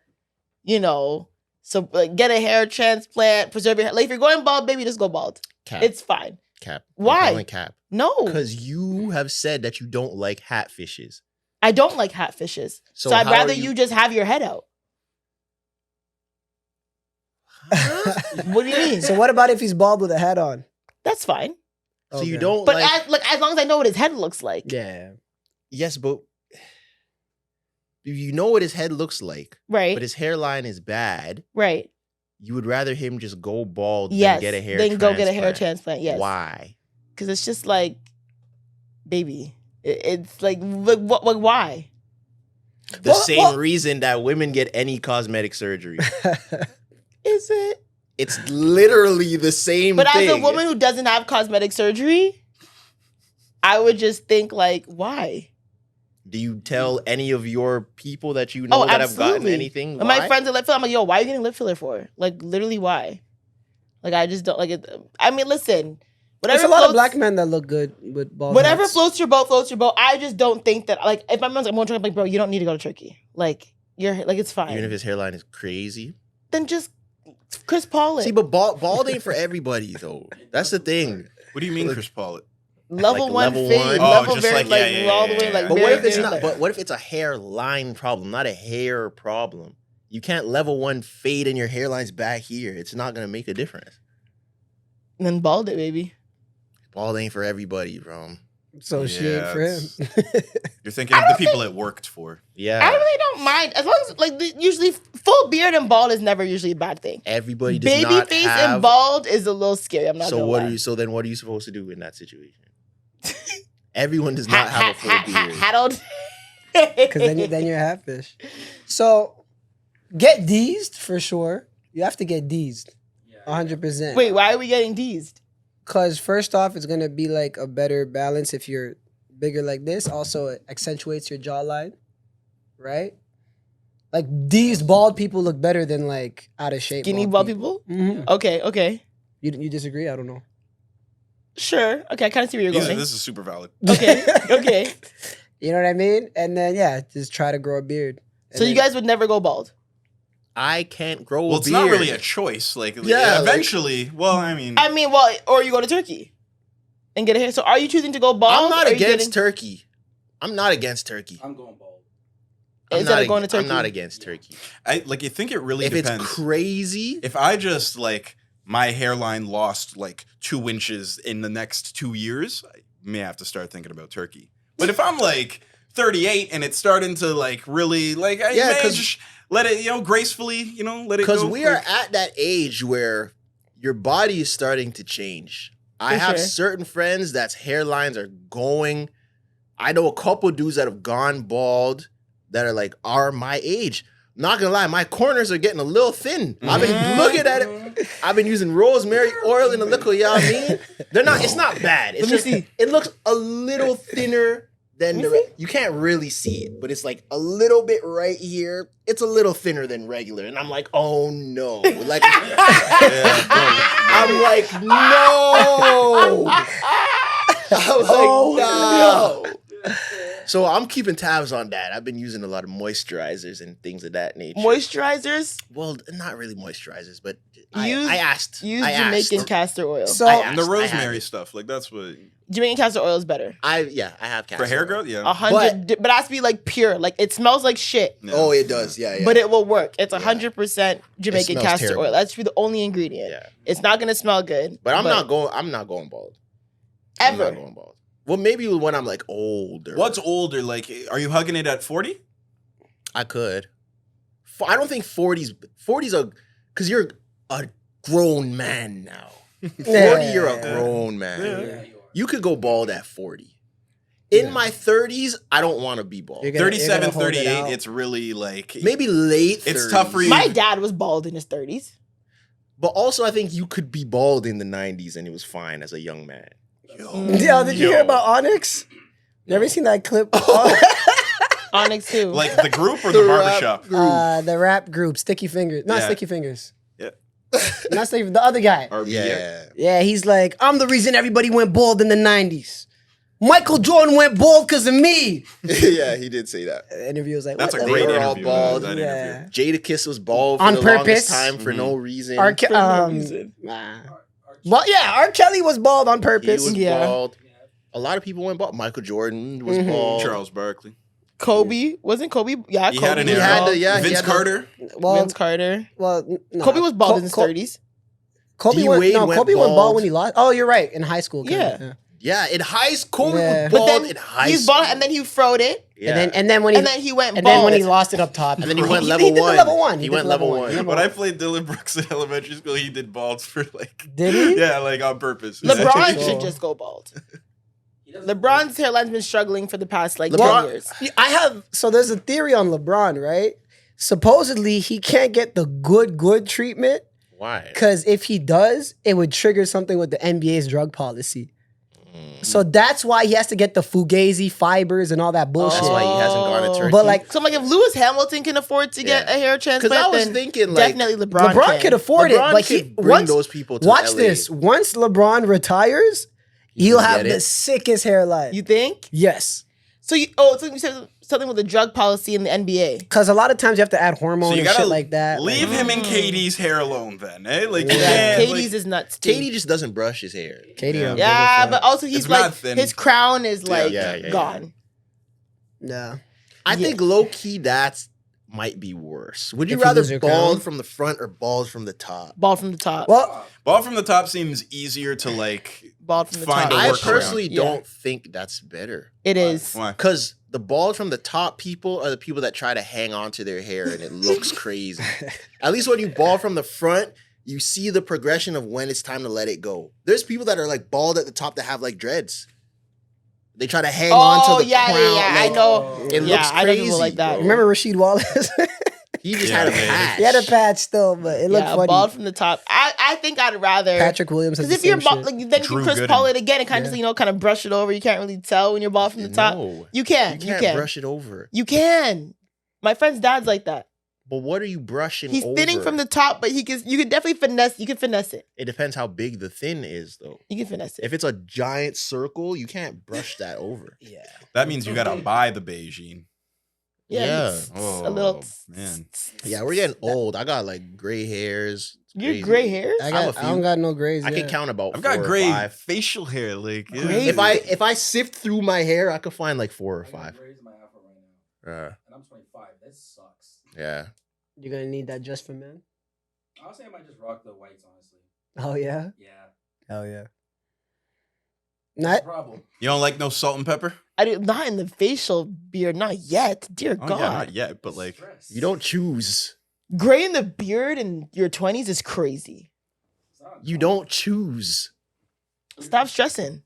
so like get a hair transplant, preserve your hair. Like if you're going bald, baby, just go bald. Cap. It's fine. Cap. Why? I'm calling Cap. No, Because you have said that you don't like hat fishes. I don't like hat fishes. So So I'd how are rather you- you just have your head out. What do you mean? So what about if he's bald with a hat on? That's fine. So you Okay. don't But like. as long as I know what his head looks like. Yeah. Yes, but you know what his head looks like, Right. but his hairline is bad. Right. You would rather him just go bald Yes. than get a hair Then transplant. go get a hair transplant. Yes. Why? Because it's just like, baby. It's like what? Why? The Well, same well- reason that women get any cosmetic surgery. Is it? It's literally the same But thing. as a woman who doesn't have cosmetic surgery, I would just think like, why? Do you tell any of your people that you know Oh, that have gotten absolutely. anything? And my Why? friends are lip filler. I'm like, yo, why are you getting lip filler for? Like, literally, why? Like, I just don't like it. I mean, listen, whatever. There's a lot of floats- black men that look good with bald Whatever heads. floats your boat, floats your boat. I just don't think that. Like, if my mom's like, I'm going to Turkey, I'm like, bro, you don't need to go to Turkey. Like, you're like, it's fine. Even if his hairline is crazy. Then just Chris Paul it. See, but bald ain't for everybody though. That's the thing. what do you mean, Chris Paul? level like one level fade, one. Oh, level just very like, like, yeah, all the yeah, way yeah, like. yeah. But very, what if it's very, not? like- But what if it's a hairline problem, not a hair problem? You can't level one fade and your hairline's back here. It's not gonna make a difference. then bald it, baby. Bald ain't for everybody, bro. So she ain't Yeah, for him. You're thinking of the people it worked for. Yeah. I really don't mind as long as like usually full beard and bald is never usually a bad thing. Everybody does Baby not face have. and bald is a little scary. I'm not So gonna what lie. are you? So then, what are you supposed to do in that situation? Everyone does not have a full beard. Haddled. Because then you're a half-fish. So get deezed for sure. You have to get deezed. 100%. Wait, why are we getting deezed? Because first off, it's going to be like a better balance if you're bigger like this. Also, it accentuates your jawline, right? Like, these bald people look better than like out of shape. Skinny bald people? Mm-hmm. Okay. You disagree? I don't know. Sure. Okay, I kind of see where you're going. This is super valid. Okay. You know what I mean? And then, yeah, just try to grow a beard. And So you then- guys would never go bald? I can't grow Well, a it's beard. not really a choice. Like, Yeah, eventually. Well, I mean, Well, or you go to Turkey and get a hair. So are you choosing to go bald? I'm not or are you against getting- turkey. I'm not against turkey. I'm going bald. Instead of going to Turkey? I'm not against turkey. I think it really If depends. it's crazy, If I just like my hairline lost like 2 inches in the next 2 years, I may have to start thinking about turkey. But if I'm like 38 and it's starting to like really like, I may 'cause- just let it, gracefully, let it go. because we are like- at that age where your body is starting to change. I For have sure. certain friends that's hairlines are going. I know a couple dudes that have gone bald that are my age. Not gonna lie, my corners are getting a little thin. I've been looking at it. I've been using rosemary oil in the liquid. You know what I mean? They're not. It's not bad. It's Let me just see. it looks a little thinner than Let the. me see. You can't really see it, but it's like a little bit right here. It's a little thinner than regular, and I'm like, oh no! Like I'm like no. I was like no. So I'm keeping tabs on that. I've been using a lot of moisturizers and things of that nature. Moisturizers? Well, not really moisturizers, but Use- I asked. Use I Jamaican asked. castor oil. So I And the asked, I have rosemary it. stuff, like that's what Jamaican castor oil is better. I have castor for hair oil. growth. Yeah, 100, but it has to be like pure. Like it smells like shit, Yeah. Oh, it does. Yeah. but it will work. It's 100% Jamaican smells castor terrible. oil. That's the only ingredient. Yeah. It's not gonna smell good. But I'm not going bald. I'm ever. not going bald. Well, maybe when I'm like older. What's older? Like, are you hugging it at 40? I could. I don't think 40's a because you're a grown man now. 40, you're a grown man. Yeah. You could go bald at 40. In my 30s, I don't want to be bald. You're gonna 37, hold it 38, out. it's really like Maybe late 30s. It's tough for you. My dad was bald in his 30s. But also, I think you could be bald in the 90s and it was fine as a young man. Yo, did you hear about Onyx? Never seen that clip? Onyx too. like the group or the barbershop. The rap group, Sticky Fingers. Not Yeah. Sticky Fingers. Yeah. Not Sticky, the other guy. RB, Yeah. Yeah, he's like, I'm the reason everybody went bald in the 90s. Michael Jordan went bald because of me. Yeah, he did say that. The interview was like, That's what a the great They were all interview. bald. That Yeah. interview. Jadakiss was bald for On the purpose? longest time for no reason. R. Ke- For no um, reason. nah. Well, yeah, R. Kelly was bald on He purpose. was Yeah. bald. A lot of people went bald. Michael Jordan was Mhm. bald. Charles Barkley. Kobe wasn't Kobe? Yeah, He Kobe had an was era. had bald. the- yeah, he Vince had the- Carter. Well, Vince Carter. nah. Kobe was bald in his 30s. Kobe D-Wade went, no, went Kobe went bald bald. when he lost. Oh, you're right. In high school. Yeah. kinda, Yeah, in high school, Yeah. was But bald then in high he's school. bald, and then he froed it, Yeah. And then when he and then he went and bald. then when he lost it up top, And then he went he level did the one. level one. He did went the level He one. did When I played Dylan Brooks in elementary school, he did balds for like. Did he? Yeah, like on purpose. LeBron Yeah. should just go bald. LeBron's hairline's been struggling for the past like LeBron- 10 years. I have so there's a theory on LeBron, right? Supposedly he can't get the good treatment Why? because if he does, it would trigger something with the NBA's drug policy. So that's why he has to get the Fugazi fibers and all that bullshit. That's why he hasn't gone to Turkey. But like So I'm like, if Lewis Hamilton can afford to get Yeah. a hair transplant, I was then thinking, like, definitely LeBron, LeBron can. could afford LeBron it, but he could bring once those people to watch LA. this. Once LeBron retires, he'll can have get the it. sickest hairline. You think? Yes, So you said something with the drug policy in the NBA. because a lot of times you have to add hormones So you and gotta shit like that. leave him and Katie's hair alone, then, eh? Like, you Yeah, can't, Katie's like, is nuts too. Katie just doesn't brush his hair. Katie, Yeah. don't Yeah, give a but fuck. also he's It's like mad thin. his crown is like yeah. gone. no. I Yeah. think low key that's might be worse. Would you If you rather lose your bald crown? from the front or bald from the top? Bald from the top. Well, ball from the top seems easier to like. Bald from the Find top. a I workaround. personally Yeah. don't think that's better. It is. Why? Because the bald from the top people are the people that try to hang on to their hair and it looks crazy. At least when you bald from the front, you see the progression of when it's time to let it go. There's people that are like bald at the top that have like dreads. They try to hang on to the yeah, crown. yeah, I like, know. It Yeah, looks I know crazy. people like that. bro. Remember Rasheed Wallace? He just Yeah, had a man. patch. He had a patch still, but it looked Yeah, funny. bald from the top. I think I'd rather Patrick Williams has because the if you're same bald, shit. like then you Drew can Chris Gooden. Paul it again and kind of Yeah. kind of brush it over. You can't really tell when you're bald from the top. No, You can. you can't brush it over. You can. My friend's dad's like that. But what are you brushing He's over? thinning from the top, but you can definitely finesse. You can finesse it. It depends how big the thin is, though. You can finesse it. If it's a giant circle, you can't brush that over. Yeah. That means you gotta buy the Beijing. Yeah. It's Oh, a little. man. Yeah, we're getting old. I got like gray hairs. It's You're crazy. gray hairs. I I'm a don't few. got no grays. I yet. can count about. I've 4 got or gray 5. facial hair. Like, yeah. Gray? If I sift through my hair, I could find like 4 or I got 5. braids in my afro right now, Uh, and I'm 25. That sucks. yeah. You're gonna need that just for men. I'll say I might just rock the whites, honestly. Oh yeah. Yeah. Hell yeah. That's Not the problem. You don't like no salt and pepper? I do not in the facial beard. Not yet. Dear Oh, God. yeah, not yet, but like, Stress. You don't choose. Gray in the beard in your 20s is crazy. It's not You uncommon. don't choose. Stop stressing.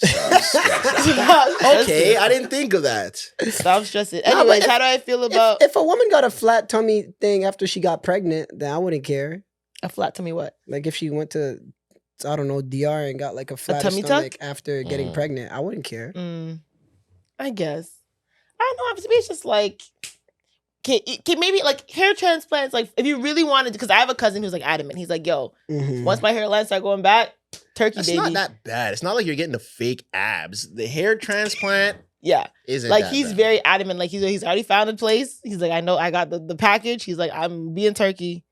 Okay, Okay. I didn't think of that. Stop stressing. Nah, but Anyways, if- how do I feel about if a woman got a flat tummy thing after she got pregnant, then I wouldn't care. a flat tummy? What? Like if she went to, I don't know, DR and got like a flat tummy tuck? stomach after getting Mm. pregnant, I wouldn't care. I guess. I don't know. To me, it's just like, can maybe like hair transplants. Like, if you really wanted, because I have a cousin who's like adamant. He's like, yo, Mhm. once my hairline start going back, turkey That's baby. not that bad. It's not like you're getting the fake abs. The hair transplant Yeah, isn't like that he's bad. very adamant. Like he's already found a place. He's like, I know, I got the package. He's like, I'm being turkey.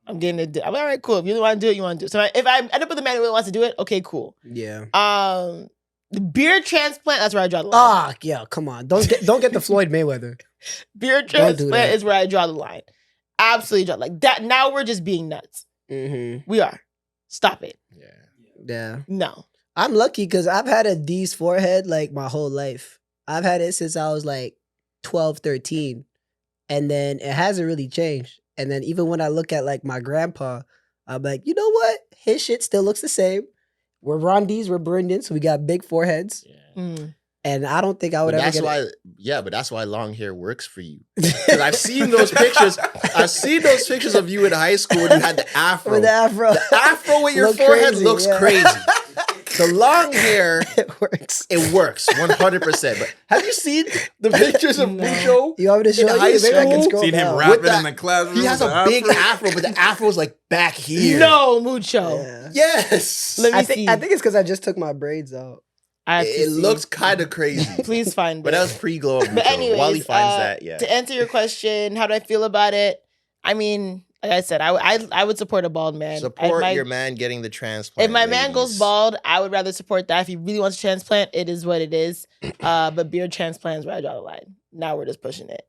I'm getting it. I'm like, all right, cool. If you want to do it, you want to do it. So if I end up with a man who really wants to do it, okay, cool. Yeah. The beard transplant, that's where I draw the line. Ah, yeah. Come on. Don't get the Floyd Mayweather. Beard don't do transplant that. is where I draw the line. Absolutely draw like that. Now we're just being nuts. Mm-hmm. We are. Stop it. Yeah. Yeah. No. I'm lucky because I've had a D's forehead like my whole life. I've had it since I was like 12, 13. And then it hasn't really changed. And then even when I look at like my grandpa, I'm like, you know what? His shit still looks the same. We're Rondis, we're Brendan, so we got big foreheads. Mm. And I don't think I would But ever that's get why, yeah, but that's why long hair works for you. Because I've seen those pictures. I've seen those pictures of you in high school when you had the afro. with the afro. The afro with your Look forehead crazy, looks yeah. crazy. The long hair, It works. it works 100%. But have you seen the pictures of Mucho? You want me to show In you? high Maybe I can school? scroll seen him down. rapping that- in the classroom. He has with a the big afro, but the afro's like back here. No, Mucho. Yeah. Yes. Let me I see. think it's because I just took my braids out. I have to It see. looks kind of crazy. Please find But it. that was pre-glow up Mucho. But anyways, While he finds that, yeah. To answer your question, how do I feel about it? I mean, like I said, I would support a bald man. Support If my- your man getting the transplant. If my man goes ladies. bald, I would rather support that. If he really wants a transplant, it is what it is. But beard transplant is where I draw the line. Now we're just pushing it.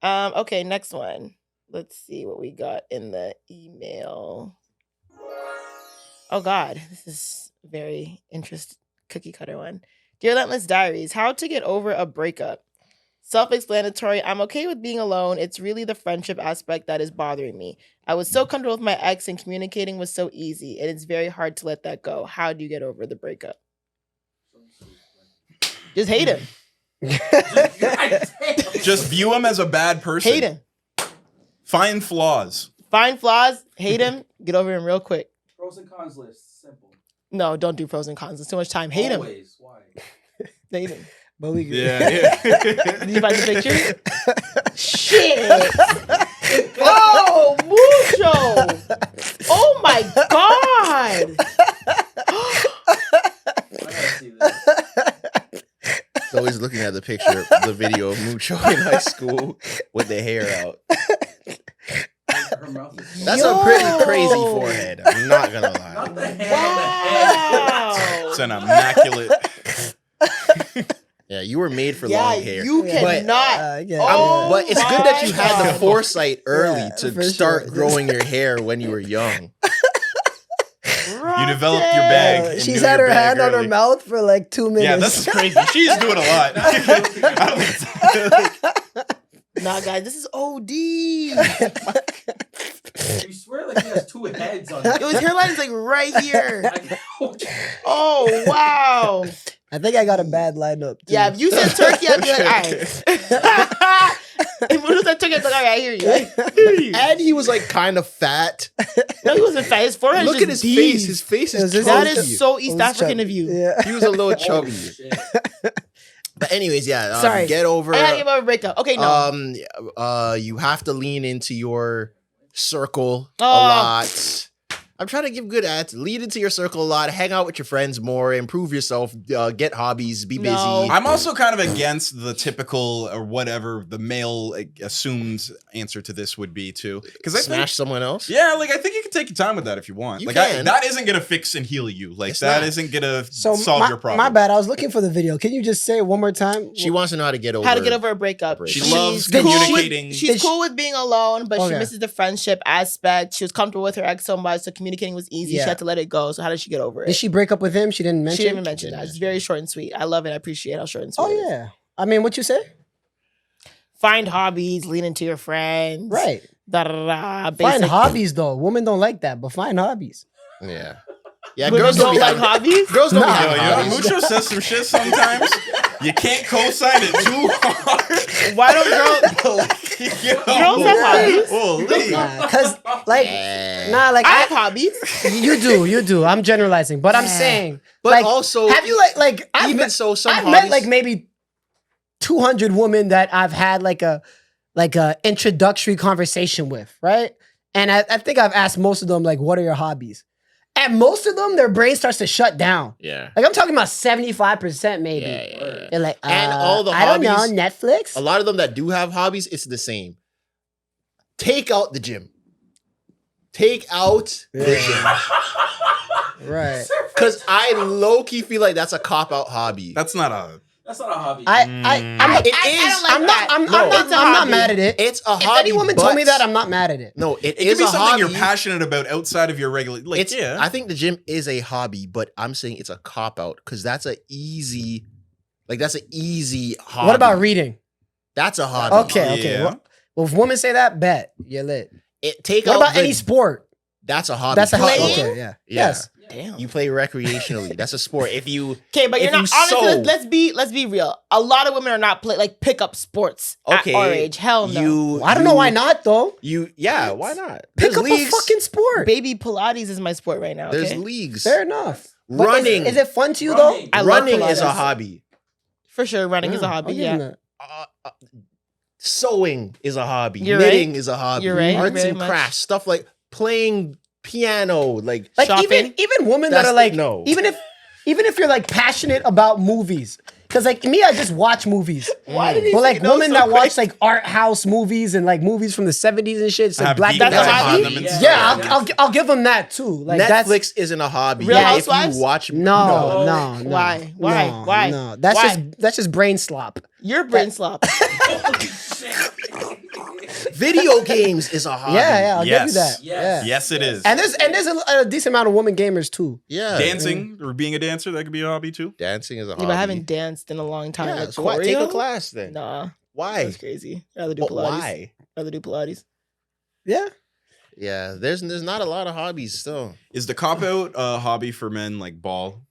Okay, next one. Let's see what we got in the email. Oh God, this is a very interesting cookie cutter one. Dear Relentless Diaries, how to get over a breakup. Self-explanatory. I'm okay with being alone. It's really the friendship aspect that is bothering me. I was so comfortable with my ex and communicating was so easy, and it's very hard to let that go. How do you get over the breakup? Just hate him. Just view him as a bad person. Hate him. Find flaws. Find flaws, hate him, get over him real quick. Pros and cons list. Simple. No, don't do pros and cons. It's too much time. Hate him. Always. Why? Hate him. But we Yeah. Did you find the picture? Shit. Oh, mucho. Oh my God. I gotta see this. So he's looking at the picture, the video of Mucho in high school with the hair out. Her mouth is That's Yo. a pretty crazy forehead. I'm not gonna not lie. the hair. The It's an immaculate. Yeah, you were made for Yeah, long hair. you Yeah. cannot. yeah, Oh But it's good that you my had the God. foresight early Yeah, to for start sure. growing your hair when you were young. You developed your bag. Yeah, and she's knew had your her bag hand on her early. mouth for like 2 minutes. Yeah, this is crazy. She's doing a lot. I don't Nah, guys, this is OD. You swear like he has two heads on Yo, his hairline is like right here. Like, Oh, wow. I I think I got a bad lineup. Too. Yeah, if you said turkey, I'd be like, all right. If you said turkey, I'd be like, all right, I hear you. I hear you. And he was like kind of fat. No, he wasn't fat. His forehead Look just at his deep. face. His face is That That chunky. is so East It was African chubby. of you. Yeah. He was a little chubby. Shit. But anyways, yeah. Sorry. Get over. I gotta give him a breakup. Okay, no. You have to lean into your circle a Oh. lot. I'm trying to give good ads. Lead into your circle a lot. Hang out with your friends more. Improve yourself. Get hobbies. Be busy. No. I'm also kind of against the typical or whatever the male assumed answer to this would be too. Because I Smash think, someone else. yeah, like I think you can take your time with that if you want. You Like can. that isn't gonna fix and heal you. Like It's that not. isn't gonna So solve your problem. My bad. I was looking for the video. Can you just say it one more time? She wants to know how to get over. How to get over a breakup. She She's loves cool communicating. She's Did she- cool with being alone, but Okay. she misses the friendship aspect. She was comfortable with her ex so much, so communicating was easy. Yeah. She had to let it go. So how did she get over it? Did she break up with him? She didn't mention. She didn't even mention that. It's very short and sweet. I love it. I appreciate how short and sweet. Oh it is. yeah. I mean, what you say? Find hobbies, lean into your friends. Right. Da, da, da, Find basic- hobbies though. Women don't like that, but find hobbies. Yeah. Yeah. Women Girls don't be like having- hobbies. Girls don't Nah. have Yo, yo, hobbies. Mucho says some shit sometimes. You can't co-sign it too hard. Why don't girls? Yo, Girls have hobbies. holy. Cause like, Yeah. nah, like I have hobbies. you do. I'm generalizing, but I'm saying, But like, also, have you like I've even met, so, some I've hobbies. met like maybe 200 women that I've had like a introductory conversation with, right? And I think I've asked most of them like, what are your hobbies? And most of them, their brain starts to shut down. yeah. Like I'm talking about 75% maybe. Yeah. They're like, And all the I don't know, hobbies- Netflix. A lot of them that do have hobbies, it's the same. Take out the gym. Take out the gym. Right. Because I low-key feel like that's a cop-out hobby. That's not a. That's not a hobby. I It is. I don't like I'm not. that. I'm, No. I'm, not, It's a I'm not hobby. mad at it. It's a If hobby. any woman told me but- that, I'm not mad at it. No, It is could be a something hobby. you're passionate about outside of your regular. Like, It's, yeah. I think the gym is a hobby, but I'm saying it's a cop-out because that's an easy hobby. What about reading? That's a hobby. Okay. Yeah. Well, if women say that, bet you're lit. Take What out about the- any sport? That's a hobby. That's a hobby. Playing? Okay, yeah. Yeah. Yes. Damn. You play recreationally. That's a sport. If you Okay, but you're If not you honestly. sew- Let's be real. A lot of women are not like pickup sports okay, at our age. Hell no. You, I don't know why not though. Yeah, why not? Pick There's up leagues. a fucking sport. Baby Pilates is my sport right now. There's Okay? leagues. Fair enough. But Running. Is it fun to you Running. though? I love Running is a Pilates. hobby. For sure, running is a Yeah, hobby. I'll give Yeah. him that. Sewing is a hobby. You're Knitting right. is a hobby. You're right, Arts very and much. crafts, stuff like playing piano, like Like Shopping? even women that That's are like no. even if you're like passionate about movies. Cause like me, I just watch movies. Why did he But say like no women so that quick? watch like art house movies and like movies from the 70s and shit, it's like Have black deep That's a dives hobby? on them and Yeah. stuff. Yeah, I'll give them that too. Like that's Netflix isn't a hobby. Real If Housewives? you watch no. Why? No, Why? No, that's Why? just brain slop. Your brain slop. video games is a hobby. Yeah, I'll give you Yes. that. Yes. Yeah. Yes, it is. And there's a decent amount of women gamers too. Yeah. Dancing or being a dancer, that could be a hobby too. Dancing is a hobby. Yeah, but I haven't danced in a long time. Yeah, like, so why? Take a choreo? class then. Nah, Why? that's crazy. I'd rather do But Pilates. why? Rather do Pilates. Yeah. Yeah, there's not a lot of hobbies still. Is the cop out hobby for men like ball?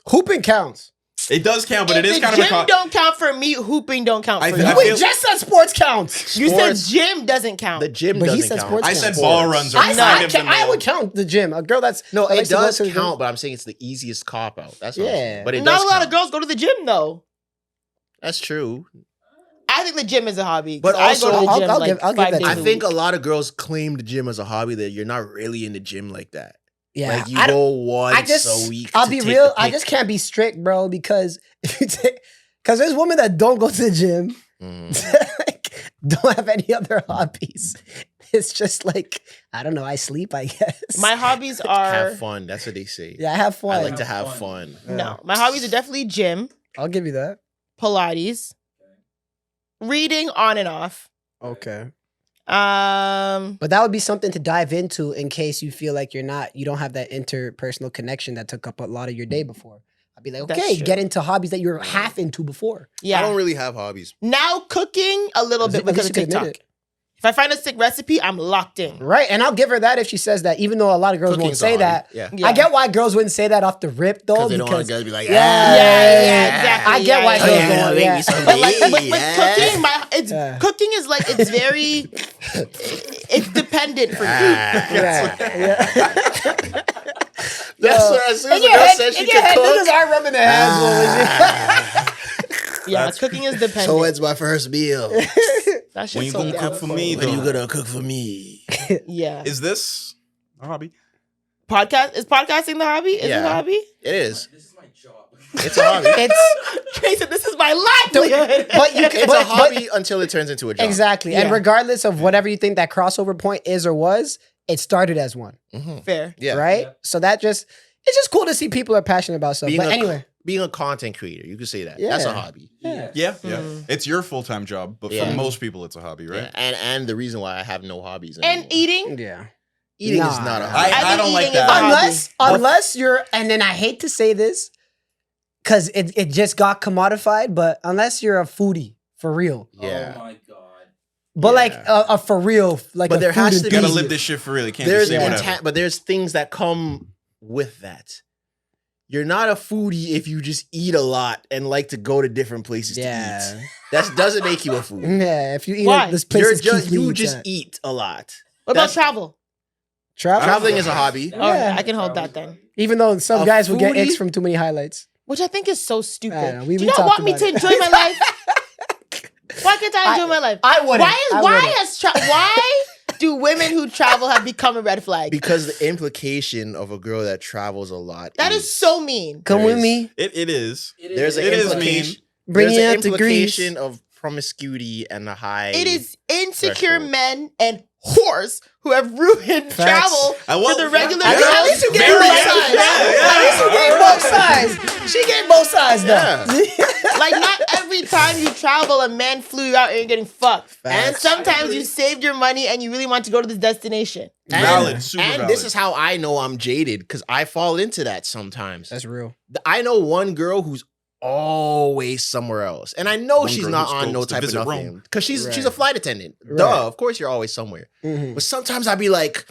Hooping counts. It does count, but If it is the kind of a gym cop. don't count for me. Hooping don't count I for th- you. I Wait, feel- just said sports counts. You said Sports- gym doesn't count. The gym But he doesn't said count. sports I count. said Sports. ball runs are kind of the I male. would count the gym. A girl that's No, that likes it to go does to the gym. count, but I'm saying it's the easiest cop out. That's all. Yeah. But it Not does a lot of count. girls go to the gym though. That's true. I think the gym is a hobby. But 'cause I go to also- the gym I'll like give 5 that days to I a think week. a lot of girls claim the gym as a hobby that you're not really in the gym like that. Yeah. Like you I don't- go once I just, a week. I'll to be take real. the I pic. just can't be strict, bro, because if you take, because there's women that don't go to the gym, like, don't have any other hobbies. It's just like, I don't know. I sleep, I guess. My hobbies are Have fun. That's what they say. yeah, I have fun. I like to have fun. no. My hobbies are definitely gym, I'll give you that. Pilates, reading on and off. Okay. Um, But that would be something to dive into in case you feel like you don't have that interpersonal connection that took up a lot of your day before. I'd be like, That's okay, true. get into hobbies that you're half into before. yeah. I don't really have hobbies. Now cooking a little bit At least because of you can admit TikTok. If I find a sick recipe, I'm locked in. Right, and I'll give her that if she says that, even though a lot of girls won't Cooking's say a hobby. that. Yeah. Yeah. I get why girls wouldn't say that off the rip, though. Because they don't want Because to be like, Yeah, exactly. I get why Yeah, girls yeah. don't want make yeah. me some But like meat, with yeah. cooking, cooking is like it's very it's dependent for you. Yeah. That's what, as soon as In the your girl head, says she in your can head, cook. niggas are rubbing their hands. Yeah, cooking is dependent. So it's my first meal. That shit's When you so gonna cook for down. me, When you though? gonna cook for me? Yeah. Is this a hobby? Is podcasting the hobby? Is it Yeah. a hobby? It is. This is my job. It's a hobby. It's Tracy, this is my livelihood. but you It's but, a hobby until it turns into a job. exactly, and Yeah. regardless of whatever you think that crossover point is or was, it started as one, Mhm. Fair. Yeah. right? Yeah. So that just it's just cool to see people are passionate about stuff. Being But a, anyway, being a content creator, you could say that. That's a Yeah. hobby. yeah. Yeah. Mm. It's your full-time job, but Yeah. for most people, it's a hobby, right? Yeah. And the reason why I have no hobbies anymore. And eating. Yeah. Eating is Nah. not a I hobby. I think don't like eating is that. a hobby. Unless you're, and then I hate to say this, because it just got commodified, but unless you're a foodie for real, Yeah. Oh my god. but Yeah. like a for real, like But a there food has to You be- gotta enthusiast. live this shit for real. You can't There's just say Yeah. whatever. but there's things that come with that. You're not a foodie if you just eat a lot and like to go to different places to Yeah. eat. That doesn't make you a foodie. Yeah, if you eat Why? at this place, You're is just, Keith you Lee just at. eat a lot. What about That's- travel? Travel. Traveling is a hobby. All right, Yeah. I can hold that then. Even though some A guys would get foodie? icks from too many highlights. Which I think is so stupid. I know, Do we you not talked want me about to it. enjoy my life? Why can't I enjoy my life? I wouldn't. Why do women who travel have become a red flag? Because the implication of a girl that travels a lot That is so mean. Come There with is- me. It is. There's an It is implication. Bring There's you an out to Greece. implication of promiscuity and a high. It is insecure threshold. men and whores who have ruined Facts. travel well, for the regular At girls. least you gave Very both good. sides. Yeah, At least you gave both sides. She gave both sides though. Like, not every time you travel, a man flew you out and you're getting fucked. And Facts. sometimes you saved your money and you really want to go to this destination. Valid, super and valid. this is how I know I'm jaded because I fall into that sometimes. That's real. I know one girl who's always somewhere else, and I know One she's girl not who on no goes to type of visit nothing Rome. because she's Right. a flight attendant. Right. Duh, of course you're always somewhere. Mhm. But sometimes I'd be like,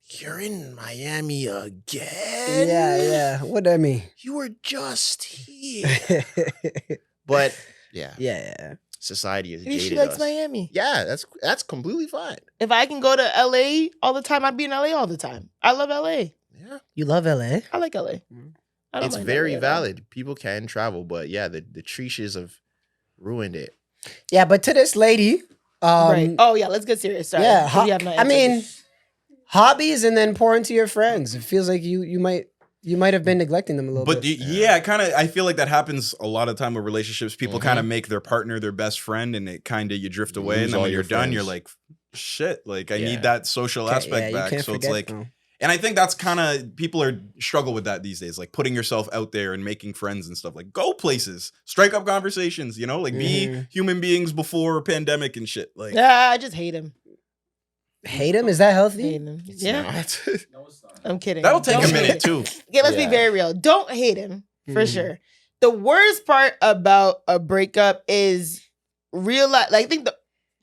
"You're in Miami again? Yeah. What that mean? You were just here." yeah. But yeah, Yeah. society has Maybe jaded she likes us. Miami. Yeah, that's completely fine. If I can go to LA all the time, I'd be in LA all the time. I love LA. Yeah, You love LA? I like LA. I don't it's mind very LA at all. valid. People can travel, but yeah, the Trishas have ruined it. Yeah, but to this lady, Right. Oh, yeah, let's get serious. Sorry. yeah, We have not I mean, answered. hobbies and then pour into your friends. It feels like you might have been neglecting them a little But bit. yeah, I feel like that happens a lot of time with relationships. People kind of make their partner their best friend, and it kind of you drift away, Lose and then all when you're your done, you're friends. like, shit, like I Yeah. need that social aspect you back. can't So it's forget like, them. and I think that's kind of people are struggle with that these days, like putting yourself out there and making friends and stuff. Like go places, strike up conversations, you know, like be human beings before pandemic and shit. Like Yeah, I just hate him. Hate him? Is that healthy? Hate him. It's Yeah, not. No, it's not. I'm kidding. that'll take Don't a hate minute him. too. Okay, let's be Yeah. very real. Don't hate him for Mhm. sure. The worst part about a breakup is realize. Like, I think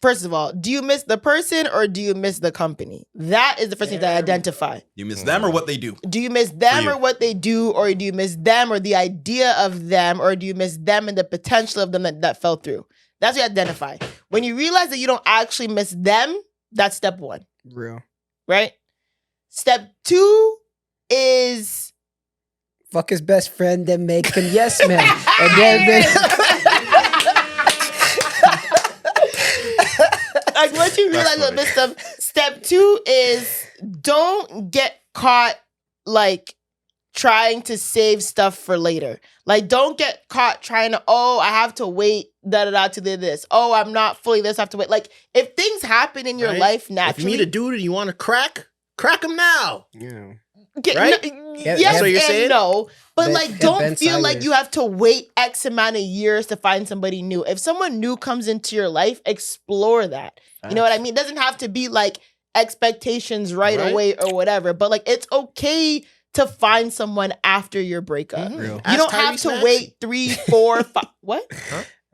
first of all, do you miss the person or do you miss the company? That is the first thing to identify. You miss them or what they do. Do you miss them you. or what they do, or do you miss them or the idea of them, or do you miss them and the potential of them that fell through? That's what you identify. When you realize that you don't actually miss them, that's step one, Real. right? Step two is Fuck his best friend, then make him yes man. And then like once you realize That's you missed them. Step two is don't get caught like trying to save stuff for later. Like don't get caught trying to, I have to wait to do this. Oh, I'm not fully this, I have to wait. Like if things happen in your Right? life If you naturally, meet a dude and you want to crack him now. yeah. Right? Yes That's what you're and saying? no. But Ben- like Ben don't feel like Siler. you have to wait X amount of years to find somebody new. If someone new comes into your life, explore that. You know what I mean? It doesn't have to be like expectations right Right. away or whatever, but like it's okay to find someone after your breakup. Mhm. Real. You Ask don't have Tyrese to Maxey. wait 3, 4, 5. What?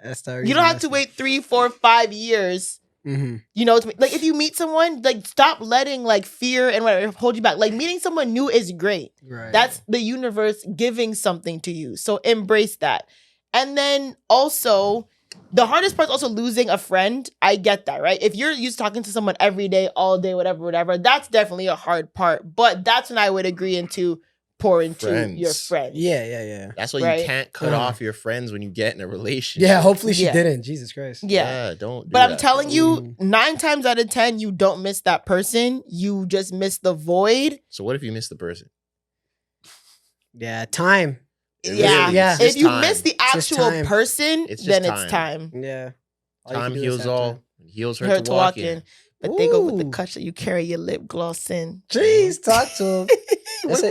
That's the You don't have to reason. wait 3, 4, 5 years You know, like if you meet someone, like stop letting like fear and whatever hold you back. Like meeting someone new is great. Right. That's the universe giving something to you. So embrace that. And then also, the hardest part is also losing a friend. I get that, right? If you're used to talking to someone every day, all day, whatever, that's definitely a hard part. But that's when I would agree into pour into your friends. Yeah. That's why Right? you can't cut off your friends when you get in a relationship. Yeah, hopefully she Yeah. didn't. Jesus Christ. Yeah. Don't. But I'm telling you, 9 times out of 10, you don't miss that person. You just miss the void. So what if you miss the person? Yeah, time. Yeah. Yeah. It's just If you time. miss the just actual time. person, It's just then time. it's time. Yeah. Time heals all. Heals her Her to walk in. But they go with the Ooh. cut that you carry your lip gloss in. Jeez, talk to him.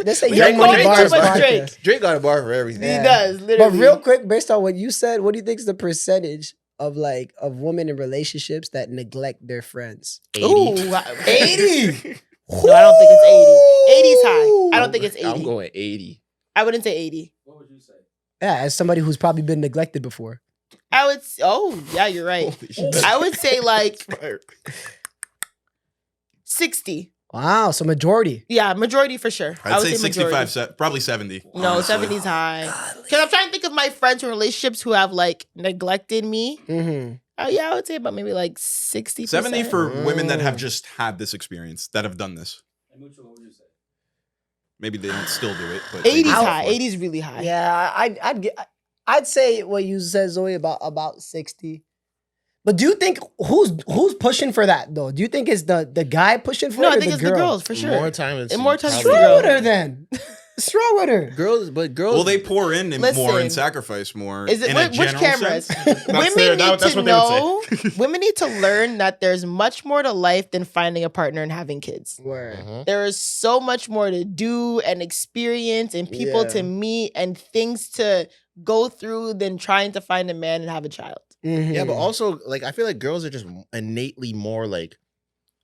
That's a We're Young going Money too Bars much Drake. podcast. Drake got a bar for everything. Yeah. He does, But literally. real quick, based on what you said, what do you think is the percentage of women in relationships that neglect their friends? 80. Ooh, 80? No, I don't think it's 80. 80's high. I don't think it's 80. I'm going 80. I wouldn't say 80. What would you say? Yeah, as somebody who's probably been neglected before. I would. Oh, yeah, you're right. Holy shit. I would say like 60. Wow, so majority. Yeah, majority for sure. I I'd would say 65, majority. probably 70. No, honestly. 70's high. Because I'm trying to think of my friends in relationships who have like neglected me. Mm-hmm. Oh yeah, I would say about maybe like 60%. 70 for women that have Mm. just had this experience, that have done this. And Mucho, what would you say? Maybe they don't still do it, but 80's they- high. 80's really high. Yeah, I'd say what you said, Zoe, about 60. But do you think who's pushing for that though? Do you think it's the guy pushing for No, it? I or think it's the girl? girls for sure. More time. And more time What's for the wrong girl. with her then? What's wrong with her? Girls, but girls. well, they pour in more Listen. and sacrifice more. Is it in a which general cameras? sense. Women their- need that's to what they would know. Women need to learn that there's much more to life than finding a partner and having kids. Word. Mhm. There is so much more to do and experience and people Yeah. to meet and things to go through than trying to find a man and have a child. Mhm. Yeah, but also like I feel like girls are just innately more like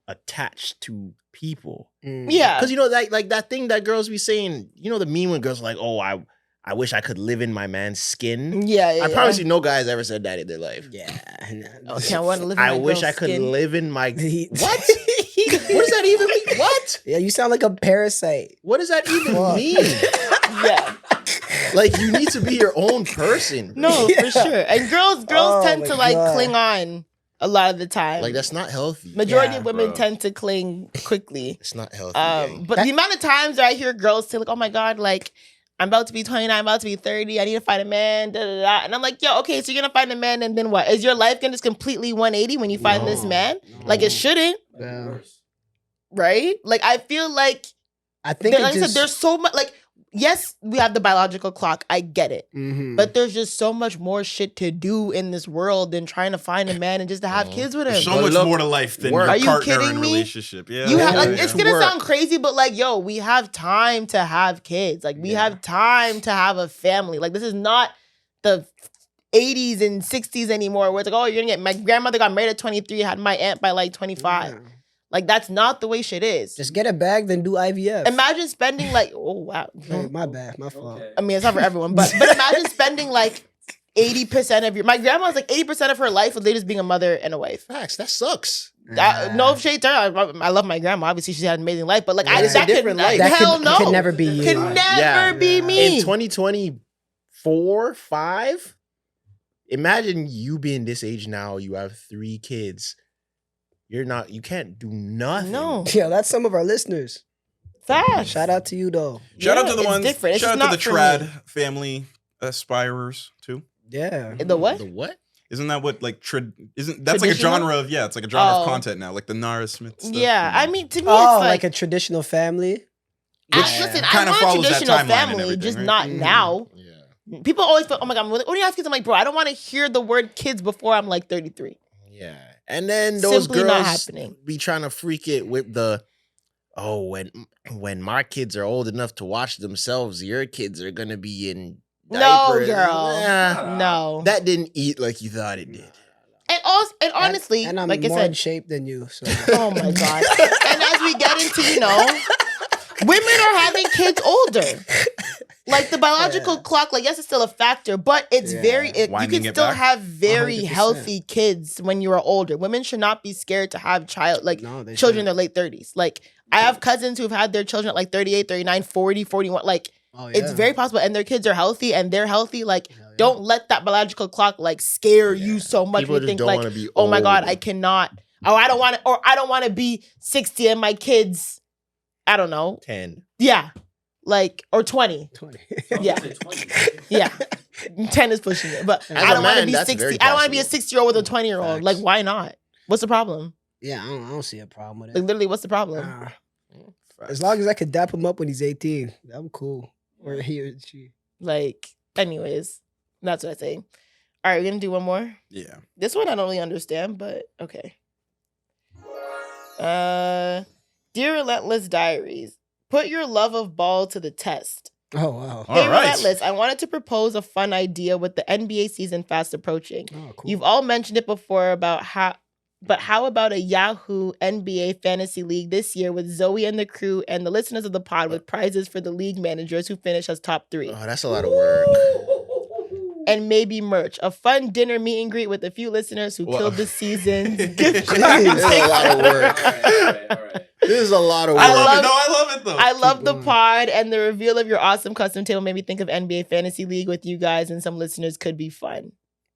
attached to people. Mm. Yeah. Because you know like that thing that girls be saying, you know the meme when girls are like, oh, I wish I could live in my man's skin. Yeah. I promise you no guy's ever said that in their life. Yeah. Okay, I want to live in I my wish girl's I could skin. live in my He- what? What does that even mean? What? Yeah, you sound like a parasite. What does that even Fuck. mean? Yeah. Like you need to be your own person. No, Yeah. for sure. And girls Oh tend my to like God. cling on a lot of the time. Like that's not healthy. Majority Yeah, of women bro. tend to cling quickly. It's not healthy. gang. But the amount of times that I hear girls say like, "Oh my God, like I'm about to be 29, I'm about to be 30, I need to find a man." Da, da, da. And I'm like, "Yo, okay, so you're gonna find a man, and then what? Is your life gonna just completely 180 when you find this No. man? Like it shouldn't, Might be Yeah. worse. right? Like I feel like, I think like I said, there's so much. Like yes, we have the biological clock. I get it. Mhm. But there's just so much more shit to do in this world than trying to find a man and just to have Mhm. kids with him. There's so But much look, more to life than work. your Are you partner kidding and me? relationship. Yeah, You have Yeah, like yeah. it's gonna Work. sound crazy, but like, yo, we have time to have kids. Like we Yeah. have time to have a family. Like this is not the 80s and 60s anymore where it's like, oh, you're gonna get my grandmother got married at 23, had my aunt by like 25. Yeah. Like that's not the way shit is. Just get a bag, then do IVF. Imagine spending like, oh wow. Hey, my bad, my fault. Okay. I mean, it's not for everyone, but imagine spending like 80% of your. My grandma's like 80% of her life was just being a mother and a wife. Facts. That sucks. No shade to her. I love my grandma. Obviously, she had an amazing life, but like, Yeah, it's a that different could, life. That hell could, no, could never be you. could never Yeah. be Yeah. me. In 2024, 5, imagine you being this age now, you have 3 kids. You can't do nothing. No, Yeah, that's some of our listeners. fast. Shout out to you though. Shout out Yeah, to the it's ones. different. It's Shout just out to the not for me. trad family aspirers too. Yeah. The what? The what? Isn't that what like isn't that's like a Traditional? genre of it's like a genre Oh. of content now, like the Nara Smith stuff. Yeah, I mean, to me, Oh, it's like like, a traditional family. listen, I Kinda want a follows that traditional timeline and family, everything, just right? not Mhm. now. Yeah. People always feel, oh my God, when do you have kids? I'm like, bro, I don't want to hear the word kids before I'm like 33. Yeah. And then those Simply not girls happening. be trying to freak it with the when my kids are old enough to watch themselves, your kids are gonna be in No, diapers. girl. Nah, No. that didn't eat like you thought it did. And honestly, and I'm like I more in said, shape than you. So oh my God. And as we get into, women are having kids older. Like the biological clock, like yes, it's still a factor, but it's you Winding can it still back. have very 100%. healthy kids when you are older. Women should not be scared to have No, they children in shouldn't. their late 30s. Like I have cousins who've had their children at like 38, 39, 40, 41. Like it's very possible, and their kids are healthy and they're healthy. Like don't let that biological clock like scare you so much. People You just think don't like, want to be oh my god, old. I cannot. Oh, I don't want to, or I don't want to be 60 and my kids, I don't know. 10. Yeah. Like, or 20. 20. Yeah. 20. Yeah. 10 is pushing it. But As I a don't want to man, be that's 60. very I don't want to be a possible. 60-year-old with a 20-year-old. Like, Facts. why not? What's the problem? Yeah, I don't see a problem with Like, it. literally, what's the problem? As long as I could dap him up when he's 18, I'm cool. Or he or she. Like, anyways, that's what I say. All right, we're going to do one more. Yeah. This one I don't really understand, but okay. Dear Relentless Diaries, put your love of ball to the test. Oh, wow. All Hey, right. Relentless, I wanted to propose a fun idea with the NBA season fast approaching. Oh, cool. You've all mentioned it before about how about a Yahoo NBA fantasy league this year with Zoe and the crew and the listeners of the pod with prizes for the league managers who finish as top 3? Oh, that's a lot of work. And maybe merch. A fun dinner meet and greet with a few listeners who Well- killed the season. This is a lot of work. All right. This is a lot of work. I love- I love it though. I love the going. pod, and the reveal of your awesome custom table made me think of NBA Fantasy League with you guys and some listeners could be fun.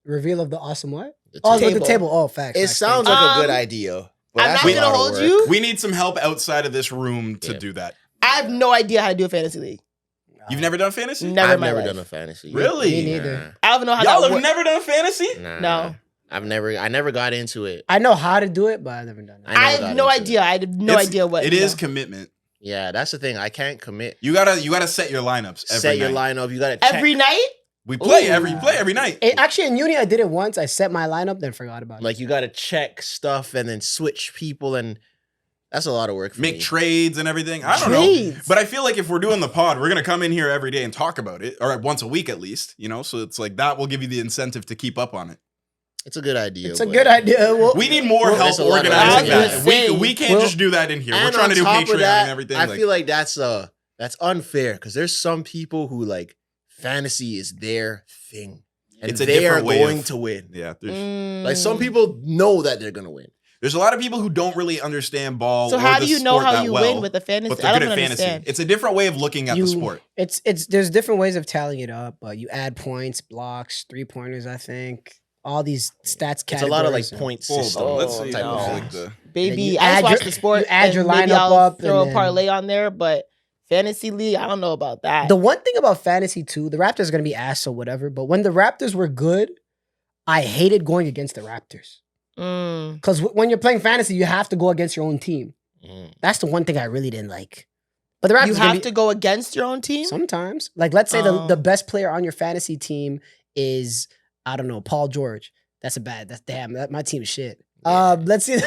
Reveal of the awesome what? The Oh, table. the table. Oh, facts. It facts, sounds facts. like a good Um, idea. But I'm that's not a gonna lot of hold work. you. We need some help outside of this room to Yeah. do that. I have no idea how to do a fantasy league. You've never done fantasy? Never in I've my never life. done a fantasy. Really? Me neither. I don't even know how Y'all that have works. never done fantasy? Nah. No. I never got into it. I know how to do it, but I've never done it. I never I have got no into idea. I have no idea what It is yeah. commitment. Yeah, that's the thing. I can't commit. You gotta set your lineups every Set your night. lineup. You gotta check. Every night. We play Ooh. every night. Actually, in uni, I did it once. I set my lineup, then forgot about it. Like you gotta check stuff and then switch people, and that's a lot of work for Make me. trades and everything. I don't know. Trades. But I feel like if we're doing the pod, we're gonna come in here every day and talk about it, or once a week at least. You know, so it's like that will give you the incentive to keep up on it. It's a good idea. it's a but- good idea. Well, We need more Well, help there's a lot of organizing I was that. gonna say, We can't just do that in here. We're And trying to on do top of Patreon that, and everything. I feel like that's unfair because there's some people who like fantasy is their thing, and It's a they are different way going of- to win. yeah, there's, Like Mm. some people know that they're gonna win. there's a lot of people who don't really understand ball. So or how the do you know sport how that you well, win with a fantasy? but they're I good don't at fantasy. understand. It's a different way of looking at the sport. It's there's different ways of tallying it up, but you add points, blocks, 3-pointers. I think all these stats. It's a lot of like categories and- point Hold system. on, let's Oh, see. type no. of Like thing. the- Baby, you I just add watch your- the sport. you add and your maybe lineup I'll up throw and a then- parlay on there, but fantasy league, I don't know about that. The one thing about fantasy too, the Raptors are gonna be ass or whatever. But when the Raptors were good, I hated going against the Raptors Mm. because when you're playing fantasy, you have to go against your own team. Mm. That's the one thing I really didn't like. But the Raptors You are gonna have to go against your own team. sometimes. Like, let's say Oh. the best player on your fantasy team is, I don't know, Paul George. That's my team is shit. Let's see,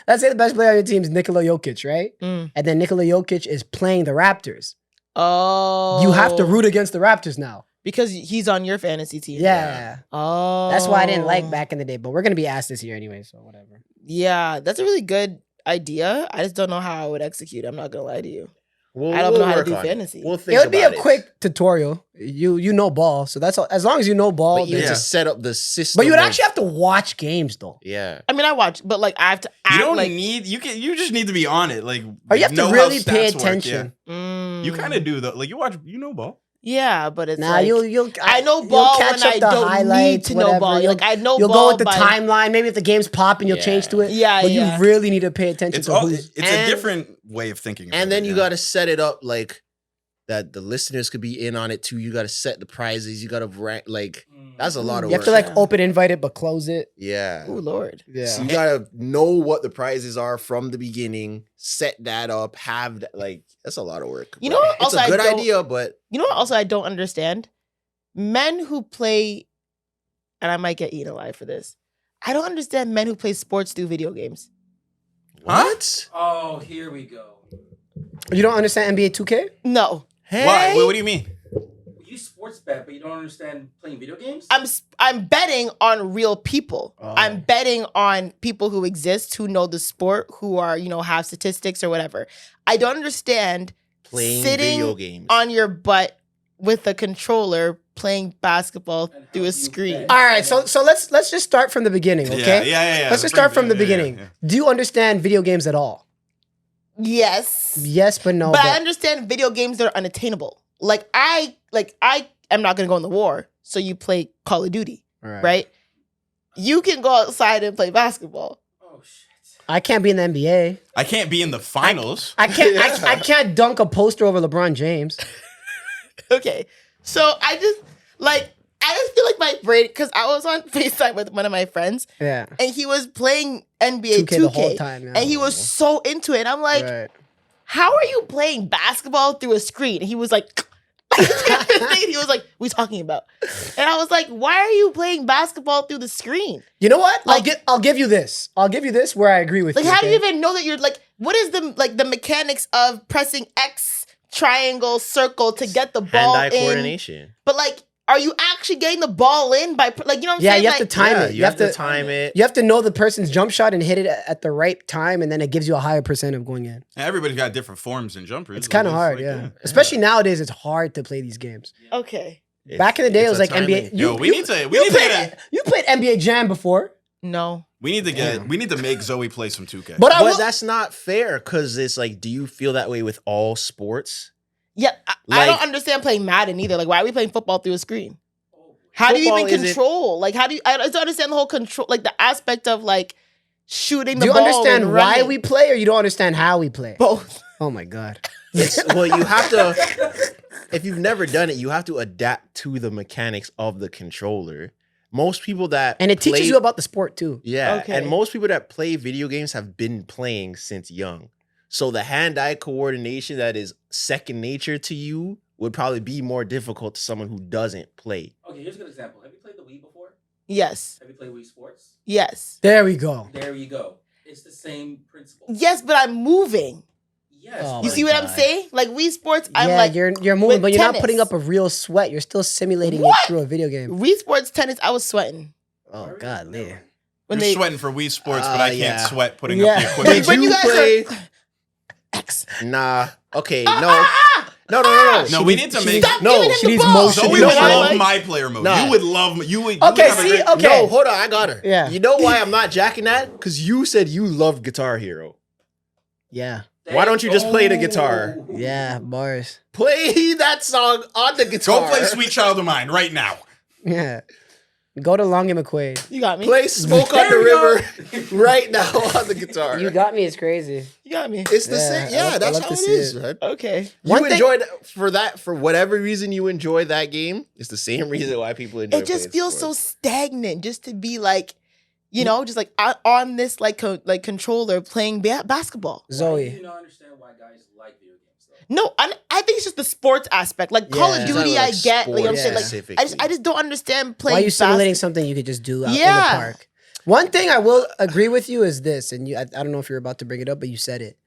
let's say the best player on your team is Nikola Jokic, right? Mm. And then Nikola Jokic is playing the Raptors. Oh, You have to root against the Raptors now. because he's on your fantasy team. Yeah. Oh, That's why I didn't like back in the day, but we're gonna be asked this year anyway, so whatever. Yeah, that's a really good idea. I just don't know how I would execute. I'm not gonna lie to you. We'll, I don't we'll know how to work do on it. fantasy. We'll think It would be about a quick tutorial. You know ball, so that's all. As long as you know ball, But you then- Yeah. to set up the system. but you would of- actually have to watch games though. Yeah. I mean, I watch, but like I have to act You don't like. need you just need to be on it. Like Or you have know to how really pay stats work, attention. Mm. You kind of do though. Like you know ball. Yeah, but it's Nah, like, you'll I know you'll ball catch when up I the don't need highlights, to know whatever. ball. You'll- Like I know You'll ball go with the by, timeline. Maybe if the game's popping, you'll Yeah. change to it. Yeah, but yeah. you really need to pay attention It's to all. who's. It's a And- different way of thinking. And about then it, you yeah. got to set it up like that the listeners could be in on it too. You got to set the prizes. You got to rank. Like that's a lot of You have work. to like Yeah. open invite it, but close it. Yeah. Oh Lord. Yeah. So you gotta know what the prizes are from the beginning. Set that up. Have that. Like that's a lot of work. You But know what it's also a I good don't- idea, but You know what? Also, I don't understand men who play, and I might get eaten alive for this. I don't understand men who play sports through video games. what? Oh, here we go. You don't understand NBA 2K? No, Hey, Why? Wait, what do you mean? You sports bet, but you don't understand playing video games? I'm betting on real people. Oh. I'm betting on people who exist, who know the sport, who are have statistics or whatever. I don't understand playing sitting video games. on your butt with a controller playing basketball through a screen. All right, so let's just start from the beginning, okay? Yeah. Let's just start from the beginning. Do you understand video games at all? Yes. Yes, but no. But I understand video games that are unattainable. Like I am not gonna go in the war, so you play Call of Duty, right? You can go outside and play basketball. Oh shit! I can't be in the NBA. I can't be in the finals. I can't dunk a poster over LeBron James. Okay, so I just feel like my brain, because I was on FaceTime with one of my friends, Yeah. and he was playing NBA 2K, the whole time, yeah. and he was so into it. And I'm like, Right. how are you playing basketball through a screen? And he was like, he was like, what are we talking about? And I was like, why are you playing basketball through the screen? You know what? Like- I'll give you this. I'll give you this where I agree with Like, you. how do you okay? even know that you're like, what is the mechanics of pressing X, triangle, circle to get the ball Hand-eye in? coordination. But like, are you actually getting the ball in by like, you know what I'm Yeah, saying? you have Like, to time Yeah, it. you have to time it. You have to know the person's jump shot and hit it at the right time, and then it gives you a higher percent of going in. Everybody's got different forms and jumpers. It's kind of hard, like, yeah. Especially nowadays, it's hard to play these games. Okay. Back in the day, it was like it's a NBA. timing. Yo, we need to You played NBA Jam before, No. we need to make Zoe play some 2K. but I But will. that's not fair because it's like, do you feel that way with all sports? Yeah, I Like- don't understand playing Madden either. Like, why are we playing football through a screen? How do you Football even isn't- control? Like, how do you? I don't understand the whole control, like the aspect of like shooting the Do you ball. understand and why running. we play, or you don't understand how we play? both? Oh my god. It's well, you have to. If you've never done it, you have to adapt to the mechanics of the controller. Most people that And it teaches play- you about the sport too. Yeah, Okay. and most people that play video games have been playing since young. So the hand-eye coordination that is second nature to you would probably be more difficult to someone who doesn't play. Okay, here's a good example. Have you played the Wii before? Yes. Have you played Wii Sports? Yes. There we go. There you go. It's the same principle. Yes, but I'm moving. Yes. Oh You my see what I'm God. saying? Like Wii Sports, I'm yeah, like you're moving, with but you're not tennis. putting up a real sweat. You're still simulating What? it through a video game. Wii Sports tennis. I was sweating Oh god, man. when You're they. sweating for Wii Sports, but I can't yeah. sweat putting Yeah. up the equipment. Did When you you guys play? X. Nah. Okay. Ah, No. ah, ah! No. No, we need to make. Stop No, giving him she the needs ball. motion. Zoe You know would what I love like? my player mode. Nah. You would love. You would. Okay, you would have a see, great- okay. No, hold on. I got her. Yeah. You know why I'm not jacking that? Because you said you loved Guitar Hero. Yeah. Why don't you just play the guitar? Yeah, bars. Play that song on the guitar. Go play "Sweet Child of Mine" right now. Yeah. Go to Long and McQuaid. You got me. Play "Smoke on the There we go. River" right now on the guitar. You got me. It's crazy. You got me. It's the Yeah, same. I Yeah, love- I that's love how to it see is, it. man. Okay. One You thing- enjoyed for whatever reason you enjoy that game. It's the same reason why people enjoy. It just playing feels so sports. stagnant, just to be like, you know, just like on this like controller playing basketball. Why do Zoe. you not understand why guys like video games though? No, I think it's just the sports aspect. Like Call Yeah. of It's not Duty, like I get. Like, I'm sports saying, like specifically. I just don't understand playing. Why are you simulating basketball. something you could just do out in Yeah. the park? One thing I will agree with you is this, and I don't know if you're about to bring it up, but you said it.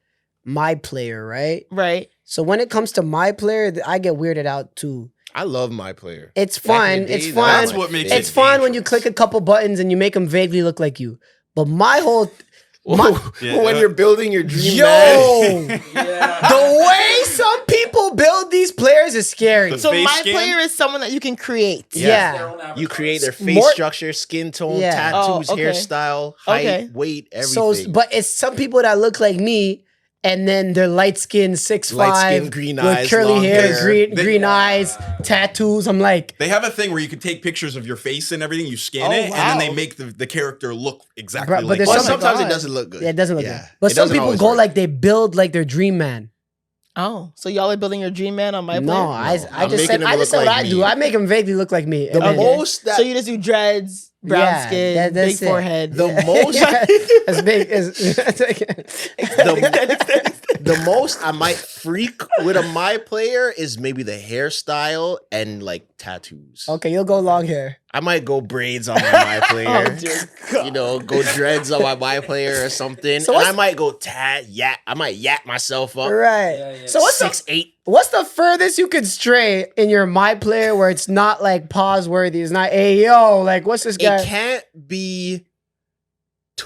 My player, right? Right. So when it comes to my player, I get weirded out too. I love my player. It's Back in fun. the It's day, fun. That's what makes It's it fun when you dangerous. click a couple buttons and you make them vaguely look like you. But my whole Yeah, when you're building your dream yo, man. Yeah. the way some people build these players is scary. The So face my scan? player is someone that you can create. Yeah. Their own avatars. You create their face More- structure, skin tone, Yeah. tattoos, Oh, okay. hairstyle, height, Okay. weight, everything. So, but it's some people that look like me, and then they're light skinned, 6'5", Light-skinned, green with eyes, curly long hair, hair. green eyes, tattoos. I'm like, They have a thing where you can take pictures of your face and everything. You scan Oh, it, and then they wow. make the character look exactly But like there's Well, Oh that. my sometimes God. it doesn't look good. yeah, it doesn't look Yeah. good. But It some doesn't people always go work. like they build like their dream man. Oh, so y'all are building your dream man on my player? No, I I'm just making said him I look just said what like I me. do. I make him vaguely look like me. The And then- most that So you just do dreads, brown Yeah, skin, that's big it. forehead. the most as big as the most I might freak with a my player is maybe the hairstyle and like tattoos. Okay, you'll go long hair. I might go braids on my player. Oh, dear God. You know, go dreads on my player or something. So and what's- I might go I might yap myself up. Right. Yeah. So what's the 6'8". What's the furthest you could stray in your my player where it's not like pause worthy? It's not, hey yo, like what's this guy? It can't be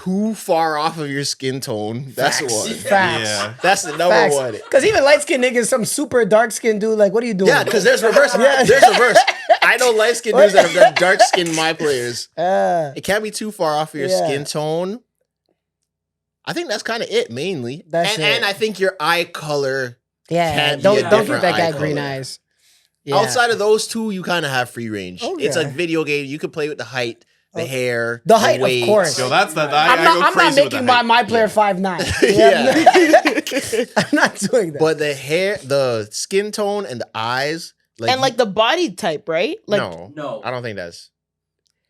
too far off of your skin tone. That's the one. Facts. Yeah. That's the number one. Because even light-skinned niggas, some super dark-skinned dude, like, what are you doing? Yeah, because there's reverse. Yeah. There's reverse. I know light-skinned dudes that have done dark-skinned my players. It can't be too far off of your skin tone. I think that's kind of it, mainly. And I think your eye color. Yeah, Can't don't be a give that different guy eye green color. eyes. Yeah. Outside of those two, you kind of have free range. It's Okay. like video game. You can play with the height, the hair, The height, of weight. course. Yo, that's that. I'm not making my player 5'9". I'm not doing that. But the hair, the skin tone, and the eyes, and like the body type, right? Like, No. I don't think that's.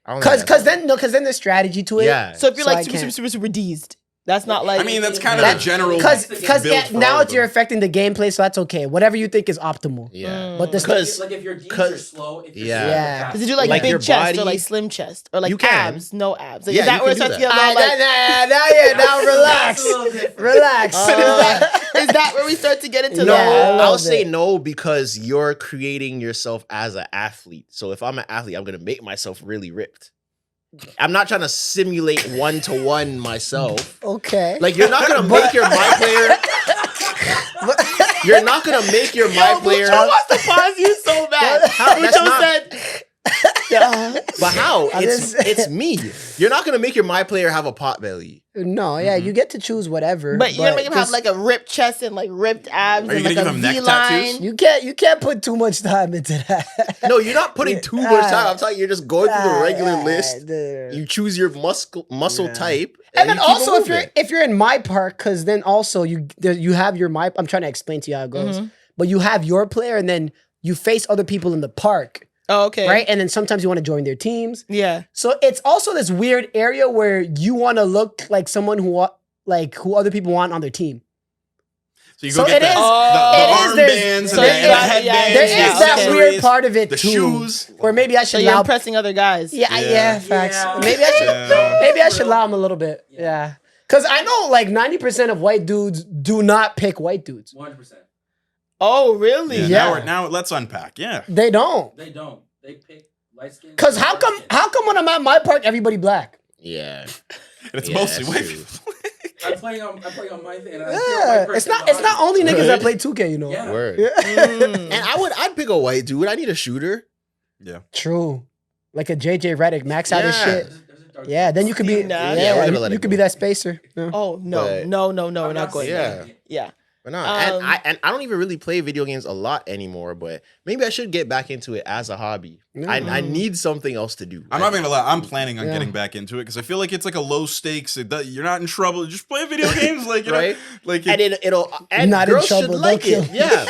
Because then there's strategy to it. Yeah. so if you're So I like super deezed, that's not like. I mean, that's kind of the general. Because build for now all of you're them. affecting the gameplay, so that's okay. Whatever you think is optimal. Yeah. But the Like if your D's are slow, if you're Yeah. Does it do like, Like your big chest body- or like slim chest or like You can. abs? No abs. Like, Yeah, is that you where it can starts do to get a little like? now relax. That's a little different. Relax. Is that where we start to get into No, Yeah, a little I'll say bit. no because you're creating yourself as an athlete. So if I'm an athlete, I'm gonna make myself really ripped. I'm not trying to simulate 1-to-1 myself. Okay. Like you're not gonna make your my player. You're not gonna make your my player. Mucho wants to pause you so bad. How? That's Mucho not- said. But how? I It's me. You're not gonna make your my player have a pot belly. No, yeah, you get to choose whatever. But you're gonna make him have just- like a ripped chest and like ripped abs Are you and like gonna a give him neck V-line. tattoos? you can't put too much time into that. No, you're not putting too much time. I'm telling you, you're just going through the regular list. You choose your muscle type, And then you keep also moving. if you're in my park, because then also you have your my. I'm trying to explain to you how it goes, but you have your player, and then you face other people in the park, Oh, okay. right? And then sometimes you want to join their teams. Yeah. So it's also this weird area where you want to look like someone who other people want on their team. So you So go get it is- the it is, there's- armbands so and there the is- headbands. There is yeah, that okay. weird part of it The too, shoes. where maybe I So should you're allow. impressing other guys. Yeah, facts. Yeah. Maybe I should. Yeah. Maybe I should allow them a little bit. Yeah. Because I know like 90% of white dudes do not pick white dudes. 100%. Oh, really? Yeah. Now let's unpack. Yeah. They don't. They don't. They pick light skin. Because how come when I'm at my park, everybody black? Yeah. It's Yeah, mostly that's white true. people. I'm playing on my thing. And I feel Yeah. white It's person not only niggas Right. that play 2K, you know. Yeah. Word. Mm. And I'd pick a white dude. I need a shooter. Yeah. True. Like a JJ Redick, max out his Yeah. shit. Yeah, then you could be Nah. Yeah, we're gonna let you it could go. be that spacer. Yeah. Oh no, But- no, we're not going Yeah. there. Yeah. But no, Um, and I don't even really play video games a lot anymore. But maybe I should get back into it as a hobby. I need something else to do. I'm not gonna lie. I'm planning on Yeah. getting back into it because I feel like it's like a low stakes. You're not in trouble. Just play video games, like you Right? know, like And it'll and Not in girls should trouble, like don't it. kill. Yeah,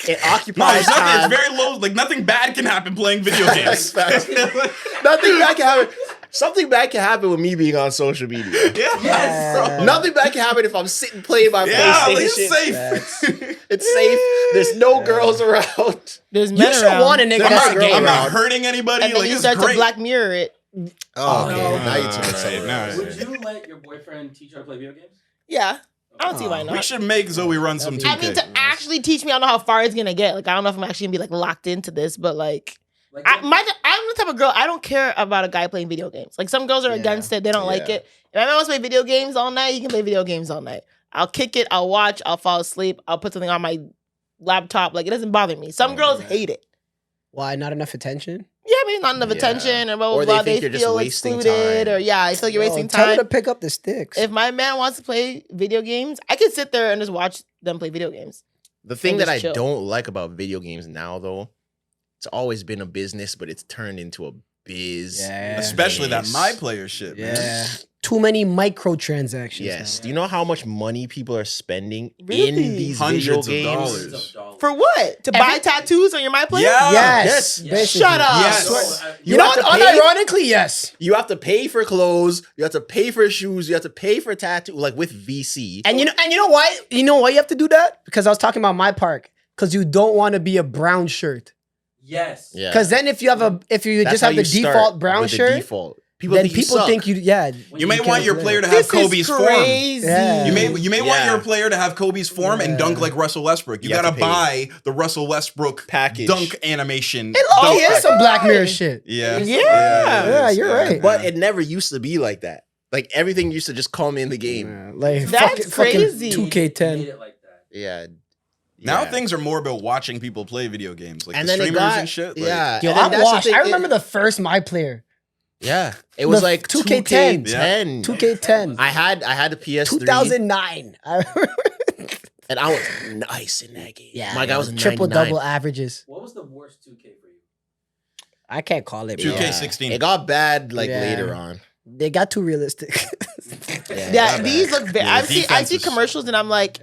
it No, occupies it's nothing. time. It's very low. Like nothing bad can happen playing video games. Facts. Nothing bad can happen. Something bad can happen with me being on social media. Yes. Uh, Nothing bad can happen if I'm sitting playing my Yeah, like, PlayStation. it's safe. It's safe. There's no girls around. There's You men should around. want a nigga There's that's not gay. girl I'm not around. hurting anybody. and then Like you it's start great. to Black Mirror it. Oh, no. okay. Now you took it Alright, somewhere now else. Would you let your boyfriend teach you how to play video games? Yeah. I don't see why We not. should make Zoe run some 2K. I mean, to actually teach me, I don't know how far it's gonna get. Like, I don't know if I'm actually gonna be like locked into this, but like, Like, I'm the type of girl, I don't care about a guy playing video games. Like, some girls are against it, they don't like Yeah. it. If I wants to play video games all night, you can play video games all night. I'll kick it, I'll watch, I'll fall asleep, I'll put something on my laptop. Like, it doesn't bother me. Some girls hate it. Why not enough attention? Yeah, maybe not enough Yeah. attention or blah, Or blah, they blah. think They you're just feel wasting excluded time. or yeah, I feel like you're wasting Tell her time. to pick up the sticks. If my man wants to play video games, I can sit there and just watch them play video games. The thing And that just I chill. don't like about video games now, though, it's always been a business, but it's turned into a biz. Yeah. Especially that my player shit, man. yeah. Too many microtransactions. Yes. now. Do you know how much money people are spending Really? in these Hundreds of video games? dollars. Hundreds of dollars. For what? To buy tattoos on your my player? Yeah. Yes. Yes. basically. Shut up. Yes. So, You know, have to pay- unironically, yes. You have to pay for clothes. You have to pay for shoes. You have to pay for tattoo, like with VC. And you know why? You know why you have to do that? Because I was talking about my park. Because you don't want to be a brown shirt. yes. Yeah. Because then if you That's just how have the you start default brown with the shirt, default. then people suck. think you You may can't want your play. player to have This Kobe's is form. crazy. Yeah. You may want Yeah. your player to have Kobe's form and dunk like Russell Westbrook. You You have gotta to pay. buy the Russell Westbrook Package. dunk animation. Oh, dunk yeah, package. some Black Mirror shit. Yeah. Yeah. Yeah, you're right. But it never used to be like that. Like everything used to just come in the game. Yeah, like That's crazy. Made 2K10. it like that. Yeah. Now Yeah. things are more about watching people play video games, like And the then it streamers got and shit. Like, yeah. Yo, and then I'm that's the washed. thing, I remember the first My Player. Yeah, it was The like 2K10. 2K10. 2K10. I had the PS3, 2009. I remember. and I was nice in that game. Yeah, my guy was triple 99. double averages. What was the worst 2K for you? I can't call it. 2K16. It got bad like Yeah. later on. They got too realistic. Yeah, these look bad. Yeah, I the see defense is- commercials and I'm like,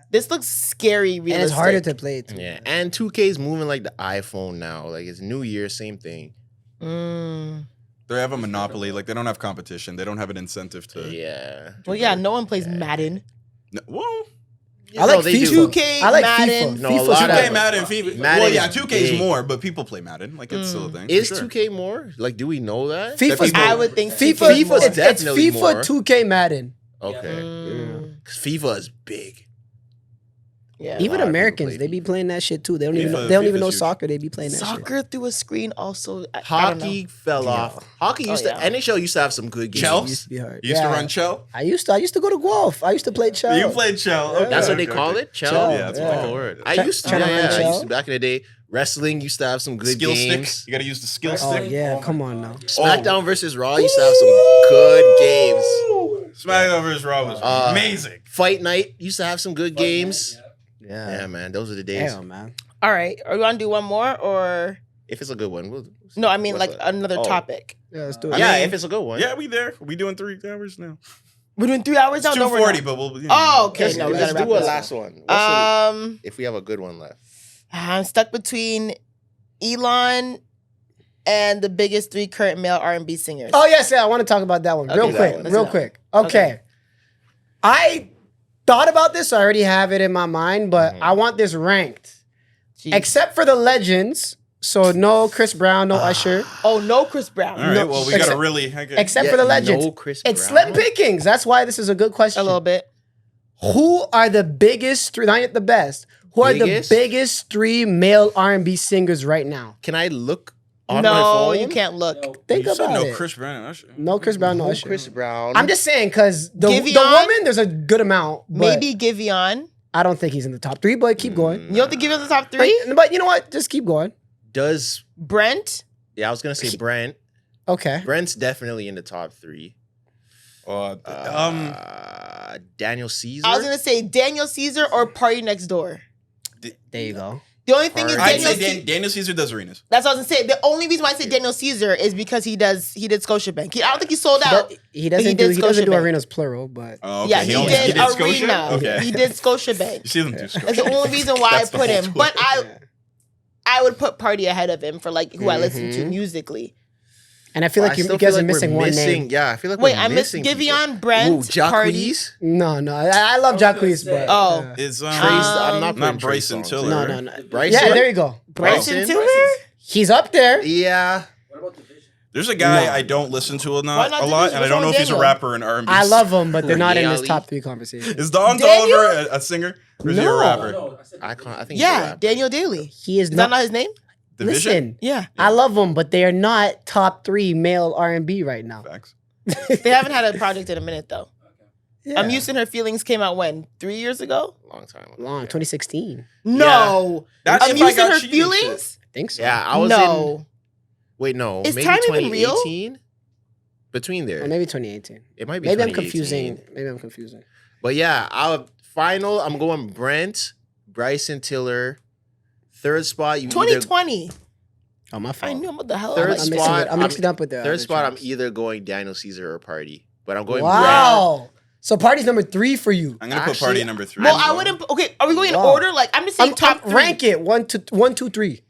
this looks scary. Realistic. And it's harder to play too. Yeah, and 2K is moving like the iPhone now. Like it's New Year, same thing. Mm. They have a monopoly. Like they don't have competition. They don't have an incentive to. Yeah. Well, yeah, no one plays Madden. No, well, I like No, they FIFA. do. 2K, I like Madden. FIFA. No, a FIFA's lot of- 2K, better. Madden, FIFA. Madden Well, yeah, is 2K is big. more, but people play Madden. Like it's still a thing. Is for sure. 2K more? Like, do we know that? FIFA's I more. would think FIFA, FIFA's it's definitely FIFA more. 2K Madden. Okay. Mm. Because FIFA is big. Yeah. Even lot of people Americans, play they be FIFA. playing that shit too. They don't even FIFA- know, they don't even know FIFA's huge. soccer. They be playing that shit. Soccer through a screen also. I don't know. Hockey fell off. Hockey used yeah. to NHL used to have some good games. Chelsea? Used to be hard. You used to Yeah. run Chell? I used to go to Guelph. I used to play Chell. You played Chell. Okay, That's what okay, they call okay. it? Chell? Chell, Yeah, that's what yeah. they call it. I Try- used to, trying to yeah, run I Chell? used to back in the day. Wrestling used to have some good Skill games. stick. You got to use the skill Oh stick. yeah, come on now. SmackDown versus Raw used to have some good games. SmackDown vs. Raw was amazing. Fight Night used to have some good games. Yeah. Yeah, man, those are the days. Damn, man. All right. Are we going to do one more or? If it's a good one, we'll. No, I mean what's like that? another Oh. topic. Yeah, let's do it. Yeah, mean, if it's a good one. Yeah, we there. We doing 3 hours now. We're doing 3 hours now. It's No, we're 2:40, not. but we'll. Oh, okay. Let's, No, we let's gotta do wrap a this up. last one. What's if we have a good one left. I'm stuck between Elon and the biggest 3 current male R&B singers. Oh yes, yeah. I want to talk about that one Okay, real that quick. one. Let's Real do that quick. Okay. I thought about this. I already have it in my mind, but I want this ranked, Jeez. except for the legends. So no Chris Brown, no Usher. Oh, no Chris Brown. All right, No, well, we got to except- really. Okay. Except Yeah, for the legends. no Chris It's Brown. slim pickings. That's why this is a good question. A little bit. Who are the biggest 3? Not yet the best. Who are Biggest? the biggest 3 male R&B singers right now? Can I look on my No, phone? you can't look. No. Think You said about no it. Chris Brown and Usher. No Chris Brown, no No Usher. Chris Brown. I'm just saying because the Giveon? woman, there's a good amount. But Maybe Giveon. I don't think he's in the top 3, but keep going. You don't think Giveon's the top 3? But you know what? Just keep going. Does Brent? I was gonna say Brent. Okay. Brent's definitely in the top 3. Daniel Caesar. I was going to say Daniel Caesar or Party Next Door. There you go. The only thing is I'd Daniel I'd say Daniel Caesar does arenas. That's what I was going to say. The only reason why I say Daniel Caesar is because he did Scotiabank. I don't think he sold out. He But he doesn't do did he doesn't do Scotiabank. arenas plural, but Oh, okay. Yeah, he only- did Scotia? Arena. Okay. He did Scotiabank. You see them do Scotia. That's the only reason why I That's the put whole him. tour. But I would put Party ahead of him for like who I listen to Mhm. musically. and I feel like you still guys feel are like we're missing one name. Yeah, I feel like Wait, we're I missed missing Giveon, Brent, Ooh, Party. Jacquees? No, I love Jacquees, but Oh. yeah. Is Trace, I'm not not putting Trace Bryson songs. Tiller. No. Bryson? Yeah, there you go. Bryson Bryson? Tiller? He's up there. Yeah. What about Division? There's a guy No. I don't listen to a Why lot, not a lot, Division? and I What's don't wrong know with if he's a Daniel? rapper in R&B. I love him, but they're not in this Really? top 3 conversation. Is Don Daniel? Toliver a singer? Or is he a No. rapper? No, I said I think he's a Yeah, rapper. Daniel Daly. He is Is that not. not his name? Division? Listen, Yeah. I love them, but they are not top 3 male R&B right now. Facts. They haven't had a project in a minute though. Yeah. I'm Used in Her Feelings came out when? 3 years ago? Long time ago. Long, 2016. No. That's I'm if I Used in got Her cheating shit. Feelings? I think so. Yeah, I was in. No. Wait, no. Is maybe time even real? 2018? Between there. Or maybe 2018. It might be Maybe I'm 2018. confusing. Maybe I'm confusing. But yeah, I'm going Brent, Bryson Tiller. Third spot, you either 2020. Oh, my I fault. knew what the hell. Third I I'm was. mixing spot, it. I'm mixing it up with the third other spot. I'm tracks. either going Daniel Caesar or Party, but I'm going Brent. Wow. So Party's number 3 for you. I'm going to put Actually, Party number 3. Well, I wouldn't. Okay, are we going in Wow. order? Like, I'm just saying top 3. Rank it 1, 2, 3.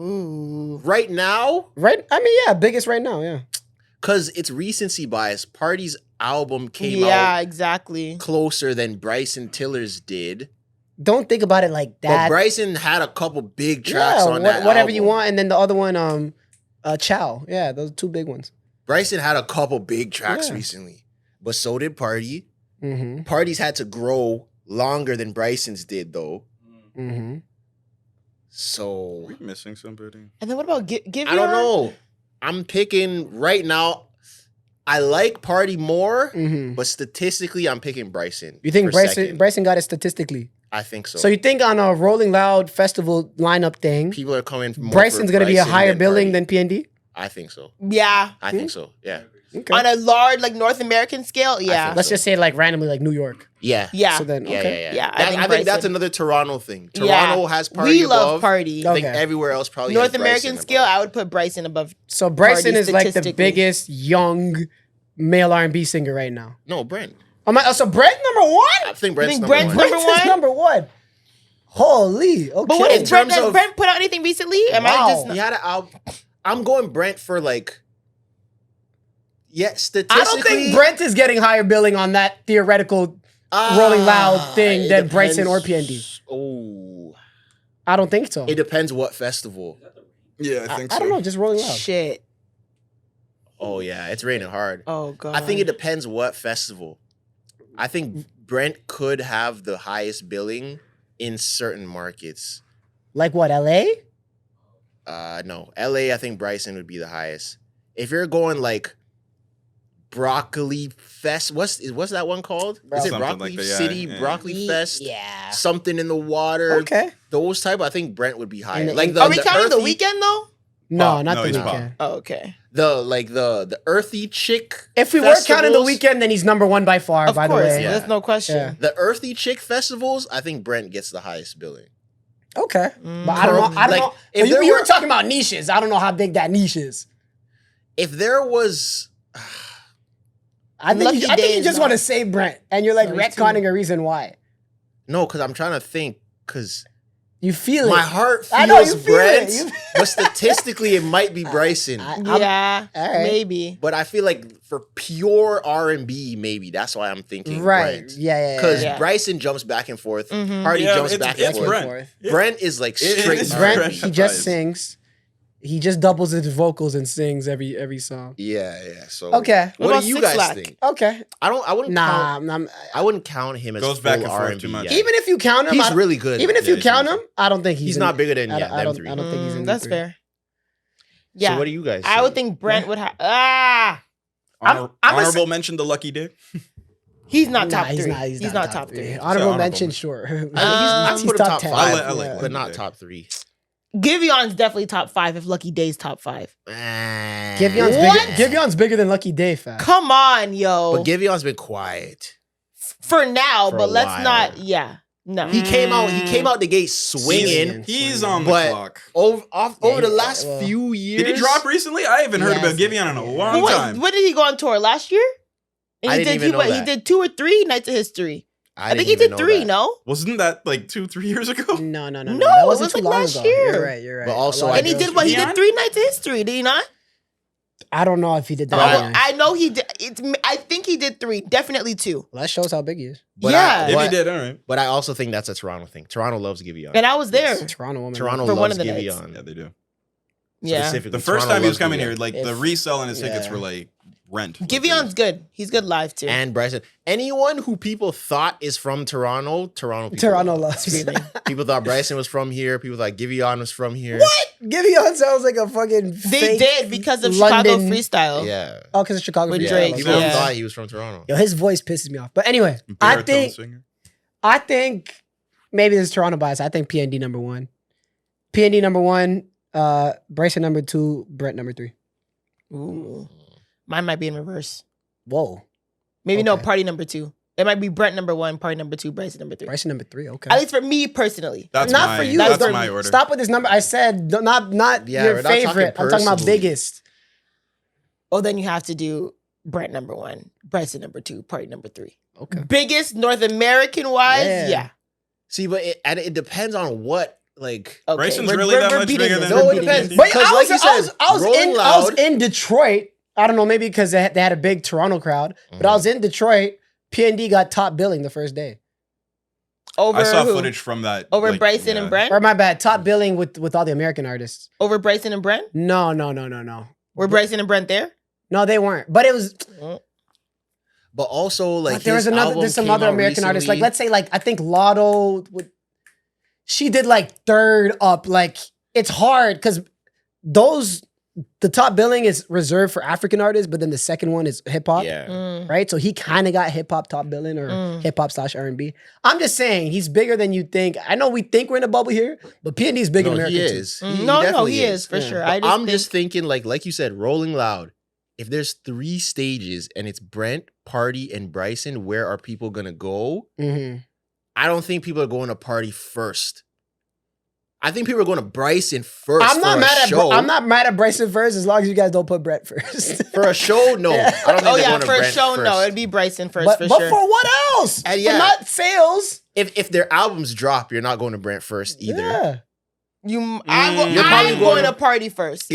Ooh. Right now, Right? I mean, yeah, biggest right now. Yeah. because it's recency bias. Party's album came Yeah, out exactly. closer than Bryson Tiller's did. Don't think about it like But that. Bryson had a couple big tracks yeah, on that whatever you album. want, and then the other one, Chow. Yeah, those are 2 big ones. Bryson had a couple big tracks Yeah. recently, but so did Party. Mm-hmm. Party's had to grow longer than Bryson's did, though. Mm-hmm. So We're missing somebody. And then what about Giveon? I don't know. I'm picking right now. I like Party more, Mhm. but statistically, I'm picking Bryson. You think for Bryson second. Bryson got it statistically? I think so. So you think on a Rolling Loud festival lineup thing, People are coming more Bryson's for gonna be a Bryson higher than billing Party. than PND? I think so. Yeah. I think so. Yeah. Okay. On a large, like North American scale, yeah. think Let's so. just say like randomly like New York. Yeah. Yeah. So then Yeah, okay. yeah, yeah. Yeah, I That- think I think that's Bryson. another Toronto thing. Yeah. Toronto has Party We above. love Party. I think Okay. everywhere else probably North has American Bryson scale, above. I would put Bryson above. So Bryson Party is like the statistically. biggest young male R&B singer right now. No, Brent. So Brent number one? I think Brent's think number Brent's one. number Brent's one? number one. Holy, okay. But what In is Brent? terms Has of- Brent put out anything recently? Am Wow. I just? He had an album. I'm going Brent for like. Yeah, I statistically. don't think Brent is getting higher billing on that theoretical Rolling Loud thing it than Bryson or depends- PND. Oh, I don't think so. it depends what festival. Yeah, I think so. I don't know, just Rolling Loud. Shit. Oh yeah, it's raining hard. Oh god. I think it depends what festival. I think Brent could have the highest billing in certain markets. Like what, LA? No, LA. I think Bryson would be the highest. If you're going like Broccoli Fest, what's that one called? Is it Something Broccoli like that, yeah, City, yeah. Broccoli Fest? Yeah. Something in the water. Okay. Those type. I think Brent would be higher. the- Like Are we counting the earthy- weekend though? No, Pop. not No, the he's weekend. Oh, okay. The earthy chick. If we were counting the festivals- weekend, then he's number one by far, Of by course, the way. Yeah. there's no question. Yeah. The earthy chick festivals, I think Brent gets the highest billing. Okay. But I don't know. I don't Like, know. if You, there you were were- talking about niches. I don't know how big that niche is. If there was, I think Lucky you, I Day think you is just not- want to say Brent, and you're like No, he's retconning a reason why. no, because I'm trying to think, because You feel it. my heart I know, feels you feel it. Brent, You- but statistically it might be Bryson. I'm- Yeah, all right. maybe. But I feel like for pure R&B, maybe that's why I'm thinking Right. Brent. Yeah. Because Yeah. Bryson jumps back and forth. Mhm. Hardy Yeah, jumps it's- back and it's forth. Brent. Yeah. Brent is like It straight is R&B. Brent, he just sings. He just doubles his vocals and sings every song. Yeah. So Okay. what about do you Six guys Lack? think? Okay. I wouldn't Nah, count. I wouldn't count him as Goes full back and forth R&B too much. yet. even if you count him, He's really good. Even if Yeah, you he's count really him, I don't think He's in- not bigger than I them don't, three. I don't think he's in. That's the three. fair. Yeah. So what do you guys? I would think? think Brent would have. Ah, I'm a Honorable mention the Lucky Day. he's not Nah, top he's three. not. He's not top three. Honorable honorable mention, mention. sure. I He's put him top 10. five, I like but not Lucky Day. top three. Givion's definitely top 5 if Lucky Day's top 5. Givion's What? bigger. Givion's bigger than Lucky Day, fam. Come on, yo. But Givion's been quiet. For now, For a but let's while. not. Yeah. No. He came out the gate swinging. He's on the But clock. Over the he- last well, few years, Did he drop recently? I haven't heard Yes. about Giveon in a long What, time. when did he go on tour? Last year? And I he didn't did. even know He that. did 2 or 3 Nights of History. I think didn't he even did know 3. that. No. Wasn't that like 2-3 years ago? No. No, That it wasn't was too like long last ago. year. You're right. You're right. But also, A lot I And he of know- did what? He did Giveon? 3 Nights of History. Did he not? I don't know if he did that. But one. I know he did. I think he did 3. Definitely 2. Well, that shows how big he is. But Yeah. If I, he did, all right. but I also think that's a Toronto thing. Toronto loves Giveon. And I was there. Toronto woman. Toronto For one loves of the nights. Giveon. Yeah, they do. Yeah. Specifically, The first Toronto time he was loves coming Giveon. here, like the If- resell and his tickets yeah. were like rent. Givion's good. He's good live too. And Bryson. Anyone who people thought is from Toronto people Toronto love. loves. Really. People thought Bryson was from here. People thought Giveon was from here. Giveon sounds like a fucking. They fake did because of London- Chicago freestyle. Yeah. Oh, because of Chicago. With freestyle. Drake, People yeah. thought he was from Toronto. Yo, his voice pisses me off. But anyway, Baritone singer. I think maybe this is Toronto bias. I think PND number 1. PND number 1. Bryson number 2. Brent number 3. Ooh. Mine might be in reverse. Whoa. Maybe no, Okay. Party number 2. It might be Brent number 1, Party number 2, Bryson number 3. Bryson number 3. Okay. At least for me personally. That's Not my, for you. That's That's my for- order. Stop with this number. I said not Yeah, your we're not talking favorite. I'm talking about personally. biggest. Oh, then you have to do Brent number 1, Bryson number 2, Party number 3. Okay. Biggest North American wise, Yeah. yeah. See, but it depends on what, like. Okay. Bryson's really that much beating bigger this. than- No, We're it beating depends. this. But Because I like was, you I was, said, I was Rolling in I was Loud- in Detroit. I don't know, maybe because they had a big Toronto crowd, but I was in Detroit. PND got top billing the first day. Over I saw who? footage from that. Over like, Bryson yeah. and Brent? Or my bad, top billing with all the American artists. Over Bryson and Brent? No. Were Bryson and Brent there? No, they weren't. But it was. But also, like, But there was his album there's some came other out American artists. Like recently. let's say I think Lotto would. She did like third up. Like it's hard because those the top billing is reserved for African artists, but then the second one is hip hop. Yeah. Right? So he kind of got hip hop top billing or hip hop / R&B. I'm just saying he's bigger than you think. I know we think we're in a bubble here, but P&D is big in America. He is. too. He No, definitely he is for sure. But I'm just thinking, like you said, Rolling Loud. If there's 3 stages and it's Brent, Party, and Bryson, where are people gonna go? I don't think people are going to Party first. I think people are going to Bryson first. I'm not mad at Bryson first as long as you guys don't put Brett first. For a show, no. I don't think they're going to for a Brent show, first. no. It'd be Bryson first but sure. But for what else? And But not sales. If their albums drop, you're not going to Brent first either. Yeah. I'm going to Party first.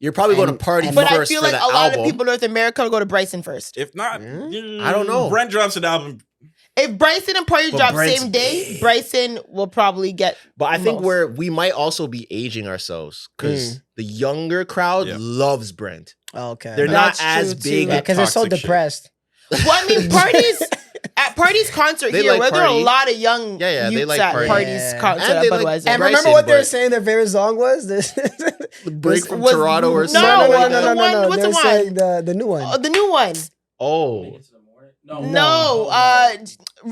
You're probably going to Party first. But I feel like a lot album. of people in North America will go to Bryson first. If not, I don't know. Brent drops an album. If Bryson and Party drop Brent's same day, Bryson will probably get. But I think we might also be aging ourselves because the younger crowd loves Brent. Okay. They're not as big. because they're so depressed. Well, I mean, at Party's concert They here, like where there are a Party. lot of young they youths like at Party. Party's concert And at they like- Budweiser. And Bryson, remember what they were but- saying their favorite song was? The break from was- Toronto or no, something. no. What's They the were one? saying the new one. Oh, the new one. Oh. Make it to the morning?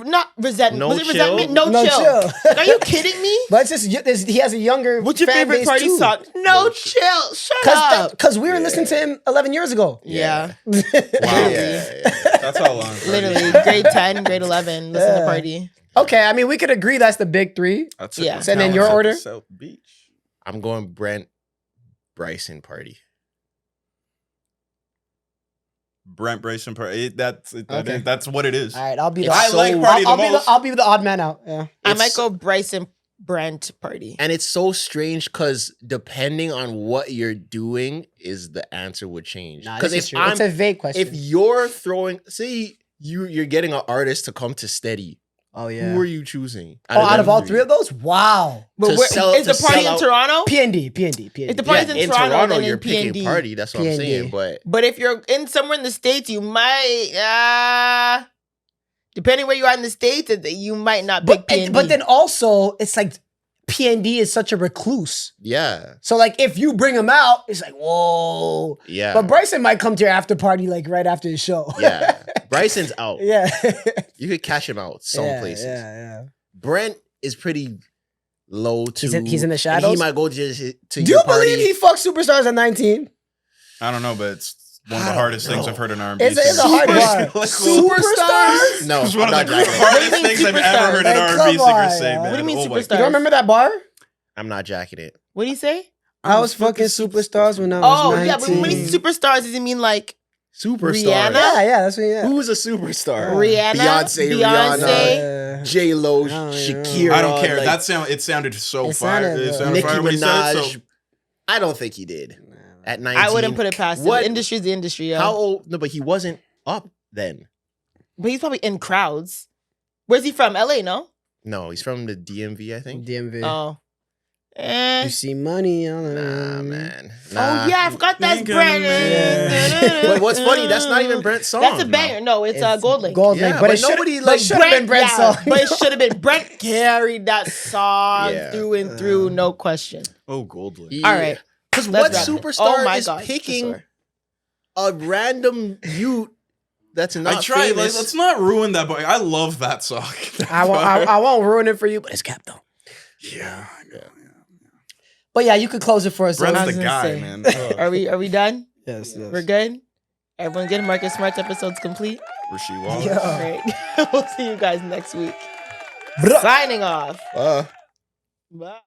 Not resentment. No Was it Chill? resentment? No, No chill. Chill. Like, are you kidding me? But it's just he has a younger. What's your fan favorite base Party too. song? No chill. Shut up. Because we were listening to him 11 years ago. Yeah. Wow. Yeah. That's how long. Literally, grade 10, grade 11, listen to Party. Okay, I mean we could agree that's the big 3. That's Yeah. So then your order? South Beach. I'm going Brent, Bryson, Party. Brent Bryson Party. That's Okay. that's what it is. All right, I'll be the. I like Party the most. I'll be the odd man out. Yeah. I might go Bryson, Brent, Party. And it's so strange because depending on what you're doing, is the answer would change. Because it's a vague question. if you're throwing, say you're getting an artist to come to Steady, oh yeah. who are you choosing? Out of them all 3 of those? Wow. But To sell- is the to party sell in out- Toronto? PND. If the party's in Toronto, then you're in picking PND. Party. That's what I'm saying. PND. But But if you're in somewhere in the States, you might, depending where you are in the States, you might not pick PND. But then also, it's like PND is such a recluse. yeah, So like if you bring him out, it's like, whoa. yeah, But Bryson might come to your after party like right after the show. yeah. Bryson's out. yeah. You could cash him out some places. Yeah. Brent is pretty low too. He's in the and shadows? he might go to Do your you party. believe he fucked superstars at 19? I don't know, but it's one of the I hardest don't things know. I've heard in R&B. It's a hard Like, bar. well, Superstars? No, It's I'm one of not the jacking it. hardest What do you things mean I've ever heard an superstar? R&B Like, singer come say, on, man. What do you mean Oh my superstar? You don't remember that bar? I'm not jacking it. What do you say? I was fucking superstars when I was 19. Yeah, but when he superstars, does he mean like Superstar. Rihanna? Yeah, that's what. Yeah. Who's a superstar? Rihanna? Beyonce, Rihanna, J Lo, Oh, yeah. Shakira. I don't care. like, It sounded so It fire. sounded, It sounded Nicki fire when he said it. Minaj. So I don't think he did. At 19, I wouldn't put it past him. What? The industry's the industry, yo. How old? No, but he wasn't up then. But he's probably in crowds. Where's he from? LA, no? No, he's from the DMV, I think. DMV. Oh. You see money on Nah, man. Nah. Oh, yeah, I forgot that's Think of Brent. me. But what's funny? That's not even Brent's song. That's a banger. No, it's Gold Link. Gold Yeah, Link. but But, nobody, but like, it should have been Brent's song. But it should have been Brent carried that song Yeah. through and through, no question. oh, Goldlink. Yeah. All right. Because Let's what wrap it. superstar Oh my is God, picking superstar. a random youth that's not I tried. Like, famous? let's not ruin that, but I love that song. I won't ruin it for you, but it's Cap though. Yeah. But yeah, you could close it for us. Brent's I the was gonna guy, say. man. Are we done? Yes, yes. We're good? Everyone good? Marcus Smart's episode's complete? Rasheed Wallace. Yeah. All right. We'll see you guys next week. Signing off. Bye.